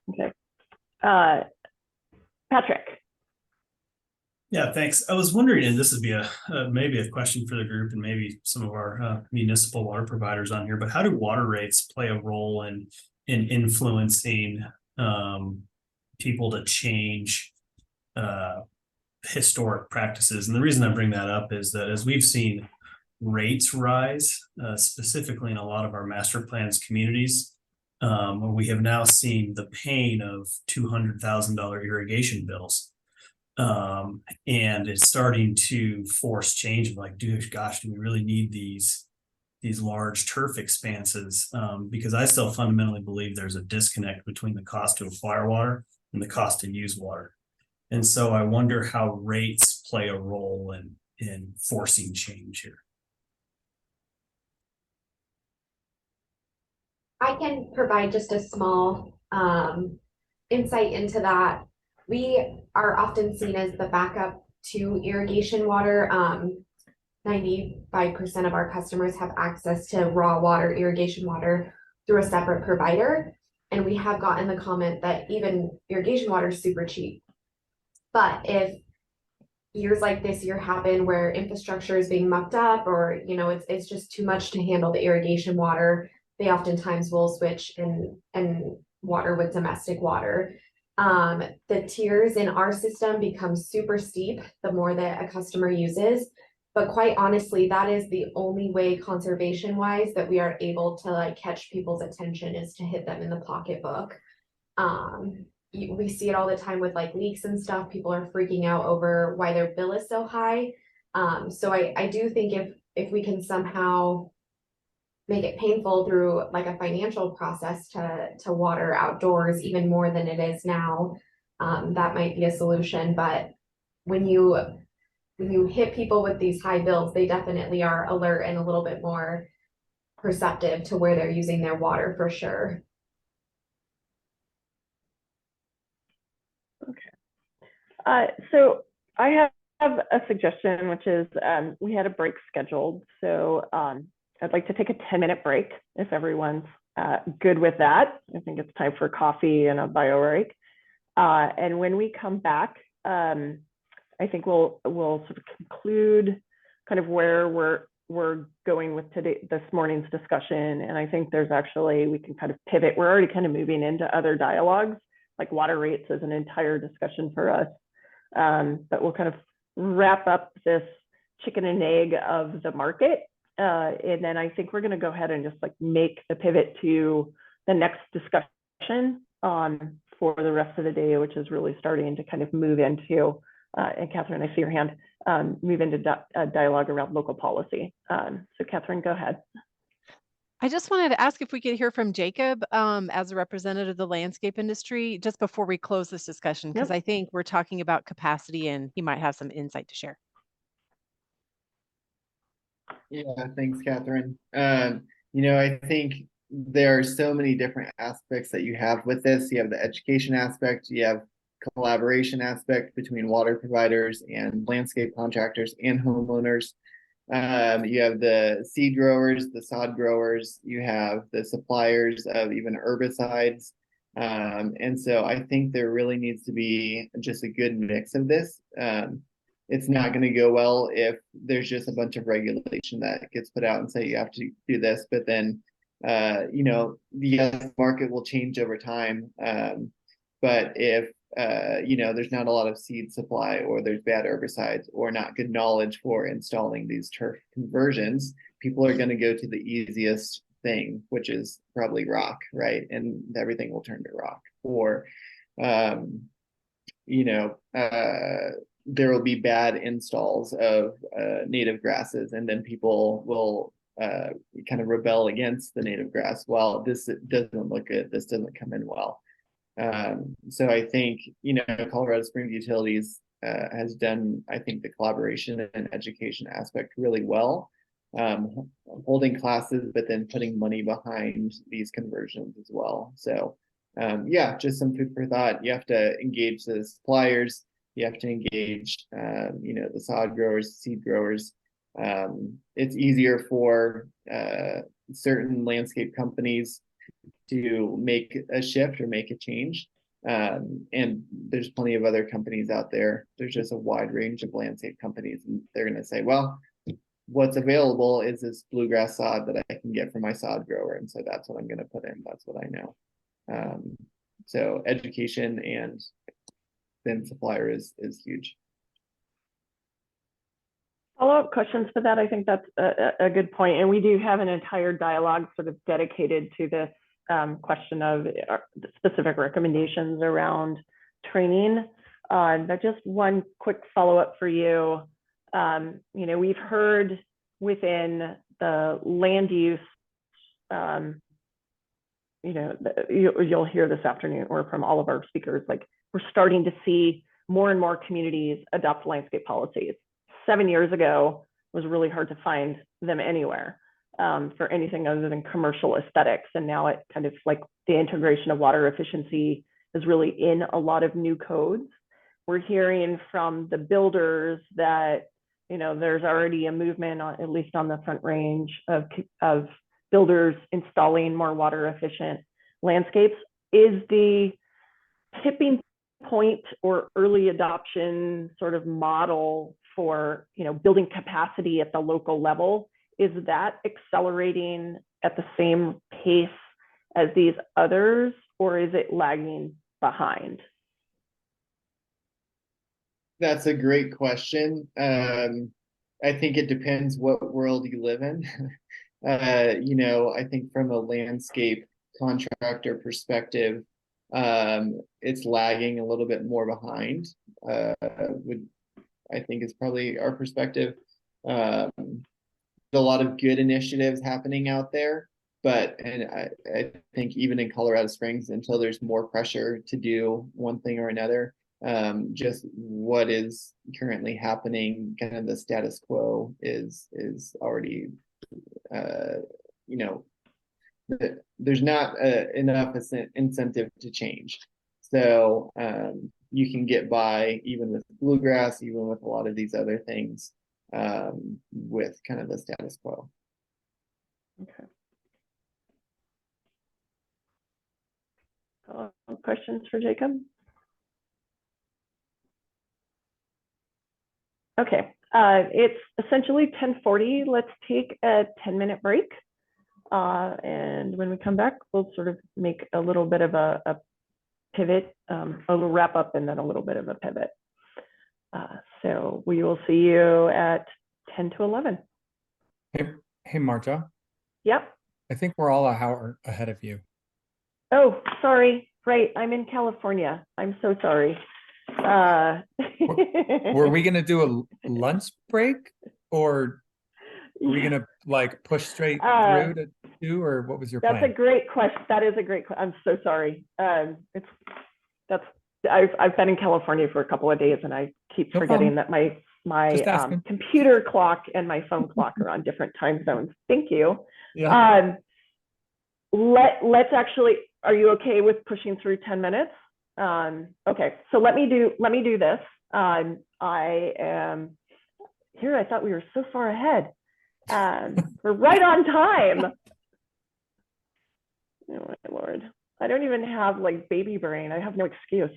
D: Okay. Patrick.
M: Yeah, thanks. I was wondering, and this would be maybe a question for the group and maybe some of our municipal water providers on here, but how do water rates play a role in influencing people to change historic practices? And the reason I bring that up is that as we've seen rates rise, specifically in a lot of our master plans communities, we have now seen the pain of $200,000 irrigation bills. And it's starting to force change of like, gosh, do we really need these large turf expanses? Because I still fundamentally believe there's a disconnect between the cost to acquire water and the cost to use water. And so I wonder how rates play a role in forcing change here.
Q: I can provide just a small insight into that. We are often seen as the backup to irrigation water. 95% of our customers have access to raw water, irrigation water, through a separate provider. And we have gotten the comment that even irrigation water is super cheap. But if years like this year happen where infrastructure is being mucked up, or, you know, it's just too much to handle the irrigation water, they oftentimes will switch and water with domestic water. The tiers in our system become super steep the more that a customer uses, but quite honestly, that is the only way conservation wise that we are able to like catch people's attention, is to hit them in the pocketbook. We see it all the time with like leaks and stuff. People are freaking out over why their bill is so high. So I do think if we can somehow make it painful through like a financial process to water outdoors even more than it is now, that might be a solution. But when you hit people with these high bills, they definitely are alert and a little bit more perceptive to where they're using their water, for sure.
D: So I have a suggestion, which is we had a break scheduled. So I'd like to take a 10-minute break if everyone's good with that. I think it's time for coffee and a bio break. And when we come back, I think we'll sort of conclude kind of where we're going with this morning's discussion. And I think there's actually, we can kind of pivot. We're already kind of moving into other dialogues, like water rates is an entire discussion for us. But we'll kind of wrap up this chicken and egg of the market. And then I think we're going to go ahead and just like make the pivot to the next discussion for the rest of the day, which is really starting to kind of move into, and Catherine, I see your hand, move into dialogue around local policy. So Catherine, go ahead.
K: I just wanted to ask if we could hear from Jacob as a representative of the landscape industry just before we close this discussion, because I think we're talking about capacity and he might have some insight to share.
T: Yeah, thanks, Catherine. You know, I think there are so many different aspects that you have with this. You have the education aspect, you have collaboration aspect between water providers and landscape contractors and homeowners. You have the seed growers, the sod growers, you have the suppliers of even herbicides. And so I think there really needs to be just a good mix of this. It's not going to go well if there's just a bunch of regulation that gets put out and say you have to do this, but then you know, the market will change over time. But if you know, there's not a lot of seed supply, or there's bad herbicides, or not good knowledge for installing these turf conversions, people are going to go to the easiest thing, which is probably rock, right? And everything will turn to rock. Or you know, there will be bad installs of native grasses, and then people will kind of rebel against the native grass. Well, this doesn't look good, this doesn't come in well. So I think, you know, Colorado Springs Utilities has done, I think, the collaboration and education aspect really well, holding classes, but then putting money behind these conversions as well. So yeah, just some food for thought. You have to engage the suppliers, you have to engage, you know, the sod growers, seed growers. It's easier for certain landscape companies to make a shift or make a change. And there's plenty of other companies out there. There's just a wide range of landscape companies, and they're going to say, well, what's available is this bluegrass sod that I can get from my sod grower. And so that's what I'm going to put in. That's what I know. So education and then supplier is huge.
D: Follow-up questions for that. I think that's a good point. And we do have an entire dialogue sort of dedicated to this question of specific recommendations around training. But just one quick follow-up for you. You know, we've heard within the land use, you know, you'll hear this afternoon or from all of our speakers, like we're starting to see more and more communities adopt landscape policies. 7 years ago, it was really hard to find them anywhere for anything other than commercial aesthetics. And now it kind of like the integration of water efficiency is really in a lot of new codes. We're hearing from the builders that, you know, there's already a movement, on, at least on the Front Range, of builders installing more water efficient landscapes. Is the tipping point or early adoption sort of model for, you know, building capacity at the local level, is that accelerating at the same pace as these others, or is it lagging behind?
T: That's a great question. I think it depends what world you live in. You know, I think from a landscape contractor perspective, it's lagging a little bit more behind, I think is probably our perspective. A lot of good initiatives happening out there, but I think even in Colorado Springs, until there's more pressure to do one thing or another, just what is currently happening, kind of the status quo is already, you know, there's not enough incentive to change. So you can get by even with bluegrass, even with a lot of these other things, with kind of the status quo.
D: Okay. Questions for Jacob? Okay, it's essentially 10:40. Let's take a 10-minute break. And when we come back, we'll sort of make a little bit of a pivot, a little wrap up, and then a little bit of a pivot. So we will see you at 10 to 11.
O: Hey, Marta.
D: Yep.
O: I think we're all an hour ahead of you.
D: Oh, sorry. Right. I'm in California. I'm so sorry.
O: Were we going to do a lunch break, or are we going to like push straight through to 2, or what was your plan?
D: That's a great question. That is a great question. I'm so sorry. I've been in California for a couple of days, and I keep forgetting that my computer clock and my phone clock are on different time zones. Thank you.
O: Yeah.
D: Let's actually, are you okay with pushing through 10 minutes? Okay, so let me do this. I am here. I thought we were so far ahead. We're right on time. Oh my Lord. I don't even have like baby brain. I have no excuse.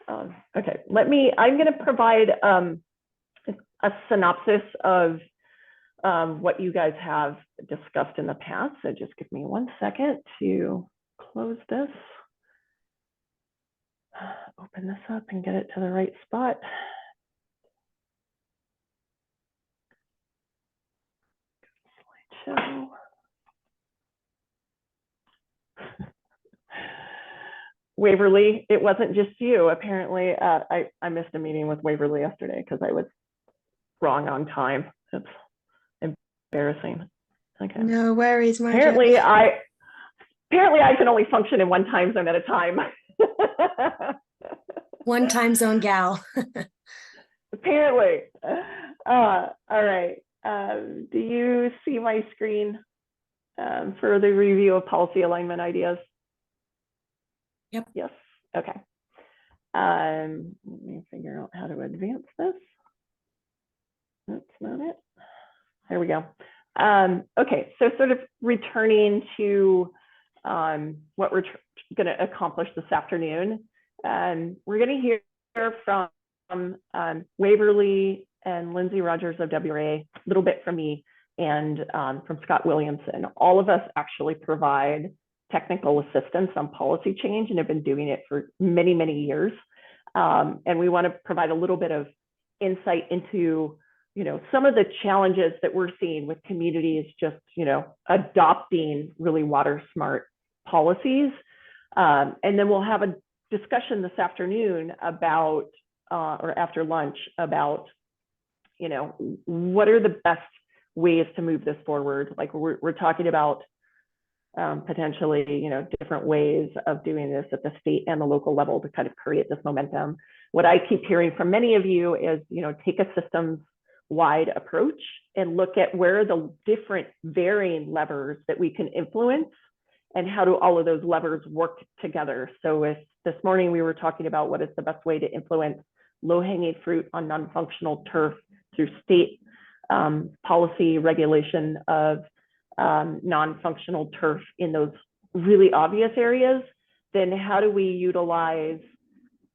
D: Okay, I'm going to provide a synopsis of what you guys have discussed in the past. So just give me 1 second to close this, open this up and get it to the right spot. Slideshow. Waverly, it wasn't just you. Apparently, I missed a meeting with Waverly yesterday because I was wrong on time. It's embarrassing. Okay.
U: No worries, Marta.
D: Apparently I can only function in one time zone at a time.
U: One time zone gal.
D: Apparently. All right. Do you see my screen for the review of policy alignment ideas?
U: Yep.
D: Yes. Okay. Let me figure out how to advance this. That's not it. There we go. Okay, so sort of returning to what we're going to accomplish this afternoon. We're going to hear from Waverly and Lindsay Rogers of WRA, a little bit from me, and from Scott Williamson. All of us actually provide technical assistance on policy change and have been doing it for many, many years. And we want to provide a little bit of insight into some of the challenges that we're seeing with communities just, adopting really water smart policies. And then we'll have a discussion this afternoon about, or after lunch, about, what are the best ways to move this forward? Like we're talking about potentially, different ways of doing this at the state and the local level to kind of create this momentum. What I keep hearing from many of you is, take a systems wide approach and look at where the different varying levers that we can influence and how do all of those levers work together. So if this morning we were talking about what is the best way to influence low-hanging fruit on non-functional turf through state policy regulation of non-functional turf in those really obvious areas, then how do we utilize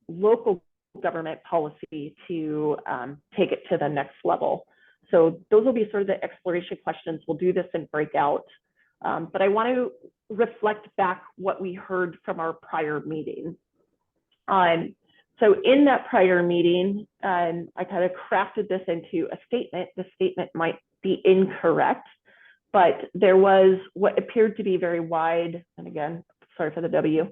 D: local government policy to take it to the next level? So those will be sort of the exploration questions. We'll do this in breakout, but I want to reflect back what we heard from our prior meeting. So in that prior meeting, I kind of crafted this into a statement. The statement might be incorrect, but there was what appeared to be very wide, and again, sorry for the W,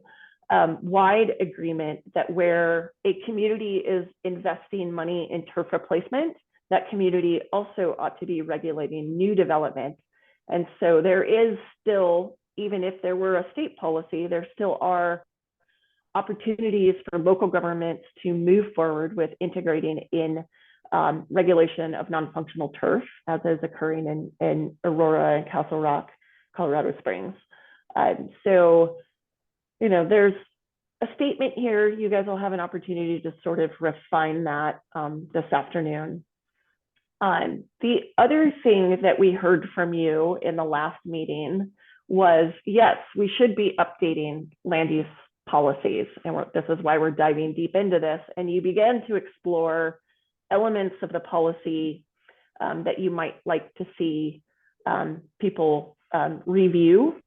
D: wide agreement that where a community is investing money in turf replacement, that community also ought to be regulating new development. And so there is still, even if there were a state policy, there still are opportunities for local governments to move forward with integrating in regulation of non-functional turf, as is occurring in Aurora and Castle Rock, Colorado Springs. So, there's a statement here. You guys will have an opportunity to sort of refine that this afternoon. The other thing that we heard from you in the last meeting was, yes, we should be updating land use policies. And this is why we're diving deep into this. And you began to explore elements of the policy that you might like to see people review.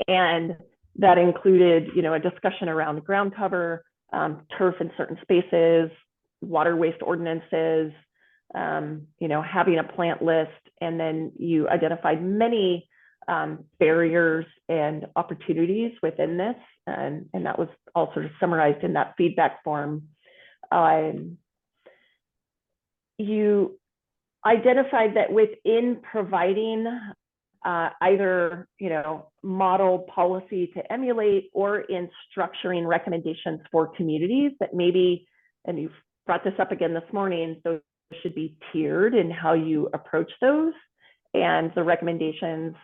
D: And that included, a discussion around ground cover, turf in certain spaces, water waste ordinances, having a plant list. And then you identified many barriers and opportunities within this. And that was all sort of summarized in that feedback form. You identified that within providing either, model policy to emulate, or in structuring recommendations for communities, that maybe, and you've brought this up again this morning, those should be tiered in how you approach those. And the recommendations,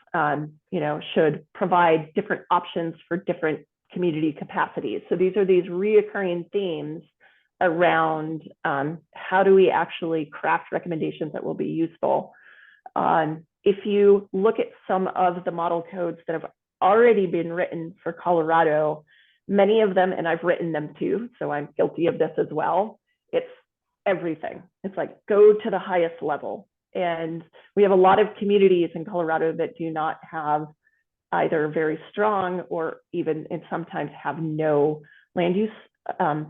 D: should provide different options for different community capacities. So these are these reoccurring themes around how do we actually craft recommendations that will be useful. If you look at some of the model codes that have already been written for Colorado, many of them, and I've written them too, so I'm guilty of this as well, it's everything. It's like, go to the highest level. And we have a lot of communities in Colorado that do not have either very strong or even, and sometimes have no land use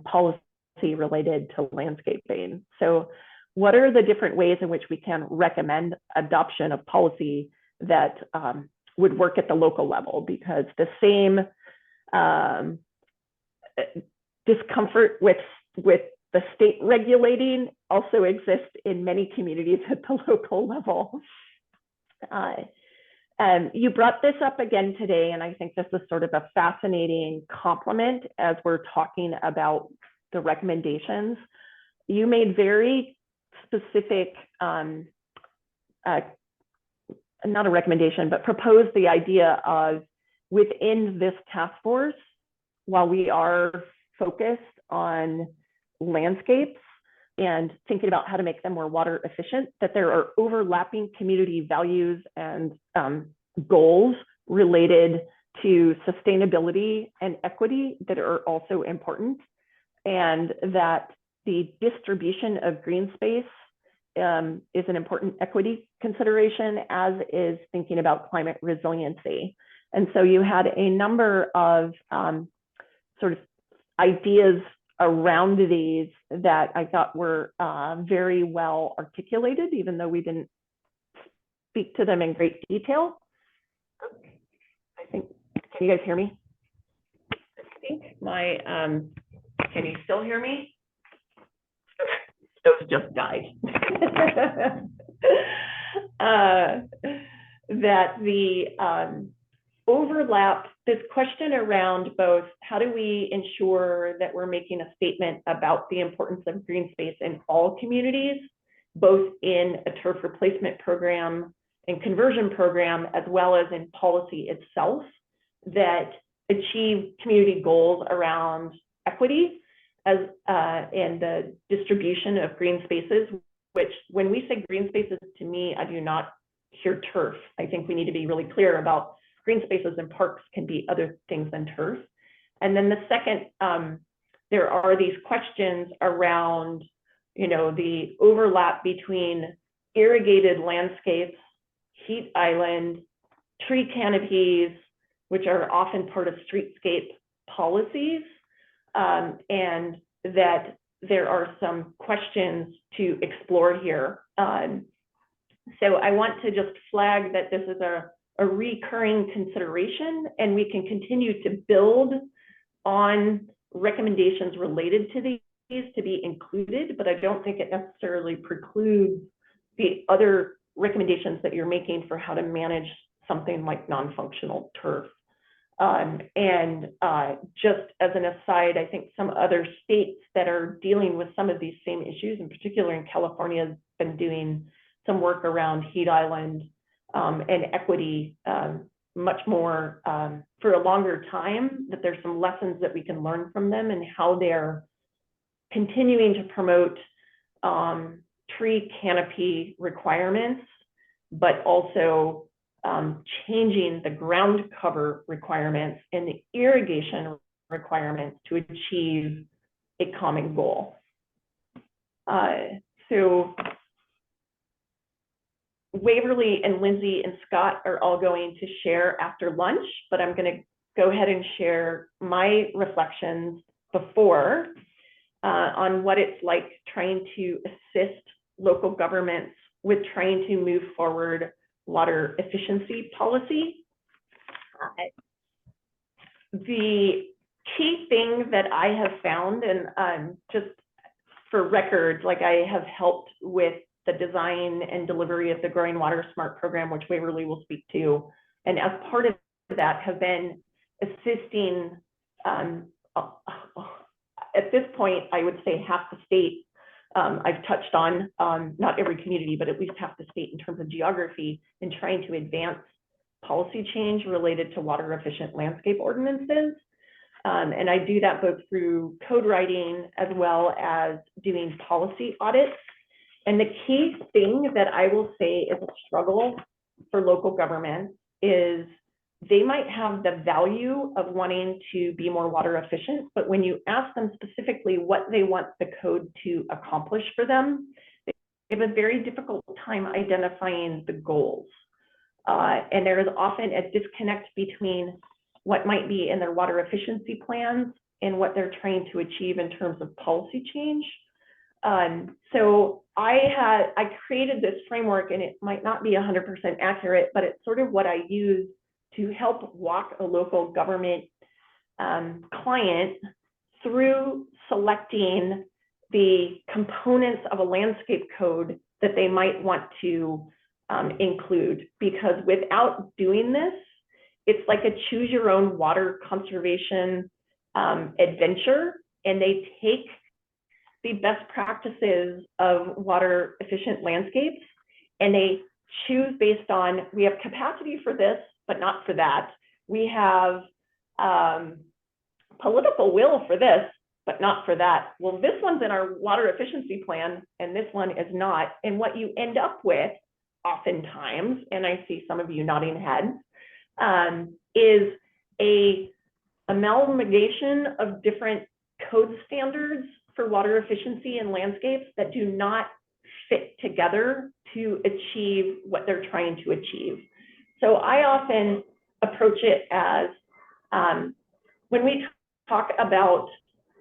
D: policy related to landscaping. So what are the different ways in which we can recommend adoption of policy that would work at the local level? Because the same discomfort with the state regulating also exists in many communities at the local level. You brought this up again today, and I think this is sort of a fascinating complement as we're talking about the recommendations. You made very specific, not a recommendation, but proposed the idea of within this task force, while we are focused on landscapes and thinking about how to make them more water efficient, that there are overlapping community values and goals related to sustainability and equity that are also important, and that the distribution of green space is an important equity consideration, as is thinking about climate resiliency. And so you had a number of sort of ideas around these that I thought were very well articulated, even though we didn't speak to them in great detail. I think, can you guys hear me? I think my, can you still hear me? Those just died. That the overlap, this question around both how do we ensure that we're making a statement about the importance of green space in all communities, both in a turf replacement program and conversion program, as well as in policy itself, that achieve community goals around equity as and the distribution of green spaces, which when we say green spaces, to me, I do not hear turf. I think we need to be really clear about green spaces and parks can be other things than turf. And then the second, there are these questions around, the overlap between irrigated landscapes, heat island, tree canopies, which are often part of streetscape policies, and that there are some questions to explore here. So I want to just flag that this is a recurring consideration, and we can continue to build on recommendations related to these to be included, but I don't think it necessarily precludes the other recommendations that you're making for how to manage something like non-functional turf. Just as an aside, I think some other states that are dealing with some of these same issues, in particular in California, has been doing some work around heat island and equity much more for a longer time, that there's some lessons that we can learn from them and how they're continuing to promote tree canopy requirements, but also changing the ground cover requirements and the irrigation requirements to achieve a common goal. So Waverly and Lindsay and Scott are all going to share after lunch, but I'm going to go ahead and share my reflections before on what it's like trying to assist local governments with trying to move forward water efficiency policy. The key thing that I have found, and just for record, like I have helped with the design and delivery of the Growing Water Smart program, which Waverly will speak to. And as part of that have been assisting, at this point, I would say half the state. I've touched on, not every community, but at least half the state in terms of geography, in trying to advance policy change related to water efficient landscape ordinances. And I do that both through code writing as well as doing policy audits. And the key thing that I will say is a struggle for local government is they might have the value of wanting to be more water efficient, but when you ask them specifically what they want the code to accomplish for them, they have a very difficult time identifying the goals. And there is often a disconnect between what might be in their water efficiency plans and what they're trying to achieve in terms of policy change. So I created this framework, and it might not be 100% accurate, but it's sort of what I use to help walk a local government client through selecting the components of a landscape code that they might want to include. Because without doing this, it's like a choose your own water conservation adventure, and they take the best practices of water efficient landscapes and they choose based on, we have capacity for this, but not for that. We have political will for this, but not for that. Well, this one's in our water efficiency plan and this one is not. And what you end up with oftentimes, and I see some of you nodding heads, is a amalgamation of different code standards for water efficiency in landscapes that do not fit together to achieve what they're trying to achieve. So I often approach it as, when we talk about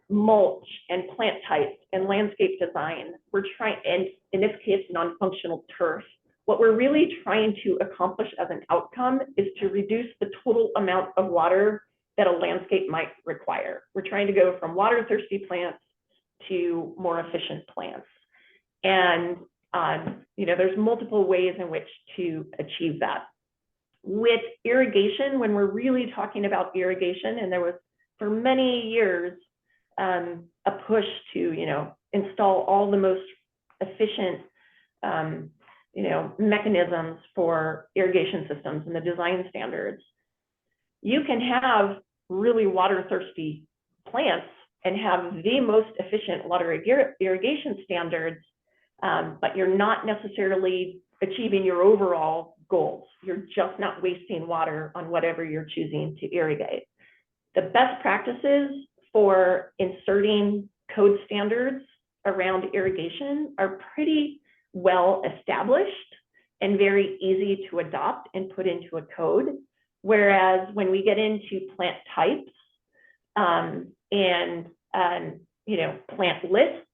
D: mulch and plant types and landscape design, we're trying, and in this case, non-functional turf, what we're really trying to accomplish as an outcome is to reduce the total amount of water that a landscape might require. We're trying to go from water thirsty plants to more efficient plants. And there's multiple ways in which to achieve that. With irrigation, when we're really talking about irrigation, and there was for many years a push to install all the most efficient mechanisms for irrigation systems and the design standards. You can have really water thirsty plants and have the most efficient water irrigation standards, but you're not necessarily achieving your overall goals. You're just not wasting water on whatever you're choosing to irrigate. The best practices for inserting code standards around irrigation are pretty well established and very easy to adopt and put into a code. Whereas when we get into plant types and plant lists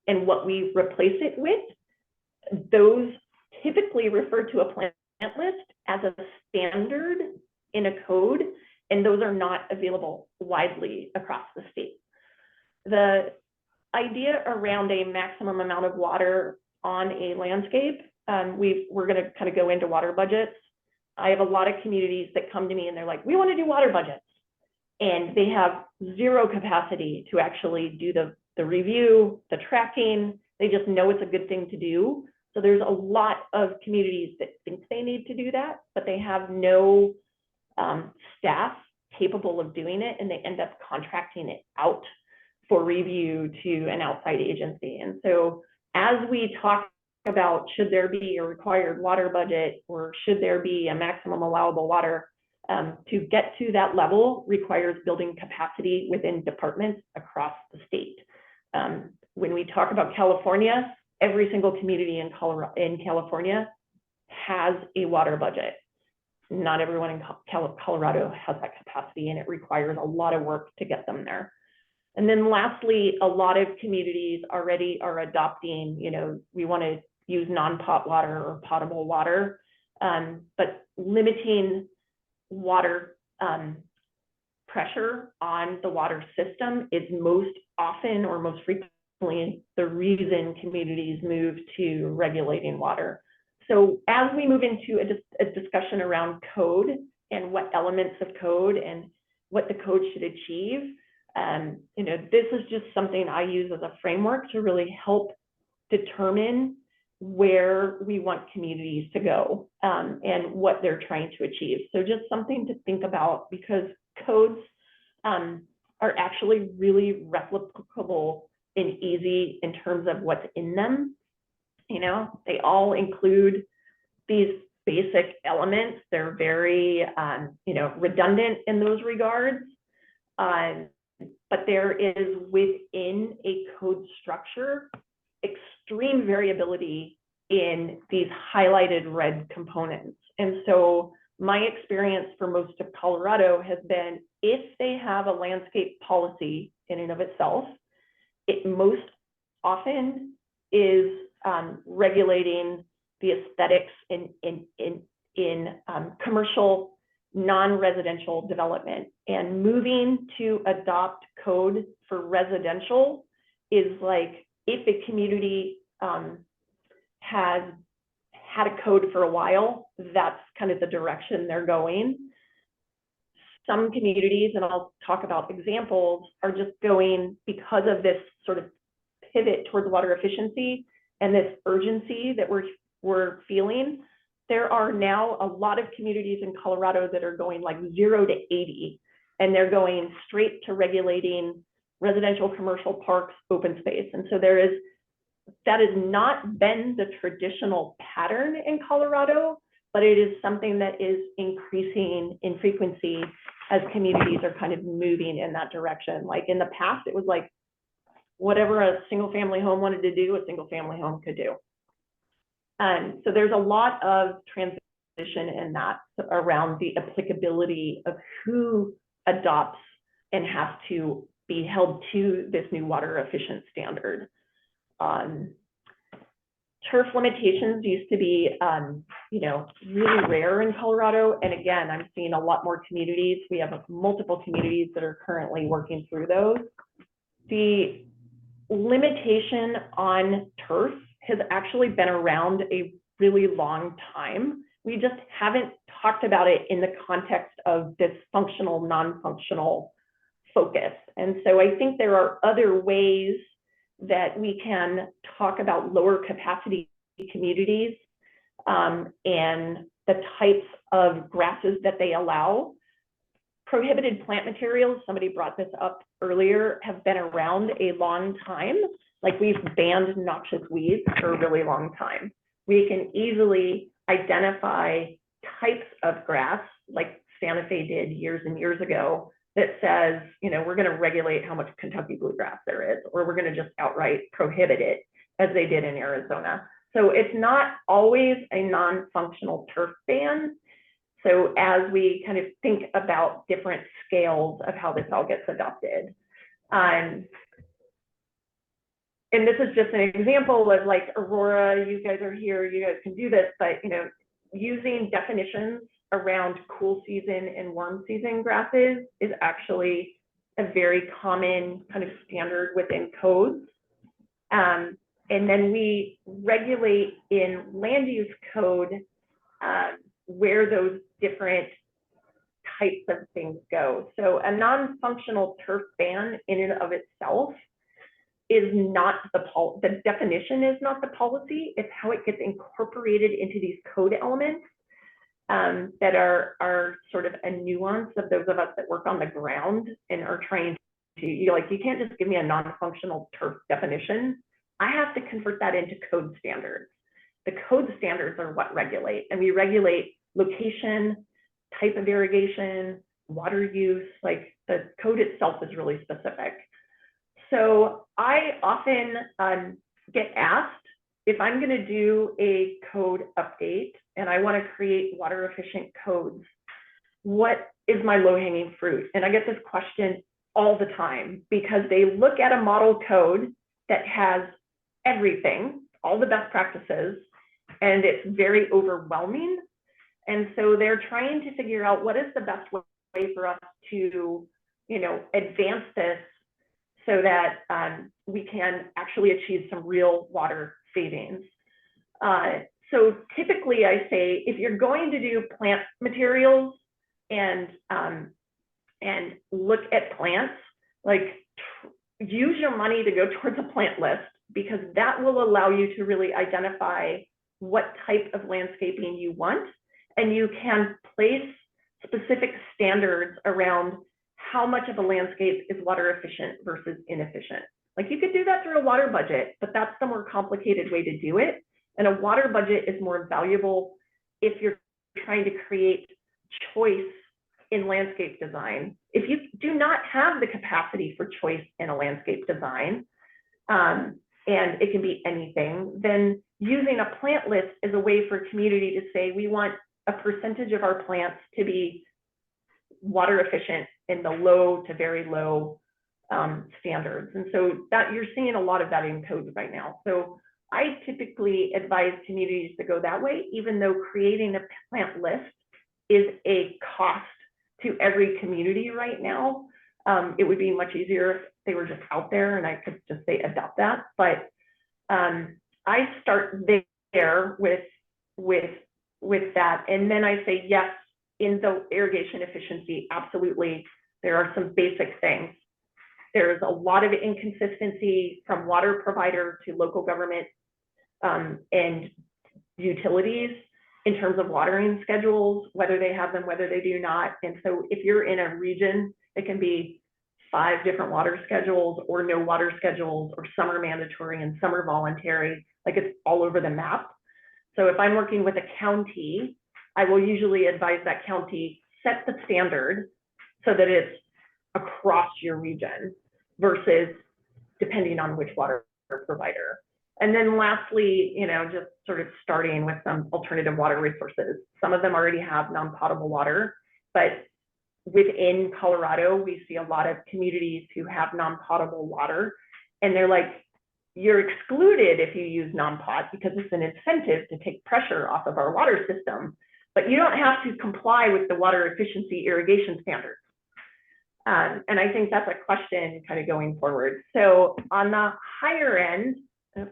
D: and what we replace it with, those typically refer to a plant list as a standard in a code, and those are not available widely across the state. The idea around a maximum amount of water on a landscape, we're going to kind of go into water budgets. I have a lot of communities that come to me and they're like, we want to do water budgets. And they have zero capacity to actually do the review, the tracking. They just know it's a good thing to do. So there's a lot of communities that think they need to do that, but they have no staff capable of doing it, and they end up contracting it out for review to an outside agency. And so as we talk about should there be a required water budget or should there be a maximum allowable water, to get to that level requires building capacity within departments across the state. When we talk about California, every single community in California has a water budget. Not everyone in Colorado has that capacity, and it requires a lot of work to get them there. And then lastly, a lot of communities already are adopting, we want to use non-pot water or potable water, but limiting water pressure on the water system is most often or most frequently the reason communities move to regulating water. So as we move into a discussion around code and what elements of code and what the code should achieve, this is just something I use as a framework to really help determine where we want communities to go and what they're trying to achieve. So just something to think about, because codes are actually really replicable and easy in terms of what's in them. They all include these basic elements. They're very, redundant in those regards. But there is within a code structure extreme variability in these highlighted red components. And so my experience for most of Colorado has been, if they have a landscape policy in and of itself, it most often is regulating the aesthetics in commercial non-residential development, and moving to adopt code for residential is like, if a community has had a code for a while, that's kind of the direction they're going. Some communities, and I'll talk about examples, are just going, because of this sort of pivot towards water efficiency and this urgency that we're feeling, there are now a lot of communities in Colorado that are going like 0 to 80, and they're going straight to regulating residential, commercial, parks, open space. And so that has not been the traditional pattern in Colorado, but it is something that is increasing in frequency as communities are kind of moving in that direction. Like in the past, it was like whatever a single family home wanted to do, a single family home could do. So there's a lot of transition in that around the applicability of who adopts and has to be held to this new water efficient standard. Turf limitations used to be, really rare in Colorado. And again, I'm seeing a lot more communities. We have multiple communities that are currently working through those. The limitation on turf has actually been around a really long time. We just haven't talked about it in the context of this functional, non-functional focus. And so I think there are other ways that we can talk about lower capacity communities and the types of grasses that they allow. Prohibited plant materials, somebody brought this up earlier, have been around a long time. Like, we've banned noxious weeds for a really long time. We can easily identify types of grass, like Santa Fe did years and years ago, that says, we're going to regulate how much Kentucky bluegrass there is, or we're going to just outright prohibit it, as they did in Arizona. So it's not always a non-functional turf ban. So as we kind of think about different scales of how this all gets adopted. And this is just an example of, like, Aurora, you guys are here, you guys can do this, but using definitions around cool season and warm season grasses is actually a very common kind of standard within codes. And then we regulate in land use code where those different types of things go. So a non-functional turf ban in and of itself is not the definition is not the policy, it's how it gets incorporated into these code elements that are sort of a nuance of those of us that work on the ground and are trying to, you can't just give me a non-functional turf definition. I have to convert that into code standards. The code standards are what regulate, and we regulate location, type of irrigation, water use. Like the code itself is really specific. So I often get asked if I'm going to do a code update and I want to create water efficient codes, what is my low hanging fruit? And I get this question all the time because they look at a model code that has everything, all the best practices, and it's very overwhelming. And so they're trying to figure out what is the best way for us to, advance this so that we can actually achieve some real water savings. So typically I say, if you're going to do plant materials and look at plants, use your money to go towards a plant list, because that will allow you to really identify what type of landscaping you want, and you can place specific standards around how much of a landscape is water efficient versus inefficient. You could do that through a water budget, but that's the more complicated way to do it. And a water budget is more valuable if you're trying to create choice in landscape design. If you do not have the capacity for choice in a landscape design, and it can be anything, then using a plant list is a way for a community to say, we want a percentage of our plants to be water efficient in the low to very low standards. And so that you're seeing a lot of that in code right now. So I typically advise communities to go that way, even though creating a plant list is a cost to every community right now. It would be much easier if they were just out there and I could just say adopt that. But I start there with that, and then I say yes, in the irrigation efficiency, absolutely, there are some basic things. There's a lot of inconsistency from water provider to local government and utilities in terms of watering schedules, whether they have them, whether they do not. And so if you're in a region, it can be 5 different water schedules or no water schedules, or some are mandatory and some are voluntary, it's all over the map. So if I'm working with a county, I will usually advise that county set the standard so that it's across your region versus depending on which water provider. And then lastly, just sort of starting with some alternative water resources. Some of them already have non-potable water, but within Colorado, we see a lot of communities who have non-potable water, and they're like, you're excluded if you use non-pot because it's an incentive to take pressure off of our water system, but you don't have to comply with the water efficiency irrigation standards. And I think that's a question kind of going forward. So on the higher end, I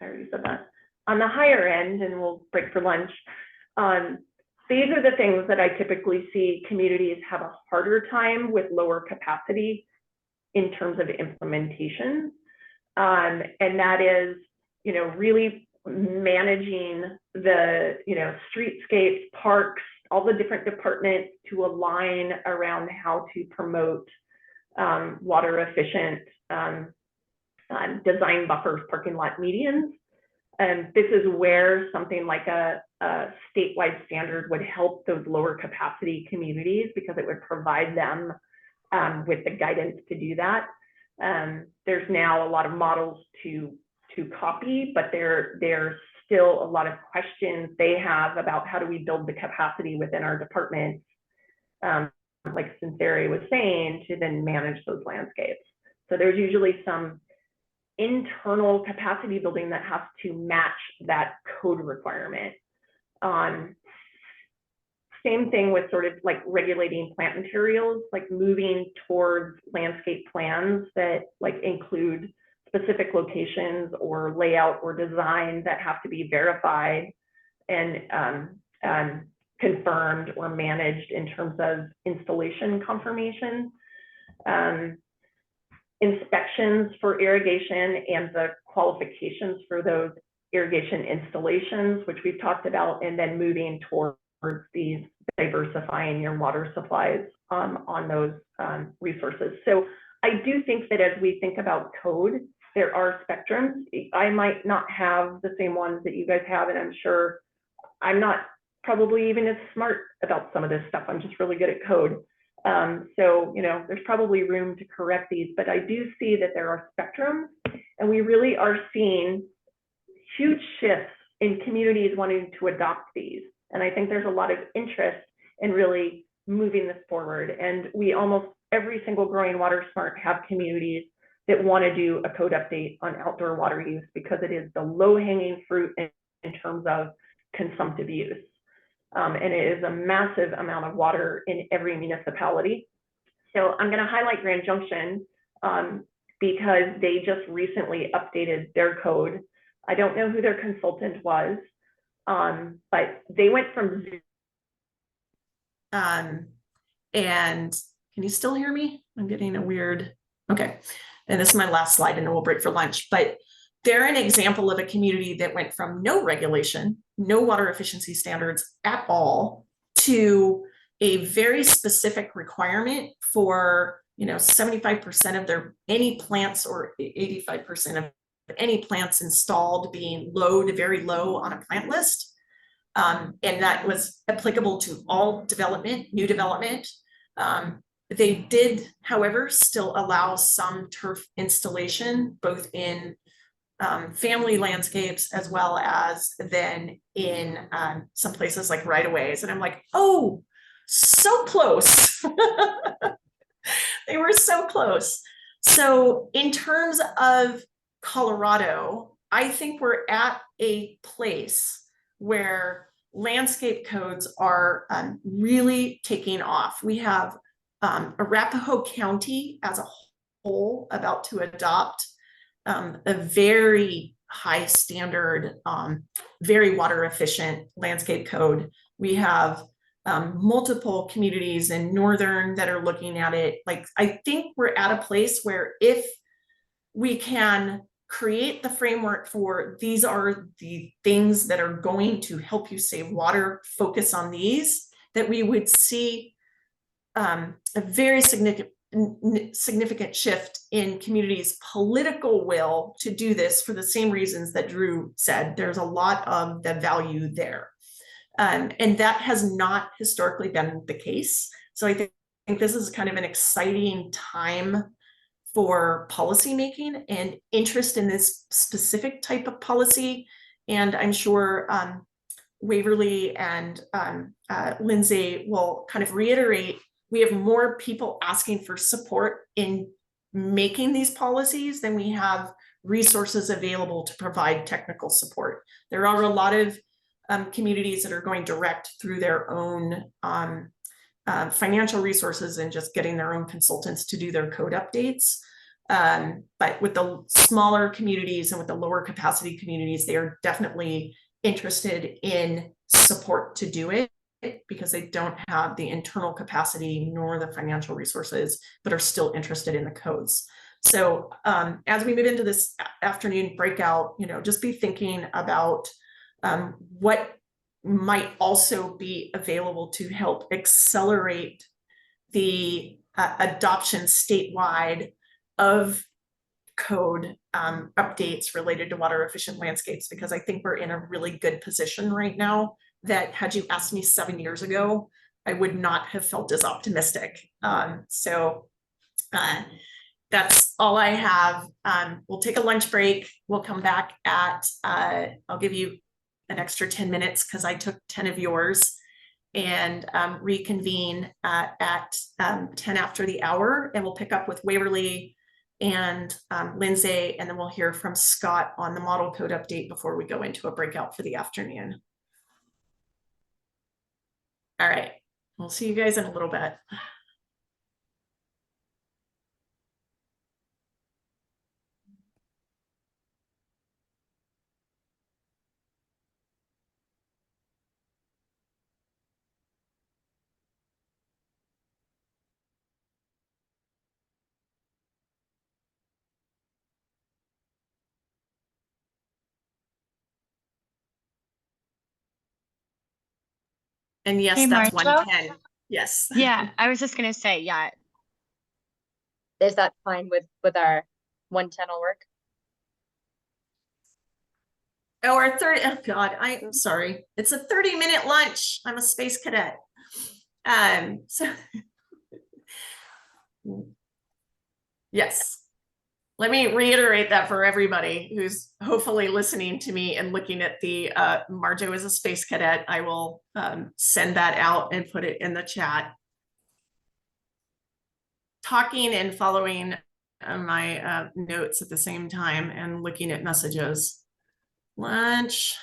D: already said that. On the higher end, and we'll break for lunch, these are the things that I typically see communities have a harder time with lower capacity in terms of implementation. And that is, really managing the, streetscapes, parks, all the different departments to align around how to promote water efficient design buffers, parking lot medians. And this is where something like a statewide standard would help those lower capacity communities, because it would provide them with the guidance to do that. There's now a lot of models to copy, but there's still a lot of questions they have about how do we build the capacity within our department, like Cynthia was saying, to then manage those landscapes. So there's usually some internal capacity building that has to match that code requirement. Same thing with sort of like regulating plant materials, like moving towards landscape plans that include specific locations or layout or design that have to be verified and confirmed or managed in terms of installation confirmation. Inspections for irrigation and the qualifications for those irrigation installations, which we've talked about, and then moving towards towards these diversifying your water supplies on those resources. So I do think that as we think about code, there are spectrums. I might not have the same ones that you guys have, and I'm sure I'm not probably even as smart about some of this stuff. I'm just really good at code. So, you know, there's probably room to correct these, but I do see that there are spectrums, and we really are seeing huge shifts in communities wanting to adopt these. And I think there's a lot of interest in really moving this forward. And we almost every single Growing Water Smart have communities that want to do a code update on outdoor water use because it is the low-hanging fruit in terms of consumptive use. And it is a massive amount of water in every municipality. So I'm going to highlight Grand Junction because they just recently updated their code. I don't know who their consultant was, but they went from and can you still hear me? I'm getting a weird, okay. And this is my last slide and then we'll break for lunch, but they're an example of a community that went from no regulation, no water efficiency standards at all, to a very specific requirement for, you know, 75% of their any plants or 85% of any plants installed being low to very low on a plant list. And that was applicable to all development, new development. They did, however, still allow some turf installation, both in family landscapes as well as then in some places like right-of-ways. And I'm like, oh, so close. They were so close. So in terms of Colorado, I think we're at a place where landscape codes are really taking off. We have Arapahoe County as a whole about to adopt a very high standard, very water efficient landscape code. We have multiple communities in Northern that are looking at it. Like, I think we're at a place where if we can create the framework for these are the things that are going to help you save water, focus on these, that we would see a very significant shift in communities' political will to do this for the same reasons that Drew said. There's a lot of the value there. And that has not historically been the case. So I think this is kind of an exciting time for policymaking and interest in this specific type of policy. And I'm sure Waverly and Lindsay will kind of reiterate, we have more people asking for support in making these policies than we have resources available to provide technical support. There are a lot of communities that are going direct through their own financial resources and just getting their own consultants to do their code updates. But with the smaller communities and with the lower capacity communities, they are definitely interested in support to do it because they don't have the internal capacity nor the financial resources, but are still interested in the codes. So as we move into this afternoon breakout, you know, just be thinking about what might also be available to help accelerate the adoption statewide of code updates related to water efficient landscapes, because I think we're in a really good position right now that had you asked me 7 years ago, I would not have felt as optimistic. So that's all I have. We'll take a lunch break. We'll come back at, I'll give you an extra 10 minutes because I took 10 of yours, and reconvene at 10 after the hour, and we'll pick up with Waverly and Lindsay, and then we'll hear from Scott on the model code update before we go into a breakout for the afternoon. All right, we'll see you guys in a little bit.
C: And yes,
B: Hey,
C: that's
B: Marjo?
C: 110. Yes.
B: Yeah, I was just gonna say, yeah.
V: Is that fine with our 110 will work?
C: Or 30, oh God, I'm sorry. It's a 30-minute lunch. I'm a space cadet. So yes. Let me reiterate that for everybody who's hopefully listening to me and looking at the Marjo is a space cadet. I will send that out and put it in the chat. Talking and following my notes at the same time and looking at messages. Lunch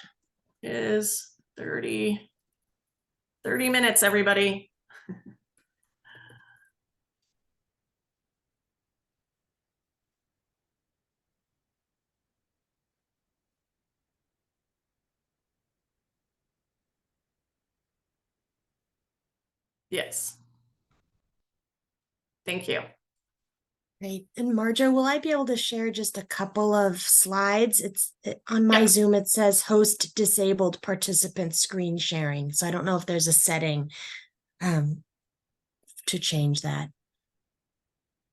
C: is 30 minutes, everybody. Yes. Thank you.
U: Great. And Marjo, will I be able to share just a couple of slides? On my Zoom, it says host disabled participant screen sharing. So I don't know if there's a setting to change that.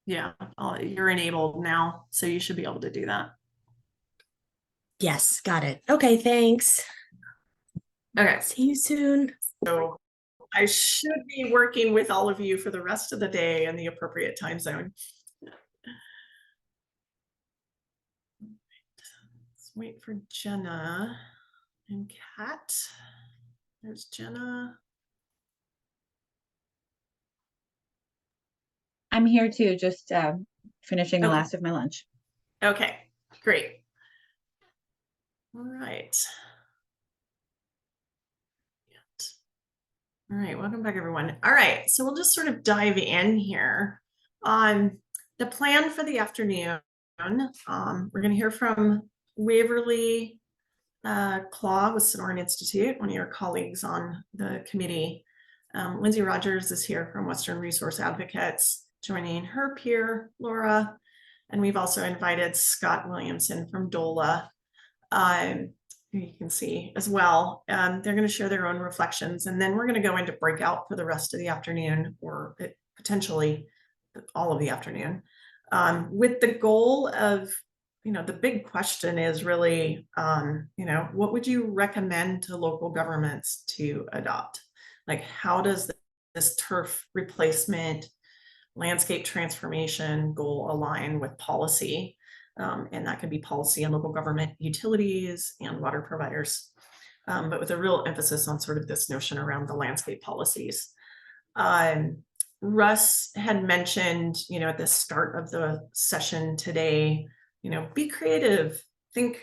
C: Yeah, you're enabled now, so you should be able to do that.
U: Yes, got it. Okay, thanks.
C: Okay.
U: See you soon.
C: So I should be working with all of you for the rest of the day in the appropriate time zone. Let's wait for Jenna and Kat. There's Jenna.
W: I'm here too, just finishing the
C: Okay.
W: last of my lunch.
C: Okay, great. All right. All right, welcome back, everyone. All right, so we'll just sort of dive in here on the plan for the afternoon. We're going to hear from Waverly Claw with Sonoran Institute, one of your colleagues on the committee. Lindsay Rogers is here from Western Resource Advocates, joining her peer, Laura. And we've also invited Scott Williamson from DOLA, who you can see as well. They're going to share their own reflections, and then we're going to go into breakout for the rest of the afternoon, or potentially all of the afternoon, with the goal of, the big question is really, what would you recommend to local governments to adopt? Like, how does this turf replacement landscape transformation goal align with policy? And that can be policy on local government utilities and water providers, but with a real emphasis on sort of this notion around the landscape policies. Russ had mentioned, at the start of the session today, be creative, think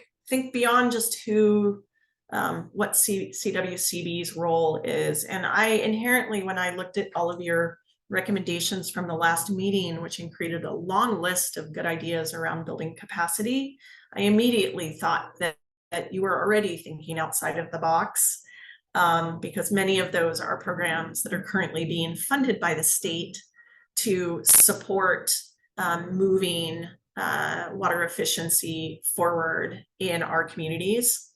C: beyond just what CWCB's role is. And I inherently, when I looked at all of your recommendations from the last meeting, which included a long list of good ideas around building capacity, I immediately thought that you were already thinking outside of the box, because many of those are programs that are currently being funded by the state to support moving water efficiency forward in our communities.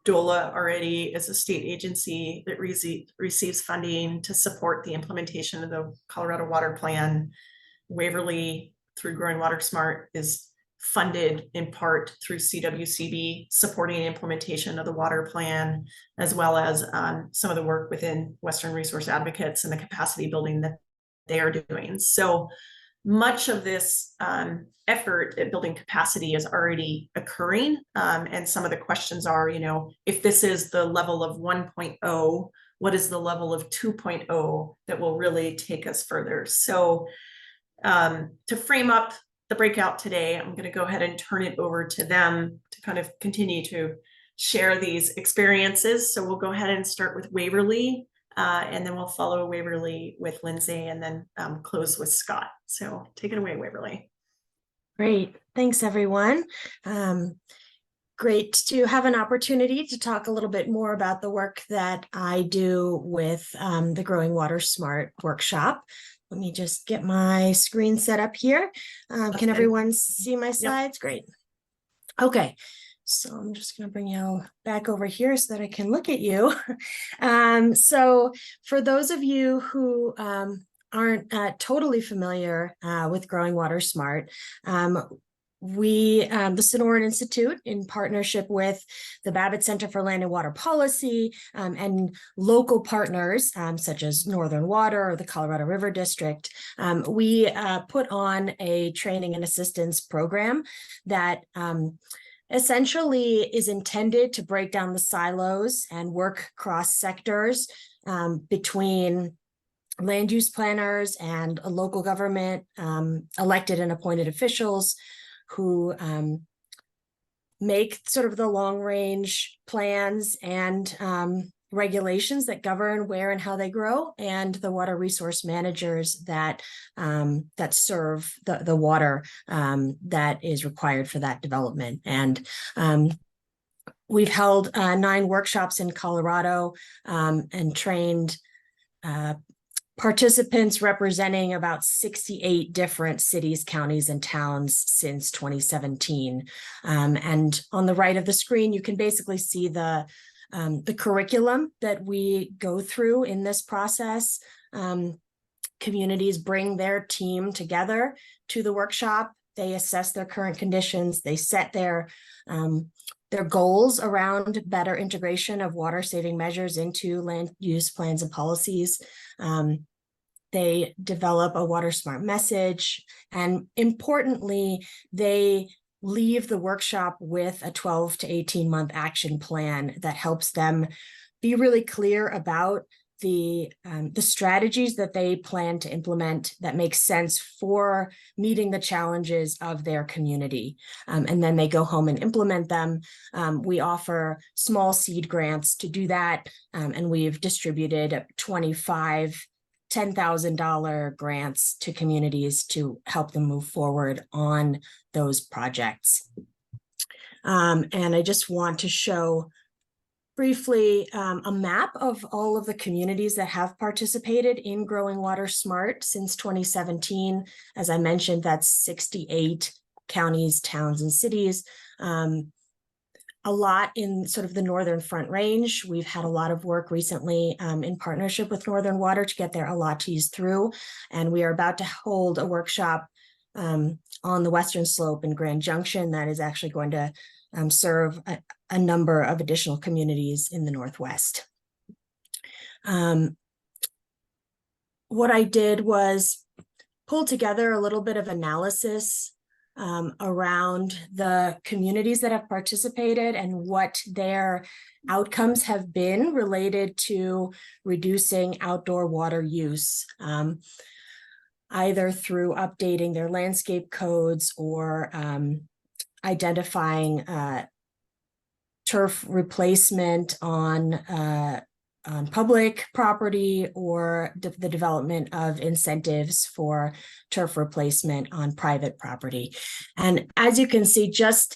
C: DOLA already is a state agency that receives funding to support the implementation of the Colorado Water Plan. Waverly, through Growing Water Smart, is funded in part through CWCB, supporting implementation of the water plan, as well as some of the work within Western Resource Advocates and the capacity building that they are doing. So much of this effort at building capacity is already occurring. And some of the questions are, if this is the level of 1.0, what is the level of 2.0 that will really take us further? So to frame up the breakout today, I'm going to go ahead and turn it over to them to kind of continue to share these experiences. So we'll go ahead and start with Waverly, and then we'll follow Waverly with Lindsay, and then close with Scott. So take it away, Waverly.
U: Great. Thanks, everyone. Great to have an opportunity to talk a little bit more about the work that I do with the Growing Water Smart workshop. Let me just get my screen set up here. Can everyone see my slides? Yep. Great. Okay. So I'm just going to bring you back over here so that I can look at you. So for those of you who aren't totally familiar with Growing Water Smart, we, the Sonoran Institute, in partnership with the Babbitt Center for Land and Water Policy and local partners such as Northern Water or the Colorado River District, we put on a training and assistance program that essentially is intended to break down the silos and work cross sectors between land use planners and a local government, elected and appointed officials who make sort of the long range plans and regulations that govern where and how they grow, and the water resource managers that that serve the water that is required for that development. And we've held 9 workshops in Colorado and trained participants representing about 68 different cities, counties, and towns since 2017. And on the right of the screen, you can basically see the curriculum that we go through in this process. Communities bring their team together to the workshop. They assess their current conditions. They set their goals around better integration of water saving measures into land use plans and policies. They develop a water smart message, and importantly, they leave the workshop with a 12 to 18 month action plan that helps them be really clear about the strategies that they plan to implement that make sense for meeting the challenges of their community. And then they go home and implement them. We offer small seed grants to do that. And we've distributed 25 $10,000 grants to communities to help them move forward on those projects. And I just want to show briefly a map of all of the communities that have participated in Growing Water Smart since 2017. As I mentioned, that's 68 counties, towns, and cities. A lot in sort of the Northern Front Range. We've had a lot of work recently in partnership with Northern Water to get their allottees through. And we are about to hold a workshop on the Western Slope in Grand Junction that is actually going to serve a number of additional communities in the Northwest. What I did was pull together a little bit of analysis around the communities that have participated and what their outcomes have been related to reducing outdoor water use, either through updating their landscape codes or identifying turf replacement on public property, or the development of incentives for turf replacement on private property. And as you can see, just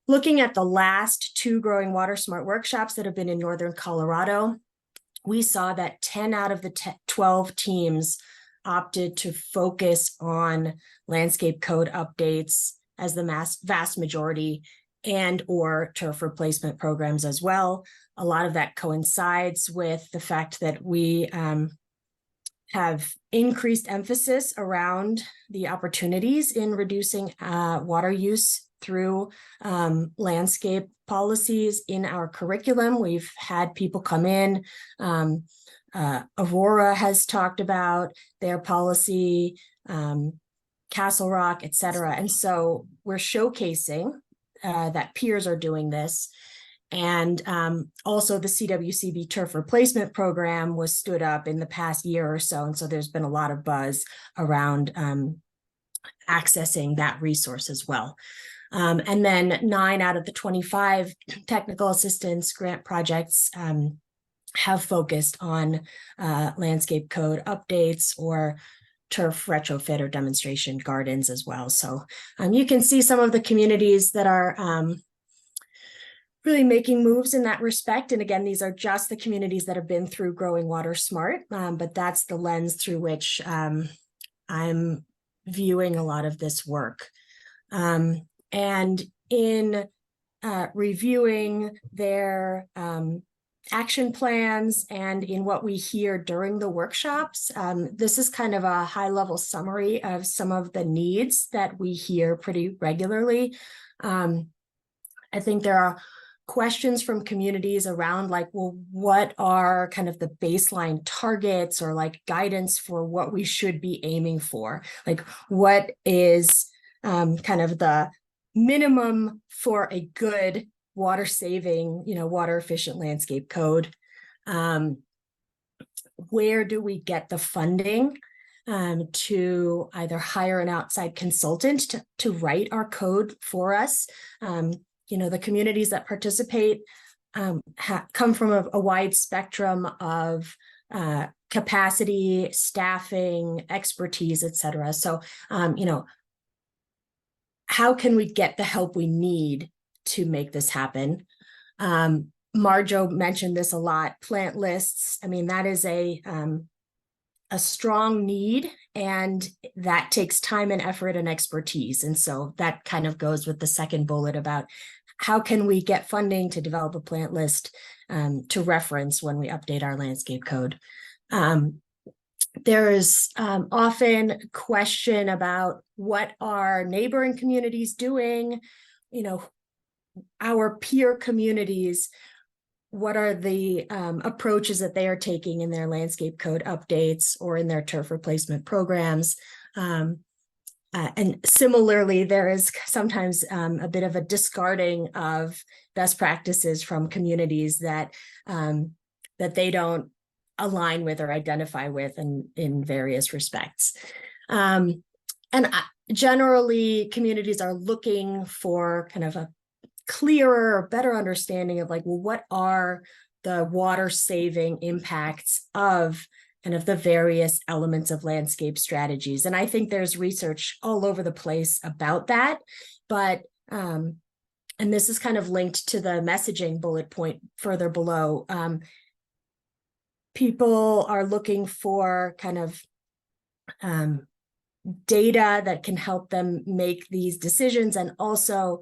U: looking at the last 2 Growing Water Smart workshops that have been in Northern Colorado, we saw that 10 out of the 12 teams opted to focus on landscape code updates as the vast majority, and or turf replacement programs as well. A lot of that coincides with the fact that we have increased emphasis around the opportunities in reducing water use through landscape policies in our curriculum. We've had people come in. Aurora has talked about their policy, Castle Rock, et cetera. And so we're showcasing that peers are doing this. And also the CWCB turf replacement program was stood up in the past year or so. And so there's been a lot of buzz around accessing that resource as well. And then 9 out of the 25 technical assistance grant projects have focused on landscape code updates or turf retrofit or demonstration gardens as well. So you can see some of the communities that are really making moves in that respect. And again, these are just the communities that have been through Growing Water Smart, but that's the lens through which I'm viewing a lot of this work. And in reviewing their action plans and in what we hear during the workshops. This is kind of a high-level summary of some of the needs that we hear pretty regularly. I think there are questions from communities around like, well, what are kind of the baseline targets or like guidance for what we should be aiming for? Like, what is kind of the minimum for a good water saving, water efficient landscape code? Where do we get the funding to either hire an outside consultant to write our code for us? The communities that participate come from a wide spectrum of capacity, staffing, expertise, et cetera. So, how can we get the help we need to make this happen? Marjo mentioned this a lot, plant lists. I mean, that is a strong need, and that takes time and effort and expertise. And so that kind of goes with the second bullet about how can we get funding to develop a plant list to reference when we update our landscape code. There is often question about what are neighboring communities doing, our peer communities, what are the approaches that they are taking in their landscape code updates or in their turf replacement programs. And similarly, there is sometimes a bit of a discarding of best practices from communities that they don't align with or identify with in various respects. And generally, communities are looking for kind of a clearer or better understanding of like, well, what are the water saving impacts of kind of the various elements of landscape strategies? And I think there's research all over the place about that, but and this is kind of linked to the messaging bullet point further below. People are looking for kind of data that can help them make these decisions, and also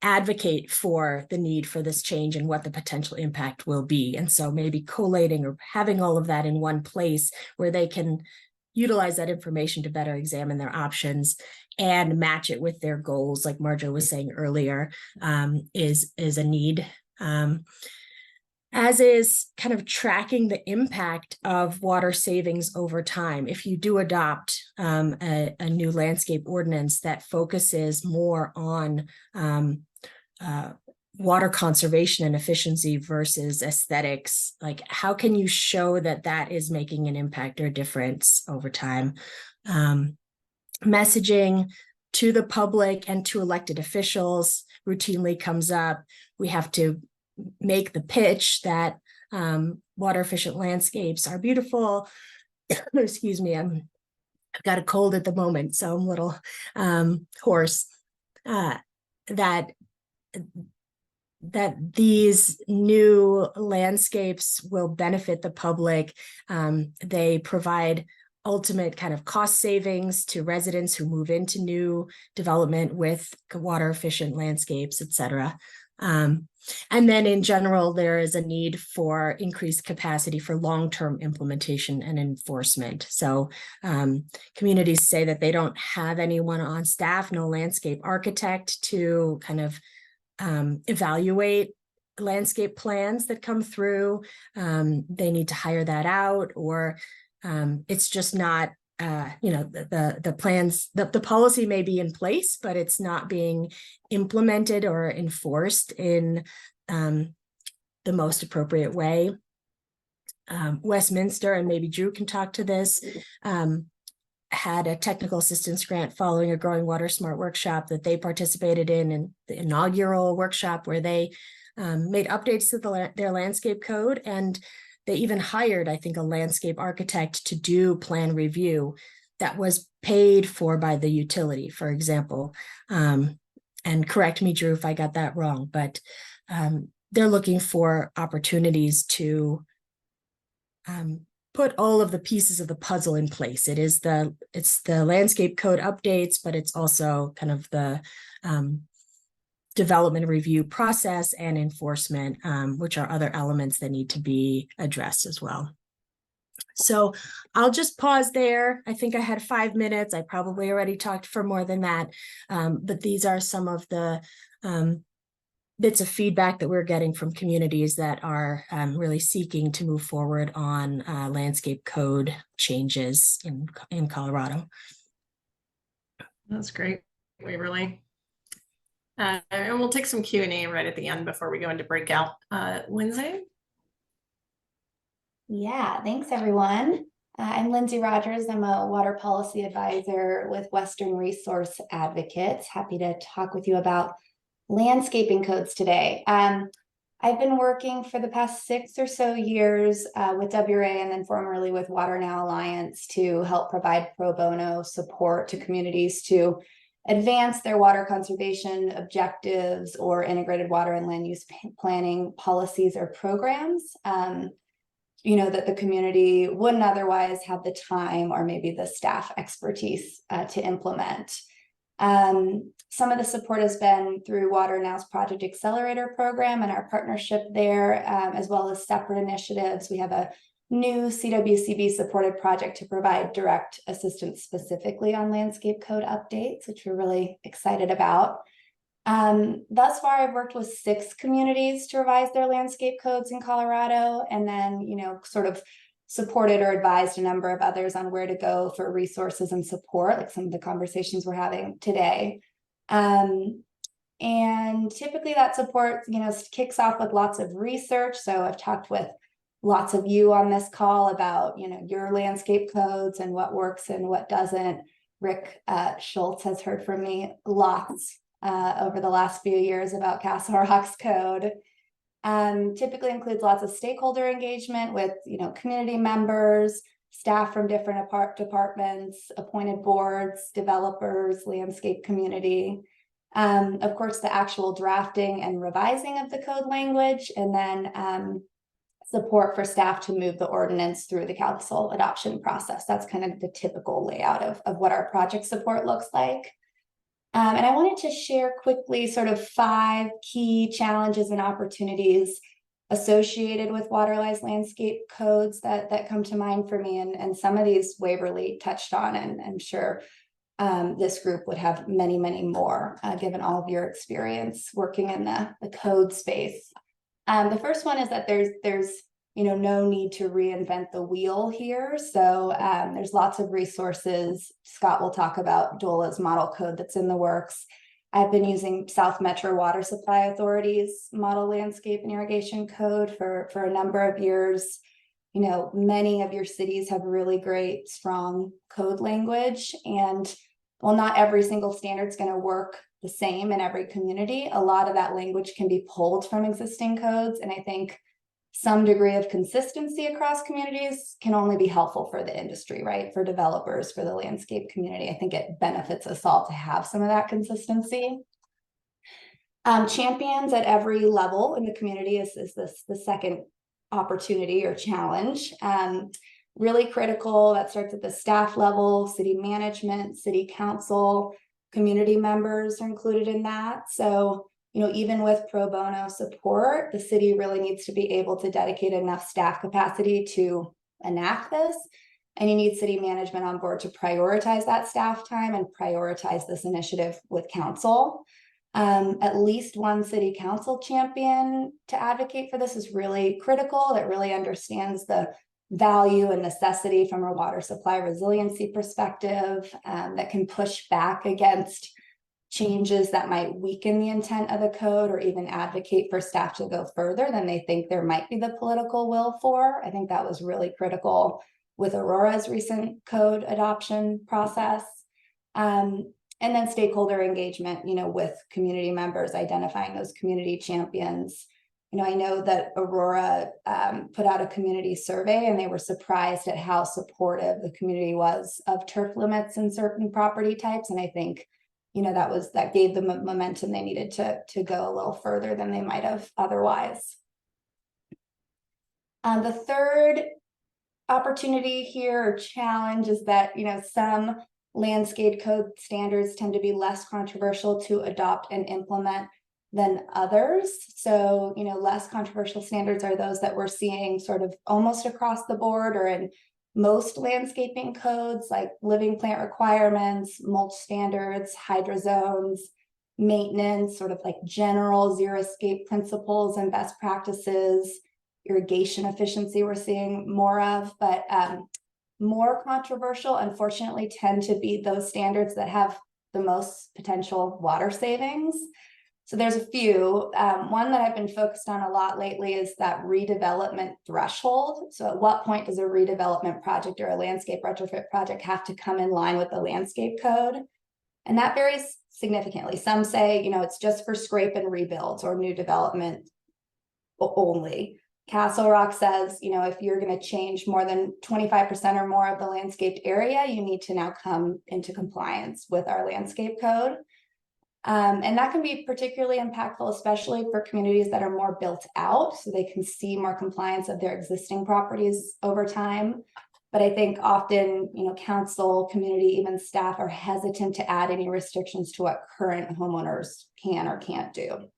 U: advocate for the need for this change and what the potential impact will be. And so maybe collating or having all of that in one place where they can utilize that information to better examine their options and match it with their goals, like Marjo was saying earlier, is a need. As is kind of tracking the impact of water savings over time. If you do adopt a new landscape ordinance that focuses more on water conservation and efficiency versus aesthetics, like how can you show that that is making an impact or difference over time? Messaging to the public and to elected officials routinely comes up. We have to make the pitch that water efficient landscapes are beautiful. Excuse me, I've got a cold at the moment, so I'm a little hoarse. That these new landscapes will benefit the public. They provide ultimate kind of cost savings to residents who move into new development with water efficient landscapes, et cetera. And then in general, there is a need for increased capacity for long-term implementation and enforcement. So communities say that they don't have anyone on staff, no landscape architect to kind of evaluate landscape plans that come through. They need to hire that out, or it's just not the plans, the policy may be in place, but it's not being implemented or enforced in the most appropriate way. Westminster, and maybe Drew can talk to this, had a technical assistance grant following a Growing Water Smart workshop that they participated in the inaugural workshop, where they made updates to their landscape code, and they even hired, I think, a landscape architect to do plan review that was paid for by the utility, for example. And correct me, Drew, if I got that wrong, but they're looking for opportunities to put all of the pieces of the puzzle in place. It's the landscape code updates, but it's also kind of the development review process and enforcement, which are other elements that need to be addressed as well. So I'll just pause there. I think I had 5 minutes. I probably already talked for more than that, but these are some of the bits of feedback that we're getting from communities that are really seeking to move forward on landscape code changes in Colorado.
C: That's great, Waverly. And we'll take some Q&A right at the end before we go into breakout. Lindsay?
H: Yeah, thanks everyone. I'm Lindsay Rogers. I'm a water policy advisor with Western Resource Advocates. Happy to talk with you about landscaping codes today. I've been working for the past 6 or so years with WRA and then formerly with Water Now Alliance to help provide pro bono support to communities to advance their water conservation objectives or integrated water and land use planning policies or programs. That the community wouldn't otherwise have the time or maybe the staff expertise to implement. Some of the support has been through Water Now's Project Accelerator program and our partnership there, as well as separate initiatives. We have a new CWCB supported project to provide direct assistance specifically on landscape code updates, which we're really excited about. Thus far, I've worked with 6 communities to revise their landscape codes in Colorado, and then, sort of supported or advised a number of others on where to go for resources and support, like some of the conversations we're having today. And typically that support, kicks off with lots of research. So I've talked with lots of you on this call about, your landscape codes and what works and what doesn't. Rick Schultz has heard from me lots over the last few years about Castle Rock's code. Typically includes lots of stakeholder engagement with, community members, staff from different departments, appointed boards, developers, landscape community. Of course, the actual drafting and revising of the code language, and then support for staff to move the ordinance through the council adoption process. That's kind of the typical layout of what our project support looks like. And I wanted to share quickly sort of 5 key challenges and opportunities associated with waterwise landscape codes that come to mind for me. And some of these Waverly touched on, and I'm sure this group would have many, many more, given all of your experience working in the code space. The first one is that there's no need to reinvent the wheel here. So there's lots of resources. Scott will talk about DOLA's model code that's in the works. I've been using South Metro Water Supply Authority's model landscape and irrigation code for a number of years. Many of your cities have really great, strong code language. And while not every single standard is going to work the same in every community, a lot of that language can be pulled from existing codes. And I think some degree of consistency across communities can only be helpful for the industry, right? For developers, for the landscape community. I think it benefits us all to have some of that consistency. Champions at every level in the community is the second opportunity or challenge. Really critical. That starts at the staff level, city management, city council, community members are included in that. So even with pro bono support, the city really needs to be able to dedicate enough staff capacity to enact this. And you need city management on board to prioritize that staff time and prioritize this initiative with council. At least one city council champion to advocate for this is really critical, that really understands the value and necessity from a water supply resiliency perspective, that can push back against changes that might weaken the intent of the code or even advocate for staff to go further than they think there might be the political will for. I think that was really critical with Aurora's recent code adoption process. And then stakeholder engagement, with community members, identifying those community champions. I know that Aurora put out a community survey and they were surprised at how supportive the community was of turf limits in certain property types. And I think that gave them momentum they needed to go a little further than they might have otherwise. The third opportunity here or challenge is that, some landscape code standards tend to be less controversial to adopt and implement than others. So, less controversial standards are those that we're seeing sort of almost across the board or in most landscaping codes, like living plant requirements, mulch standards, hydro zones, maintenance, sort of like general xeriscape principles and best practices, irrigation efficiency we're seeing more of, but more controversial, unfortunately, tend to be those standards that have the most potential water savings. So there's a few. One that I've been focused on a lot lately is that redevelopment threshold. So at what point does a redevelopment project or a landscape retrofit project have to come in line with the landscape code? And that varies significantly. Some say, it's just for scrape and rebuilds or new development only. Castle Rock says, if you're going to change more than 25% or more of the landscaped area, you need to now come into compliance with our landscape code. And that can be particularly impactful, especially for communities that are more built out, so they can see more compliance of their existing properties over time. But I think often, council, community, even staff are hesitant to add any restrictions to what current homeowners can or can't do.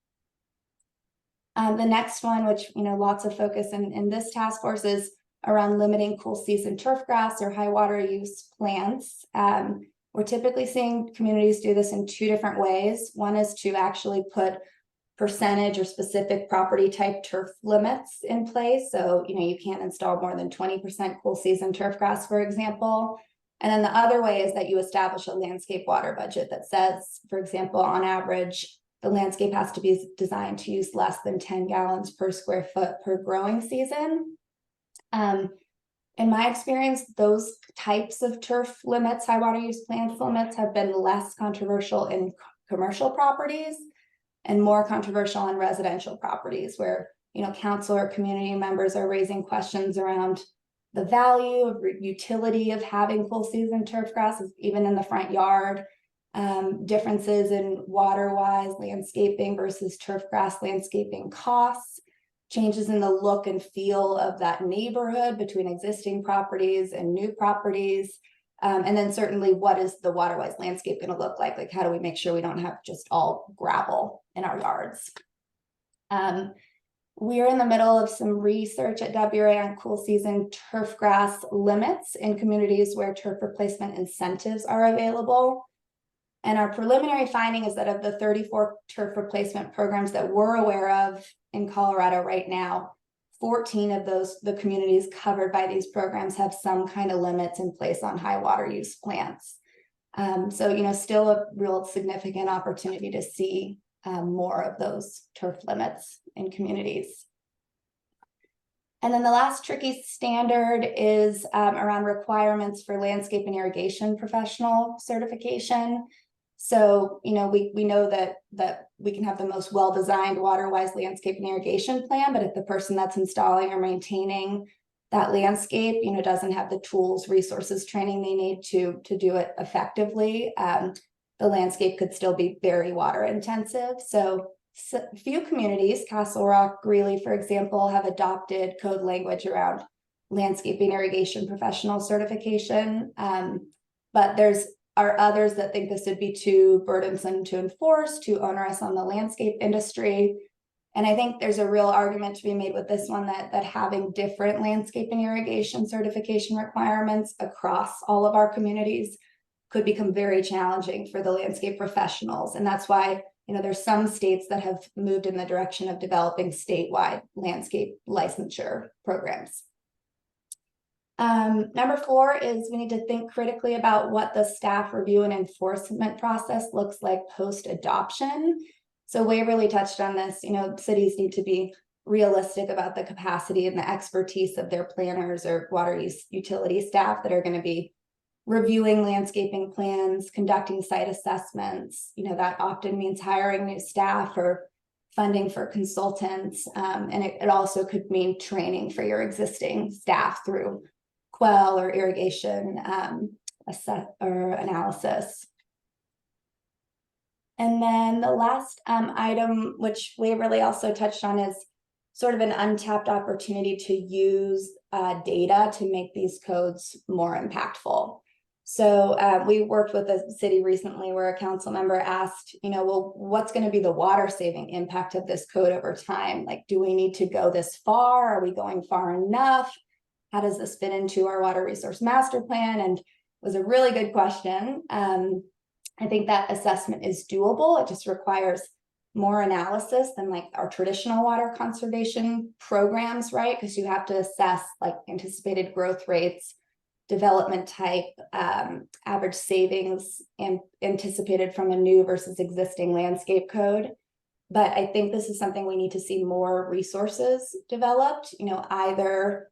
H: The next one, which, lots of focus in this task force, is around limiting cool season turf grass or high water use plants. We're typically seeing communities do this in two different ways. One is to actually put percentage or specific property type turf limits in place. So, you can't install more than 20% cool season turf grass, for example. And then the other way is that you establish a landscape water budget that says, for example, on average, the landscape has to be designed to use less than 10 gallons per square foot per growing season. In my experience, those types of turf limits, high water use plants limits, have been less controversial in commercial properties and more controversial on residential properties where, council or community members are raising questions around the value of utility of having full season turf grass, even in the front yard, differences in water-wise landscaping versus turf grass landscaping costs, changes in the look and feel of that neighborhood between existing properties and new properties. And then certainly what is the water-wise landscape going to look like? Like, how do we make sure we don't have just all gravel in our yards? We're in the middle of some research at WRA on cool season turf grass limits in communities where turf replacement incentives are available. And our preliminary finding is that of the 34 turf replacement programs that we're aware of in Colorado right now, 14 of those, the communities covered by these programs, have some kind of limits in place on high water use plants. So, still a real significant opportunity to see more of those turf limits in communities. And then the last tricky standard is around requirements for landscape and irrigation professional certification. So, we know that we can have the most well-designed water-wise landscape and irrigation plan, but if the person that's installing or maintaining that landscape, doesn't have the tools, resources, training they need to do it effectively, the landscape could still be very water intensive. So few communities, Castle Rock, Greeley, for example, have adopted code language around landscaping irrigation professional certification. But there's are others that think this would be too burdensome to enforce, too onerous on the landscape industry. And I think there's a real argument to be made with this one that having different landscape and irrigation certification requirements across all of our communities could become very challenging for the landscape professionals. And that's why, there's some states that have moved in the direction of developing statewide landscape licensure programs. Number 4 is we need to think critically about what the staff review and enforcement process looks like post-adoption. So Waverly touched on this, cities need to be realistic about the capacity and the expertise of their planners or water use utility staff that are going to be reviewing landscaping plans, conducting site assessments. That often means hiring new staff or funding for consultants. And it also could mean training for your existing staff through quell or irrigation analysis. And then the last item, which Waverly also touched on, is sort of an untapped opportunity to use data to make these codes more impactful. So we worked with a city recently where a council member asked, you know, well, what's going to be the water saving impact of this code over time? Like, do we need to go this far? Are we going far enough? How does this fit into our water resource master plan? And it was a really good question. I think that assessment is doable. It just requires more analysis than like our traditional water conservation programs, right? Because you have to assess like anticipated growth rates, development type, average savings, and anticipated from a new versus existing landscape code. But I think this is something we need to see more resources developed, you know, either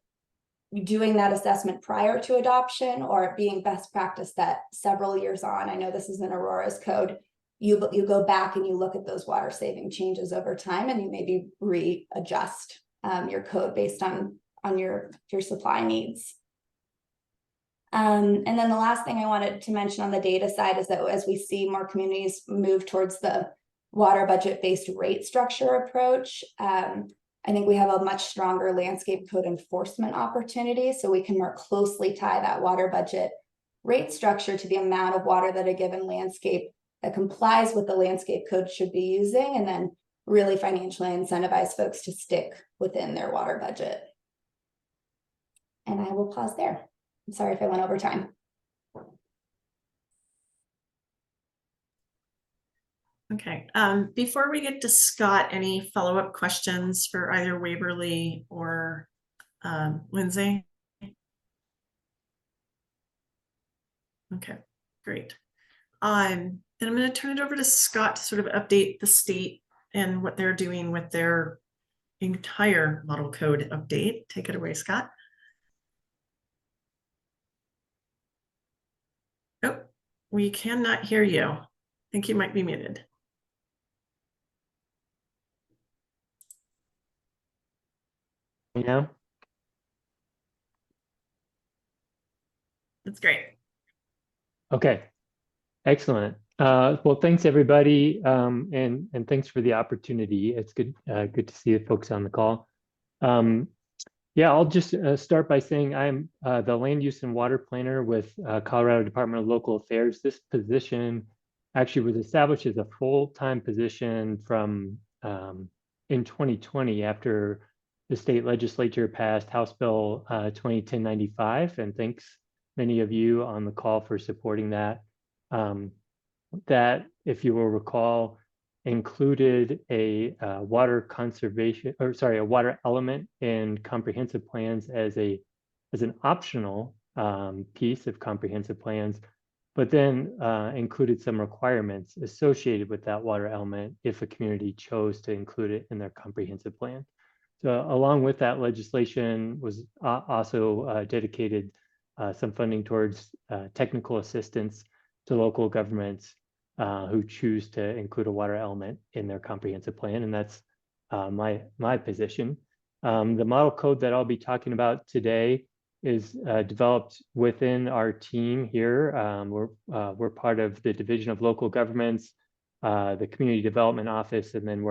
H: doing that assessment prior to adoption or it being best practice that several years on. I know this is an Aurora's code. You go back and you look at those water saving changes over time, and you maybe readjust your code based on your supply needs. And then the last thing I wanted to mention on the data side is that as we see more communities move towards the water budget-based rate structure approach, I think we have a much stronger landscape code enforcement opportunity, so we can more closely tie that water budget rate structure to the amount of water that a given landscape that complies with the landscape code should be using, and then really financially incentivize folks to stick within their water budget. And I will pause there. I'm sorry if I went over time.
C: Okay, before we get to Scott, any follow-up questions for either Waverly or Lindsay? Okay, great. Then I'm going to turn it over to Scott to sort of update the state and what they're doing with their entire model code update. Take it away, Scott. Oh, we cannot hear you. I think you might be muted.
G: You know?
C: That's great.
G: Okay, excellent. Well, thanks everybody, and thanks for the opportunity. It's good to see the folks on the call. Yeah, I'll just start by saying I'm the land use and water planner with Colorado Department of Local Affairs. This position actually was established as a full-time position from in 2020 after the state legislature passed House Bill 2010-95, and thanks many of you on the call for supporting that. That, if you will recall, included a water conservation, or sorry, a water element in comprehensive plans as an optional piece of comprehensive plans, but then included some requirements associated with that water element if a community chose to include it in their comprehensive plan. So along with that legislation was also dedicated some funding towards technical assistance to local governments who choose to include a water element in their comprehensive plan, and that's my position. The model code that I'll be talking about today is developed within our team here. We're part of the Division of Local Governments, the Community Development Office, and then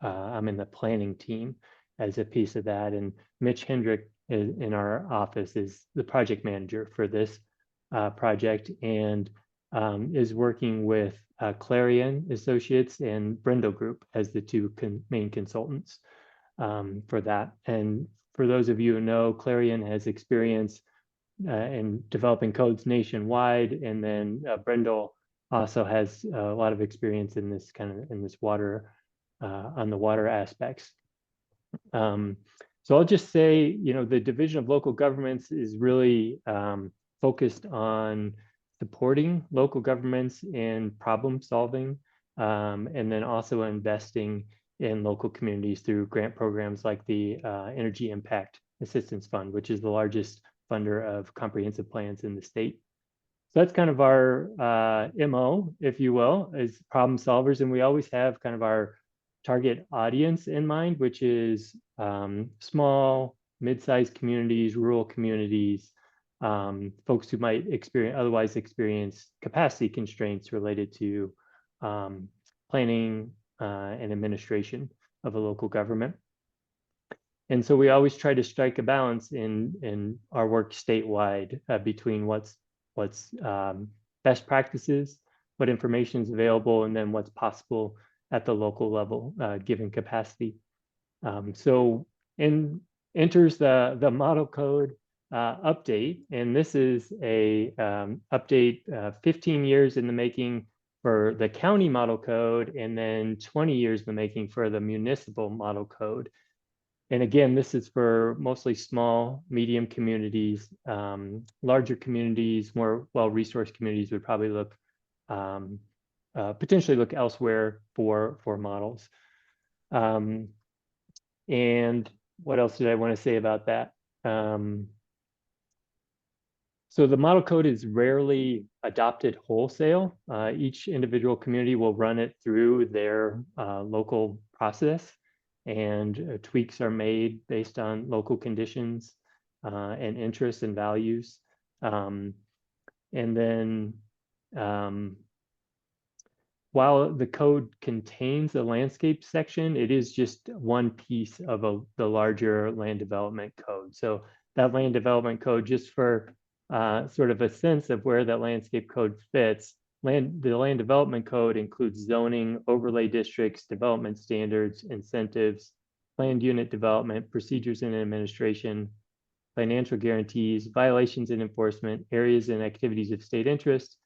G: I'm in the planning team as a piece of that. And Mitch Hendrick in our office is the project manager for this project, and is working with Clarion Associates and Brindle Group as the two main consultants for that. And for those of you who know, Clarion has experience in developing codes nationwide, and then Brindle also has a lot of experience in this water, on the water aspects. So I'll just say, you know, the Division of Local Governments is really focused on supporting local governments in problem solving, and then also investing in local communities through grant programs like the Energy Impact Assistance Fund, which is the largest funder of comprehensive plans in the state. So that's kind of our MO, if you will, is problem solvers. And we always have kind of our target audience in mind, which is small, mid-sized communities, rural communities, folks who might otherwise experience capacity constraints related to planning and administration of a local government. And so we always try to strike a balance in our work statewide between what's best practices, what information is available, and then what's possible at the local level, given capacity. So enters the model code update, and this is a update 15 years in the making for the county model code, and then 20 years in the making for the municipal model code. And again, this is for mostly small, medium communities. Larger communities, more well-resourced communities would probably look potentially look elsewhere for models. And what else did I want to say about that? So the model code is rarely adopted wholesale. Each individual community will run it through their local process, and tweaks are made based on local conditions and interests and values. And then while the code contains a landscape section, it is just one piece of the larger land development code. So that land development code, just for sort of a sense of where that landscape code fits, the land development code includes zoning, overlay districts, development standards, incentives, planned unit development, procedures and administration, financial guarantees, violations and enforcement, areas and activities of state interest,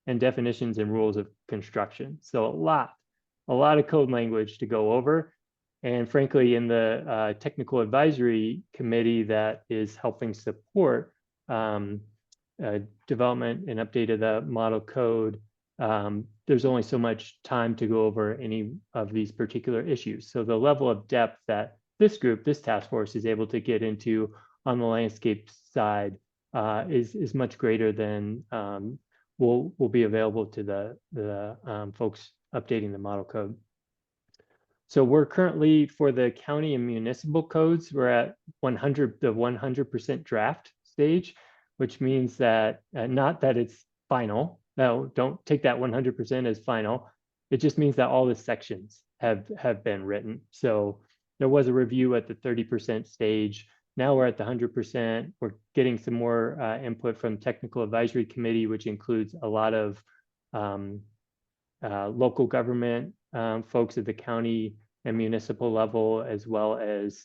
G: and definitions and rules of construction. So a lot of code language to go over. And frankly, in the technical advisory committee that is helping support development and update of the model code, there's only so much time to go over any of these particular issues. So the level of depth that this task force is able to get into on the landscape side is much greater than will be available to the folks updating the model code. So we're currently, for the county and municipal codes, we're at the 100% draft stage, which means that not that it's final. No, don't take that 100% as final. It just means that all the sections have been written. So there was a review at the 30% stage. Now we're at the 100%. We're getting some more input from the technical advisory committee, which includes a lot of local government folks at the county and municipal level, as well as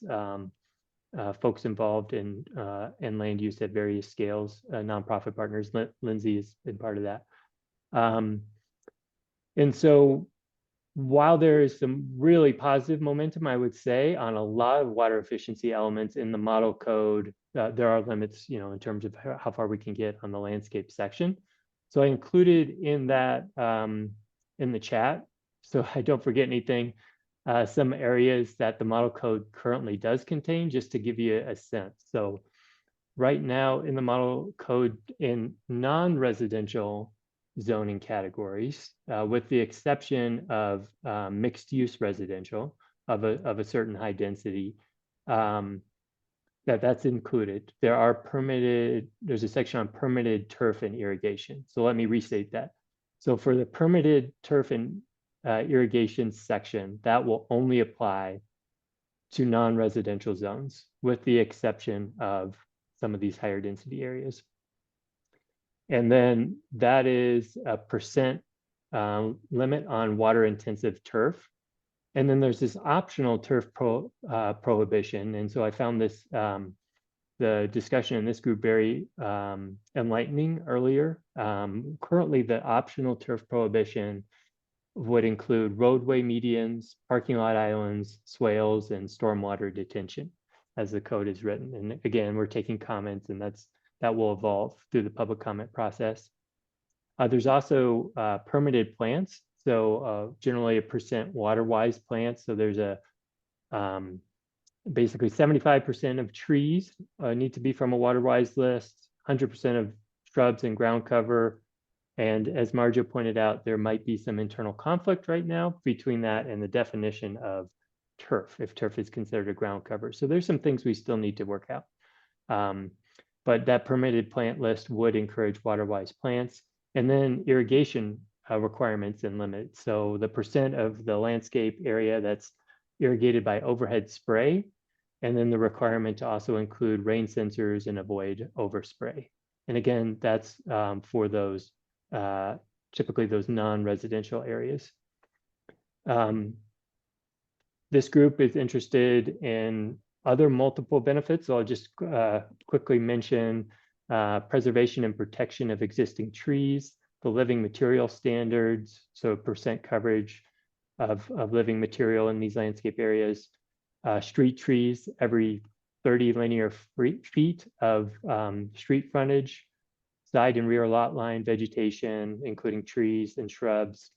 G: folks involved in land use at various scales, nonprofit partners. Lindsay has been part of that. And so while there is some really positive momentum, I would say, on a lot of water efficiency elements in the model code, there are limits, in terms of how far we can get on the landscape section. So I included in that, in the chat, so I don't forget anything, some areas that the model code currently does contain, just to give you a sense. So right now in the model code, in non-residential zoning categories, with the exception of mixed use residential of a certain high density, that's included. There's a section on permitted turf and irrigation. So let me restate that. So for the permitted turf and irrigation section, that will only apply to non-residential zones, with the exception of some of these higher density areas. And then that is a percent limit on water intensive turf. And then there's this optional turf prohibition. And so I found this, the discussion in this group very enlightening earlier. Currently, the optional turf prohibition would include roadway medians, parking lot islands, swales, and stormwater detention, as the code is written. And again, we're taking comments, and that will evolve through the public comment process. There's also permitted plants. So generally a percent water-wise plants. So there's a basically 75% of trees need to be from a water-wise list, 100% of shrubs and ground cover. And as Marjo pointed out, there might be some internal conflict right now between that and the definition of turf, if turf is considered a ground cover. So there's some things we still need to work out. But that permitted plant list would encourage water-wise plants. And then irrigation requirements and limits. So the percent of the landscape area that's irrigated by overhead spray, and then the requirement to also include rain sensors and avoid overspray. And again, that's for those typically those non-residential areas. This group is interested in other multiple benefits. So I'll just quickly mention preservation and protection of existing trees, the living material standards, so percent coverage of living material in these landscape areas, street trees, every 30 linear feet of street frontage, side and rear lot line vegetation, including trees and shrubs,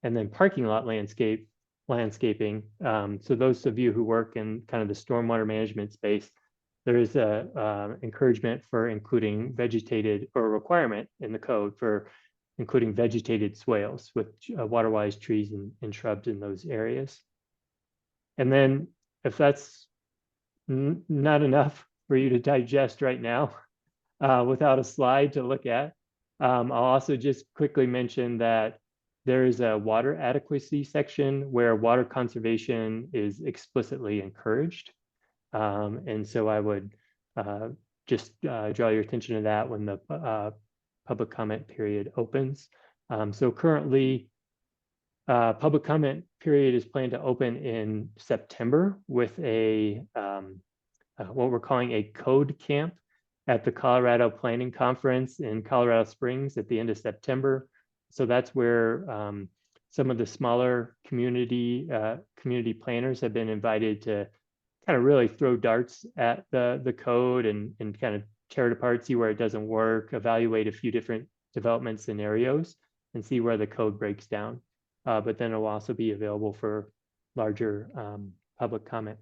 G: and then parking lot landscaping. So those of you who work in kind of the stormwater management space, there is a encouragement for including vegetated, or a requirement in the code for including vegetated swales with water-wise trees and shrubs in those areas. And then if that's not enough for you to digest right now without a slide to look at, I'll also just quickly mention that there is a water adequacy section where water conservation is explicitly encouraged. And so I would just draw your attention to that when the public comment period opens. So currently, public comment period is planned to open in September with a what we're calling a code camp at the Colorado Planning Conference in Colorado Springs at the end of September. So that's where some of the smaller community planners have been invited to kind of really throw darts at the code and kind of tear it apart, see where it doesn't work, evaluate a few different development scenarios, and see where the code breaks down. But then it will also be available for larger public comment.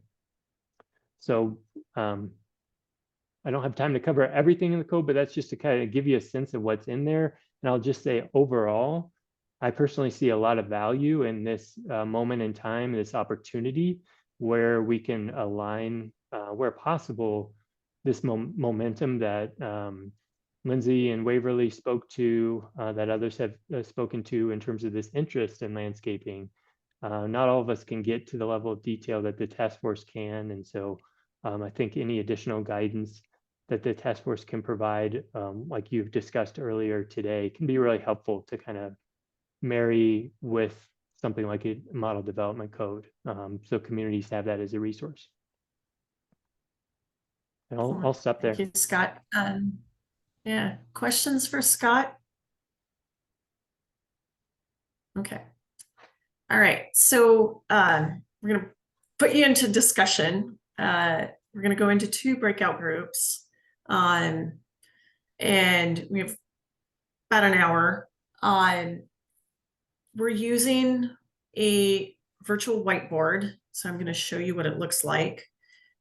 G: So I don't have time to cover everything in the code, but that's just to kind of give you a sense of what's in there. And I'll just say overall, I personally see a lot of value in this moment in time, this opportunity where we can align, where possible, this momentum that Lindsay and Waverly spoke to, that others have spoken to in terms of this interest in landscaping. Not all of us can get to the level of detail that the task force can. And so I think any additional guidance that the task force can provide, like you've discussed earlier today, can be really helpful to kind of marry with something like a model development code. So communities have that as a resource. And I'll stop there.
C: Thank you, Scott. Yeah, questions for Scott? Okay. All right, so we're gonna put you into discussion. We're gonna go into 2 breakout groups. And we have about an hour. We're using a virtual whiteboard, so I'm going to show you what it looks like.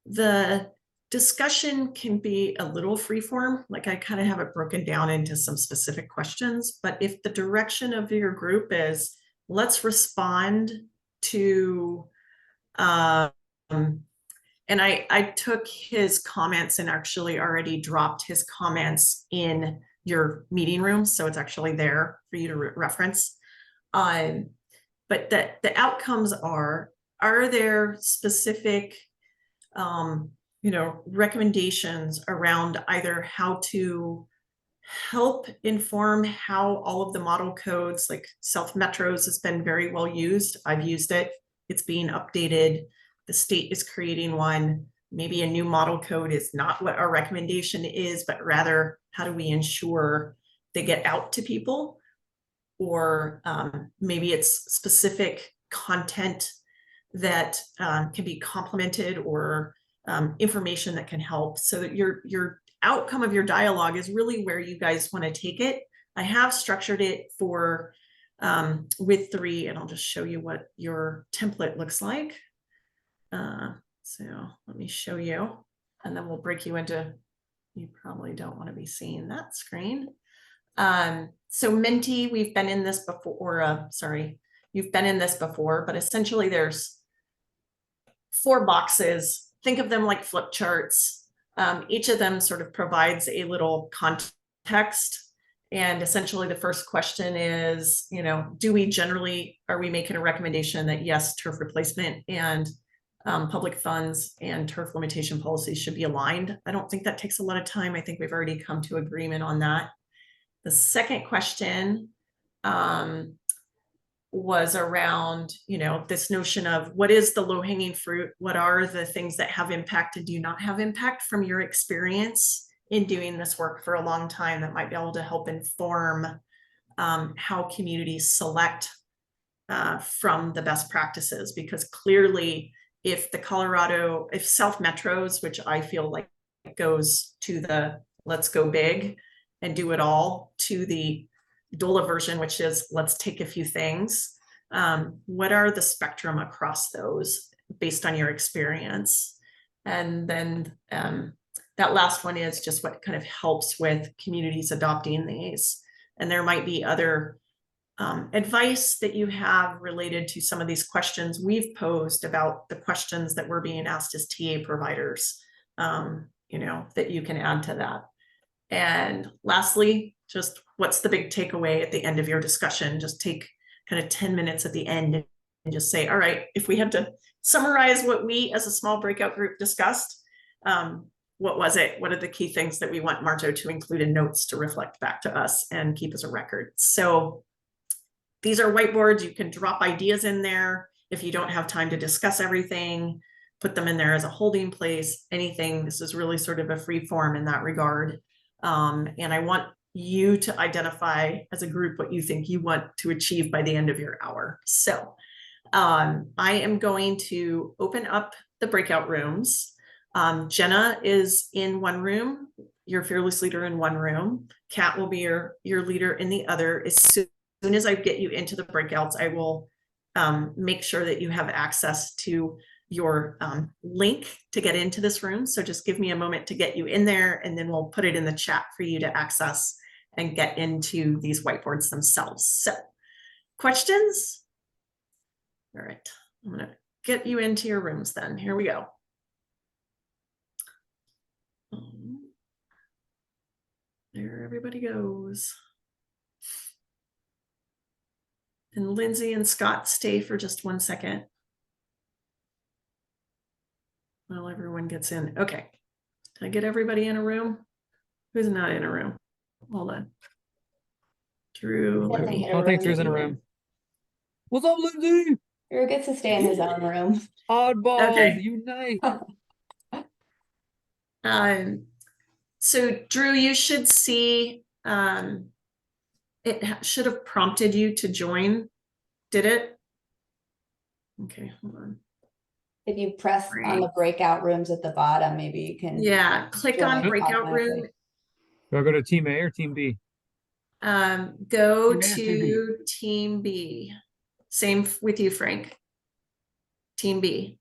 C: The discussion can be a little freeform, like I kind of have it broken down into some specific questions, but if the direction of your group is, let's respond to, and I took his comments and actually already dropped his comments in your meeting room, so it's actually there for you to reference. But the outcomes are there specific, recommendations around either how to help inform how all of the model codes, like South Metros has been very well used. I've used it. It's being updated. The state is creating one. Maybe a new model code is not what our recommendation is, but rather how do we ensure they get out to people? Or maybe it's specific content that can be complemented, or information that can help, so that your outcome of your dialogue is really where you guys want to take it. I have structured it for with 3, and I'll just show you what your template looks like. So let me show you, and then we'll break you into, you probably don't want to be seeing that screen. So Menti, we've been in this before, you've been in this before, but essentially there's 4 boxes. Think of them like flip charts. Each of them sort of provides a little context. And essentially the first question is, are we making a recommendation that yes, turf replacement and public funds and turf limitation policies should be aligned. I don't think that takes a lot of time. I think we've already come to agreement on that. The second question was around, this notion of what is the low-hanging fruit? What are the things that have impact and do not have impact from your experience in doing this work for a long time that might be able to help inform how communities select from the best practices? Because clearly, if South Metros, which I feel like goes to the let's go big and do it all, to the DOLA version, which is let's take a few things, what are the spectrum across those based on your experience? And then that last one is just what kind of helps with communities adopting these. And there might be other advice that you have related to some of these questions we've posed about the questions that we're being asked as TA providers, that you can add to that. And lastly, just what's the big takeaway at the end of your discussion? Just take kind of 10 minutes at the end and just say, all right, if we had to summarize what we as a small breakout group discussed, what was it? What are the key things that we want Marjo to include in notes to reflect back to us and keep as a record? So these are whiteboards. You can drop ideas in there. If you don't have time to discuss everything, put them in there as a holding place, anything. This is really sort of a free form in that regard. And I want you to identify as a group what you think you want to achieve by the end of your hour. So I am going to open up the breakout rooms. Jenna is in one room, your fearless leader in one room. Kat will be your leader in the other. As soon as I get you into the breakouts, I will make sure that you have access to your link to get into this room. So just give me a moment to get you in there, and then we'll put it in the chat for you to access and get into these whiteboards themselves. So questions? All right, I'm gonna get you into your rooms then. Here we go. There everybody goes. And Lindsay and Scott, stay for just 1 second while everyone gets in. Okay, did I get everybody in a room? Who's not in a room? Hold on. Drew.
O: I think Drew's in a room. What's up, Lindsay?
H: Drew gets to stay in his own room.
O: Oddballs, unite.
C: So Drew, you should see, it should have prompted you to join. Did it? Okay, hold on.
H: If you press on the breakout rooms at the bottom, maybe you can.
C: Yeah, click on breakout room.
O: Do I go to team A or team B?
C: Go to team B. Same with you, Frank. Team B.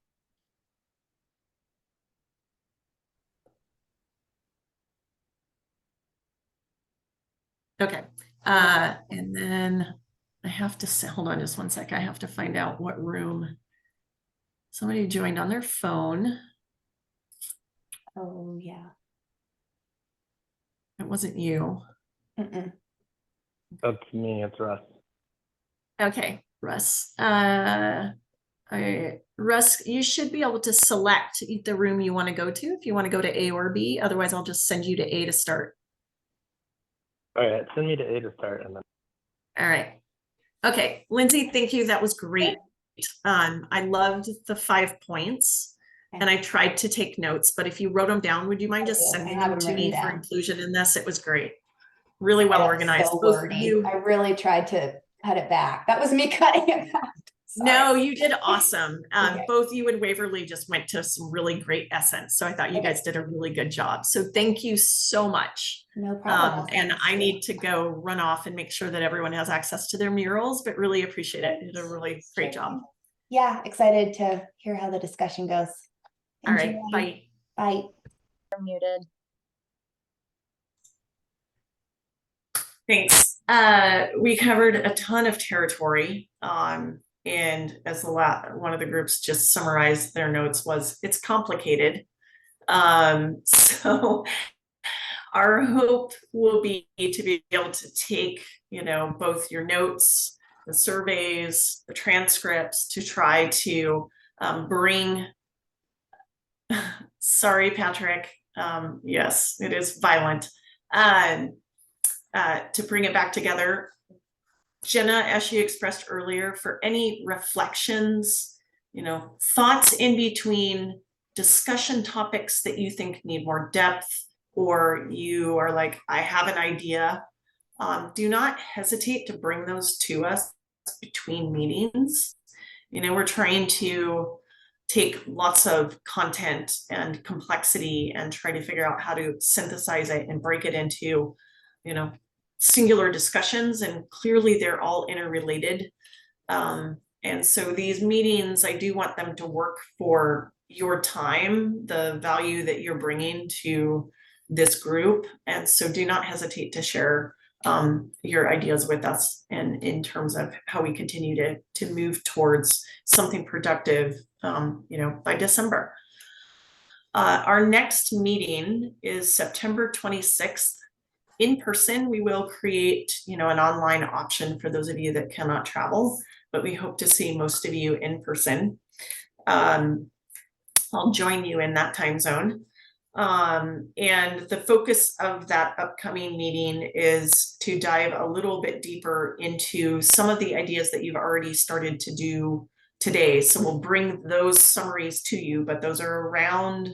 C: Okay. And then I have to say, hold on just 1 sec. I have to find out what room. Somebody joined on their phone.
H: Oh, yeah.
C: It wasn't you.
A: That's me. It's Russ.
C: Okay, Russ. Russ, you should be able to select the room you want to go to if you want to go to A or B. Otherwise, I'll just send you to A to start.
A: All right, send me to A to start. And then...
C: All right. Okay, Lindsay, thank you. That was great. I loved the 5 points. And I tried to take notes, but if you wrote them down, would you mind just sending them to me for inclusion in this? It was great. Really well organized.
H: So wordy. I really tried to cut it back. That was me cutting it back. Sorry.
C: No, you did awesome. Okay. Both you and Waverly just went to some really great essence. So I thought you guys did a really good job. So thank you so much.
H: No problem.
C: And I need to go run off and make sure that everyone has access to their murals, but really appreciate it. You did a really great job.
H: Yeah, excited to hear how the discussion goes.
C: All right, bye.
H: Bye.
V: You're muted.
C: Thanks. We covered a ton of territory. And as one of the groups just summarized their notes was, it's complicated. So our hope will be to be able to take, both your notes, the surveys, the transcripts, to try to bring Sorry, Patrick. Yes, it is violent. To bring it back together, Jenna, as she expressed earlier, for any reflections, thoughts in between discussion topics that you think need more depth, or you are like, I have an idea, do not hesitate to bring those to us between meetings. We're trying to take lots of content and complexity and try to figure out how to synthesize it and break it into, singular discussions, and clearly they're all interrelated. And so these meetings, I do want them to work for your time, the value that you're bringing to this group. And so do not hesitate to share your ideas with us, and in terms of how we continue to move towards something productive, by December. Our next meeting is September 26th. In person, we will create, an online option for those of you that cannot travel, but we hope to see most of you in person. I'll join you in that time zone. And the focus of that upcoming meeting is to dive a little bit deeper into some of the ideas that you've already started to do today. So we'll bring those summaries to you, but those are around,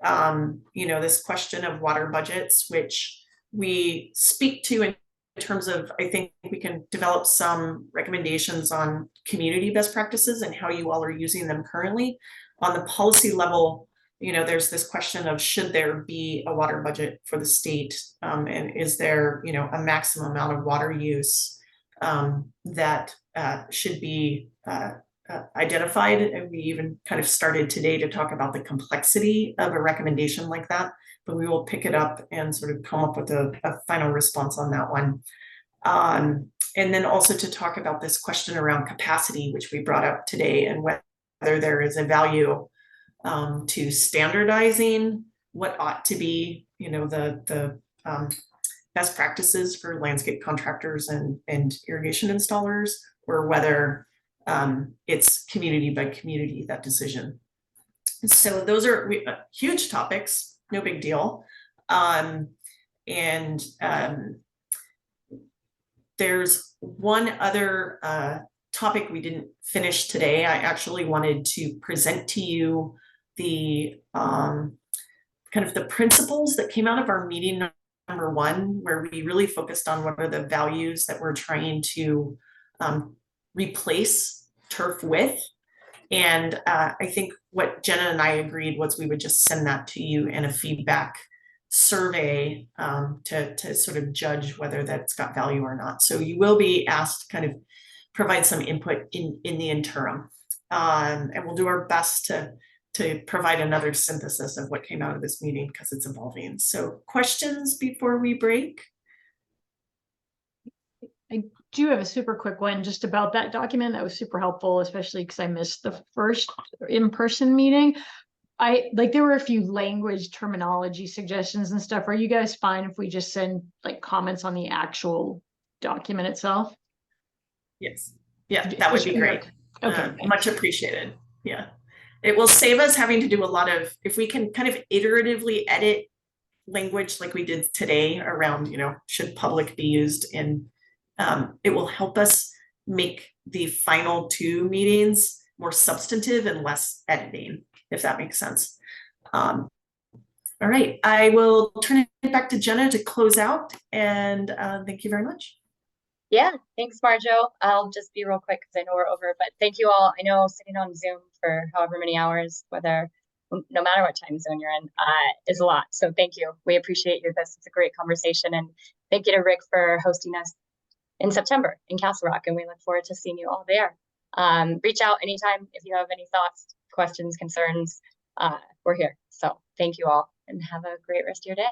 C: this question of water budgets, which we speak to in terms of, I think we can develop some recommendations on community best practices and how you all are using them currently. On the policy level, there's this question of, should there be a water budget for the state? And is there, a maximum amount of water use that should be identified? And we even kind of started today to talk about the complexity of a recommendation like that, but we will pick it up and sort of come up with a final response on that one. And then also to talk about this question around capacity, which we brought up today, and whether there is a value to standardizing what ought to be, the best practices for landscape contractors and irrigation installers, or whether it's community by community, that decision. So those are huge topics, no big deal. There's one other topic we didn't finish today. I actually wanted to present to you the kind of the principles that came out of our meeting number 1, where we really focused on what are the values that we're trying to replace turf with. And I think what Jenna and I agreed was we would just send that to you in a feedback survey to sort of judge whether that's got value or not. So you will be asked to kind of provide some input in the interim. And we'll do our best to provide another synthesis of what came out of this meeting, because it's evolving. So questions before we break?
F: I do have a super quick one just about that document. That was super helpful, especially because I missed the first in-person meeting. There were a few language terminology suggestions and stuff. Are you guys fine if we just send comments on the actual document itself?
C: Yes. Yeah, that would be great.
F: Okay.
C: Much appreciated. Yeah. It will save us having to do a lot of, if we can kind of iteratively edit language like we did today around, should public be used in, it will help us make the final 2 meetings more substantive and less editing, if that makes sense. All right, I will turn it back to Jenna to close out, and thank you very much.
V: Yeah, thanks, Marjo. I'll just be real quick because I know we're over, but thank you all. I know sitting on Zoom for however many hours, no matter what time zone you're in, is a lot. So thank you. We appreciate you. This is a great conversation. And thank you to Rick for hosting us in September in Castle Rock. And we look forward to seeing you all there. Reach out anytime if you have any thoughts, questions, concerns. We're here. So thank you all and have a great rest of your day.